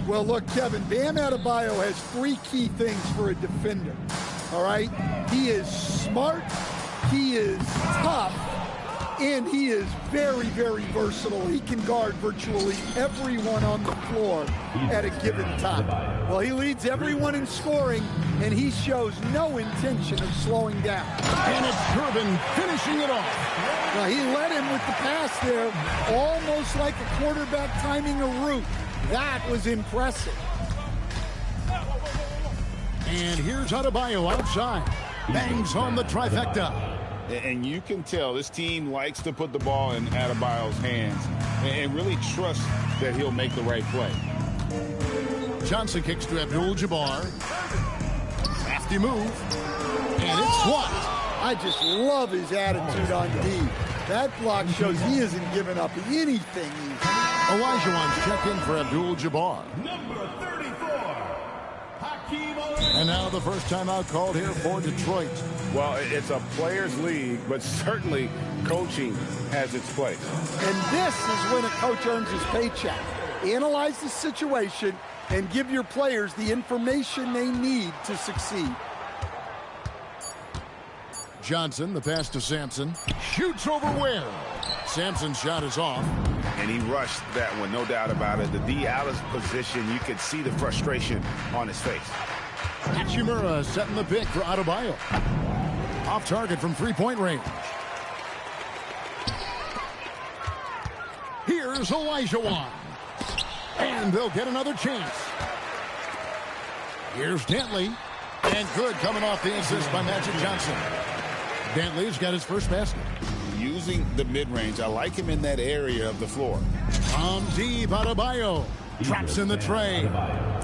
Speaker 2: Well, look, Kevin, Bam Adebayo has 3 key things for a defender. All right? He is smart, he is tough, and he is very, very versatile. He can guard virtually everyone on the floor at a given time. Well, he leads everyone in scoring, and he shows no intention of slowing down.
Speaker 1: And it's Gervin finishing it off.
Speaker 2: Now, he led him with the pass there, almost like a quarterback timing a route. That was impressive.
Speaker 1: And here's Adebayo outside. Bangs home the trifecta.
Speaker 4: And you can tell this team likes to put the ball in Adebayo's hands and really trust that he'll make the right play.
Speaker 1: Johnson kicks to Abdul-Jabbar. Crafty move. And it's swapped.
Speaker 2: I just love his attitude on D. That block shows he isn't giving up anything.
Speaker 1: Olajuwon's checked in for Abdul-Jabbar.
Speaker 5: Number 34, Hakeem
Speaker 1: And now the first timeout called here for Detroit.
Speaker 4: Well, it's a players' league, but certainly coaching has its place.
Speaker 2: And this is when a coach earns his paycheck. Analyze the situation and give your players the information they need to succeed.
Speaker 1: Johnson, the pass to Sampson. Shoots over Ware. Sampson's shot is off.
Speaker 4: And he rushed that one, no doubt about it. The D out of position, you could see the frustration on his face.
Speaker 1: Hachimura setting the pick for Adebayo. Off target from three-point range. Here's Olajuwon. And they'll get another chance. Here's Bentley. And good coming off the assist by Magic Johnson. Bentley's got his first basket.
Speaker 4: Using the mid-range, I like him in that area of the floor.
Speaker 1: Deep, Adebayo. Traps in the tray.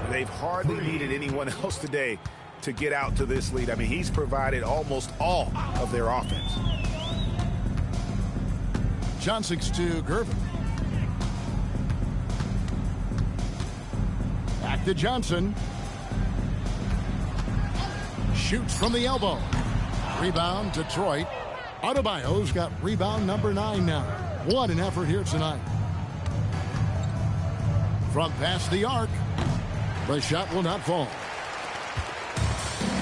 Speaker 4: They've hardly needed anyone else today to get out to this lead. I mean, he's provided almost all of their offense.
Speaker 1: Johnson's to Gervin. Back to Johnson. Shoots from the elbow. Rebound, Detroit. Adebayo's got rebound number 9 now. What an effort here tonight. From past the arc, the shot will not fall.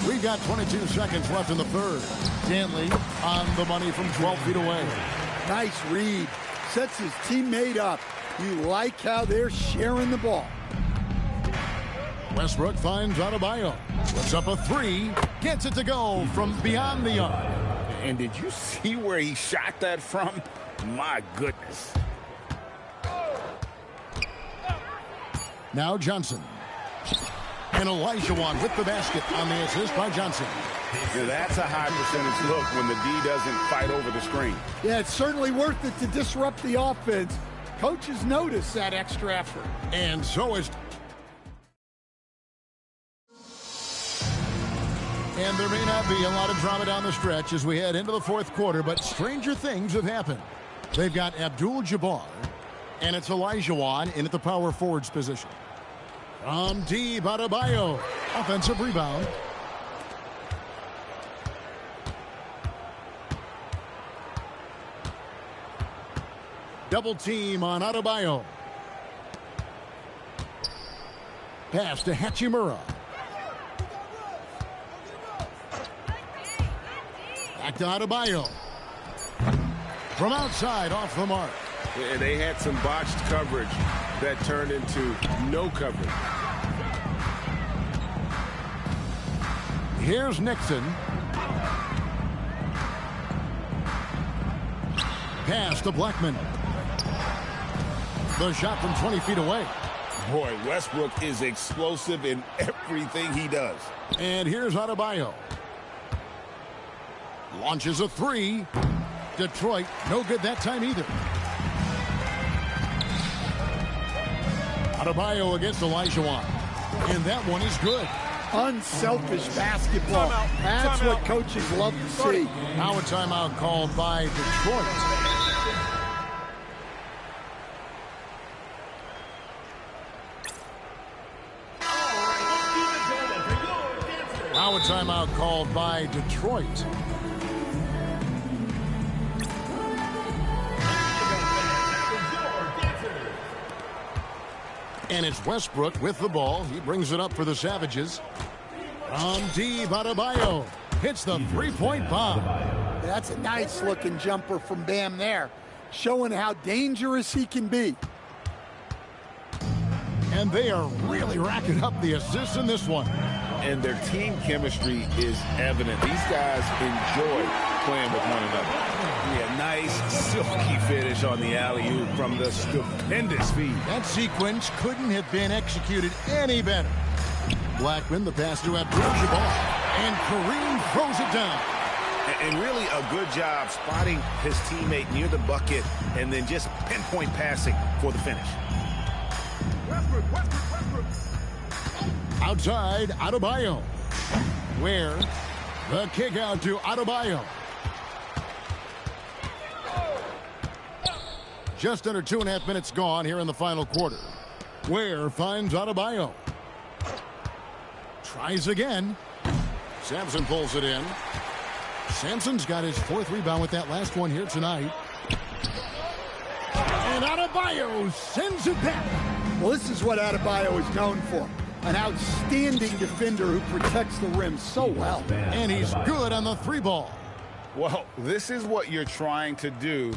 Speaker 1: We've got 22 seconds left in the third. Dantley on the money from 12 feet away.
Speaker 2: Nice read. Sets his teammate up. You like how they're sharing the ball.
Speaker 1: Westbrook finds Adebayo. Puts up a three. Gets it to go from beyond the arc.
Speaker 3: And did you see where he shot that from? My goodness.
Speaker 1: Now Johnson. And Olajuwon with the basket on the assist by Johnson.
Speaker 4: Now that's a high percentage look when the D doesn't fight over the screen.
Speaker 2: Yeah, it's certainly worth it to disrupt the offense. Coaches notice that extra effort.
Speaker 1: And so is... And there may not be a lot of drama down the stretch as we head into the fourth quarter, but stranger things have happened. They've got Abdul-Jabbar, and it's Olajuwon in at the power forwards position. From deep, Adebayo. Offensive rebound. Double team on Adebayo. Pass to Hachimura. Back to Adebayo. From outside, off the mark.
Speaker 4: And they had some botched coverage that turned into no coverage.
Speaker 1: Here's Nixon. Pass to Blackman. The shot from 20 feet away.
Speaker 3: Boy, Westbrook is explosive in everything he does.
Speaker 1: And here's Adebayo. Launches a three. Detroit, no good that time either. Adebayo against Olajuwon. And that one is good.
Speaker 2: Unselfish basketball. That's what coaches love to see.
Speaker 1: Now a timeout called by Detroit. Now a timeout called by Detroit. And it's Westbrook with the ball. He brings it up for the Savages. From deep, Adebayo hits the three-point bomb.
Speaker 2: That's a nice-looking jumper from Bam there, showing how dangerous he can be.
Speaker 1: And they are really racking up the assists in this one.
Speaker 3: And their team chemistry is evident. These guys enjoy playing with one another. Yeah, nice, silky finish on the alley-oop from the stupendous feed.
Speaker 1: That sequence couldn't have been executed any better. Blackman, the pass to Abdul-Jabbar. And Kareem throws it down.
Speaker 4: And really a good job spotting his teammate near the bucket and then just pinpoint passing for the finish.
Speaker 8: Westbrook.
Speaker 1: Outside, Adebayo. Where the kick out to Adebayo. Just under 2.5 minutes gone here in the final quarter. Ware finds Adebayo. Tries again. Sampson pulls it in. Sampson's got his fourth rebound with that last one here tonight. And Adebayo sends it back.
Speaker 2: Well, this is what Adebayo is known for. An outstanding defender who protects the rim so well.
Speaker 1: And he's good on the three ball.
Speaker 3: Well, this is what you're trying to do.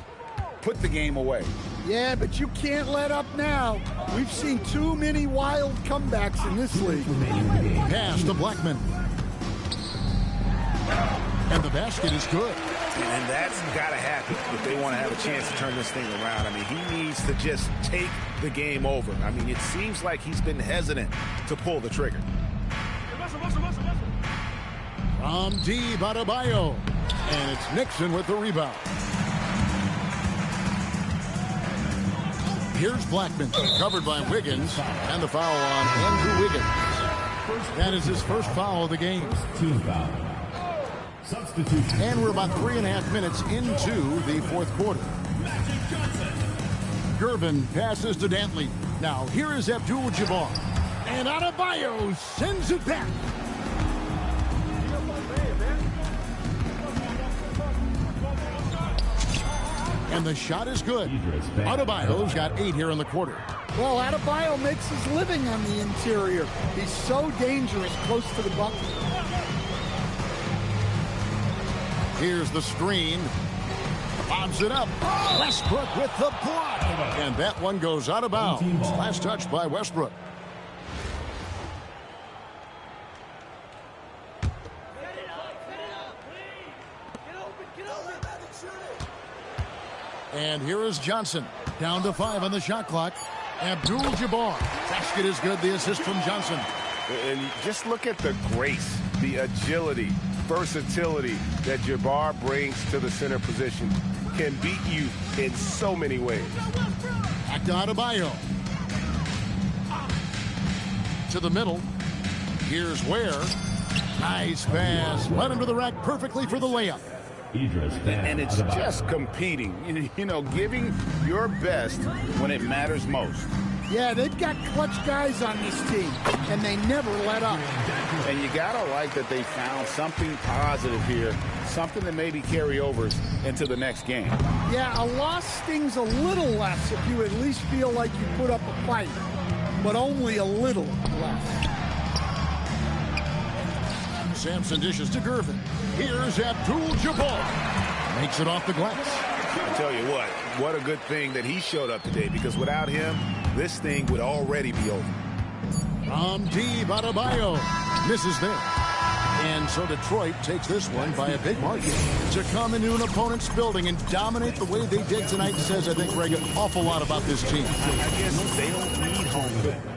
Speaker 3: Put the game away.
Speaker 2: Yeah, but you can't let up now. We've seen too many wild comebacks in this league.
Speaker 1: Pass to Blackman. And the basket is good.
Speaker 4: And that's got to happen if they want to have a chance to turn this thing around. I mean, he needs to just take the game over. I mean, it seems like he's been hesitant to pull the trigger.
Speaker 1: From deep, Adebayo. And it's Nixon with the rebound. Here's Blackman, covered by Wiggins, and the foul on Andrew Wiggins. That is his first foul of the game.
Speaker 5: Team foul. Substitution.
Speaker 1: And we're about 3.5 minutes into the fourth quarter. Gervin passes to Dantley. Now here is Abdul-Jabbar. And Adebayo sends it back. And the shot is good. Adebayo's got 8 here in the quarter.
Speaker 2: Well, Adebayo makes his living on the interior. He's so dangerous close to the bucket.
Speaker 1: Here's the screen. Bobs it up. Westbrook with the block. And that one goes out of bounds. Last touch by Westbrook. And here is Johnson. Down to 5 on the shot clock. Abdul-Jabbar. Basket is good. The assist from Johnson.
Speaker 4: And just look at the grace, the agility, versatility that Jabbar brings to the center position. Can beat you in so many ways.
Speaker 1: Back to Adebayo. To the middle. Here's Ware. Nice pass. Right under the rack perfectly for the layup.
Speaker 4: And it's just competing, you know, giving your best when it matters most.
Speaker 2: Yeah, they've got clutch guys on this team, and they never let up.
Speaker 3: And you got to like that they found something positive here, something that maybe carry overs into the next game.
Speaker 2: Yeah, a loss stings a little less if you at least feel like you put up a fight, but only a little less.
Speaker 1: Sampson dishes to Gervin. Here's Abdul-Jabbar. Makes it off the glass.
Speaker 4: I tell you what a good thing that he showed up today, because without him, this thing would already be over.
Speaker 1: From deep, Adebayo misses there. And so Detroit takes this one by a big margin. To come into an opponent's building and dominate the way they did tonight says, I think, Greg, an awful lot about this team.
Speaker 4: I guess they don't need home field.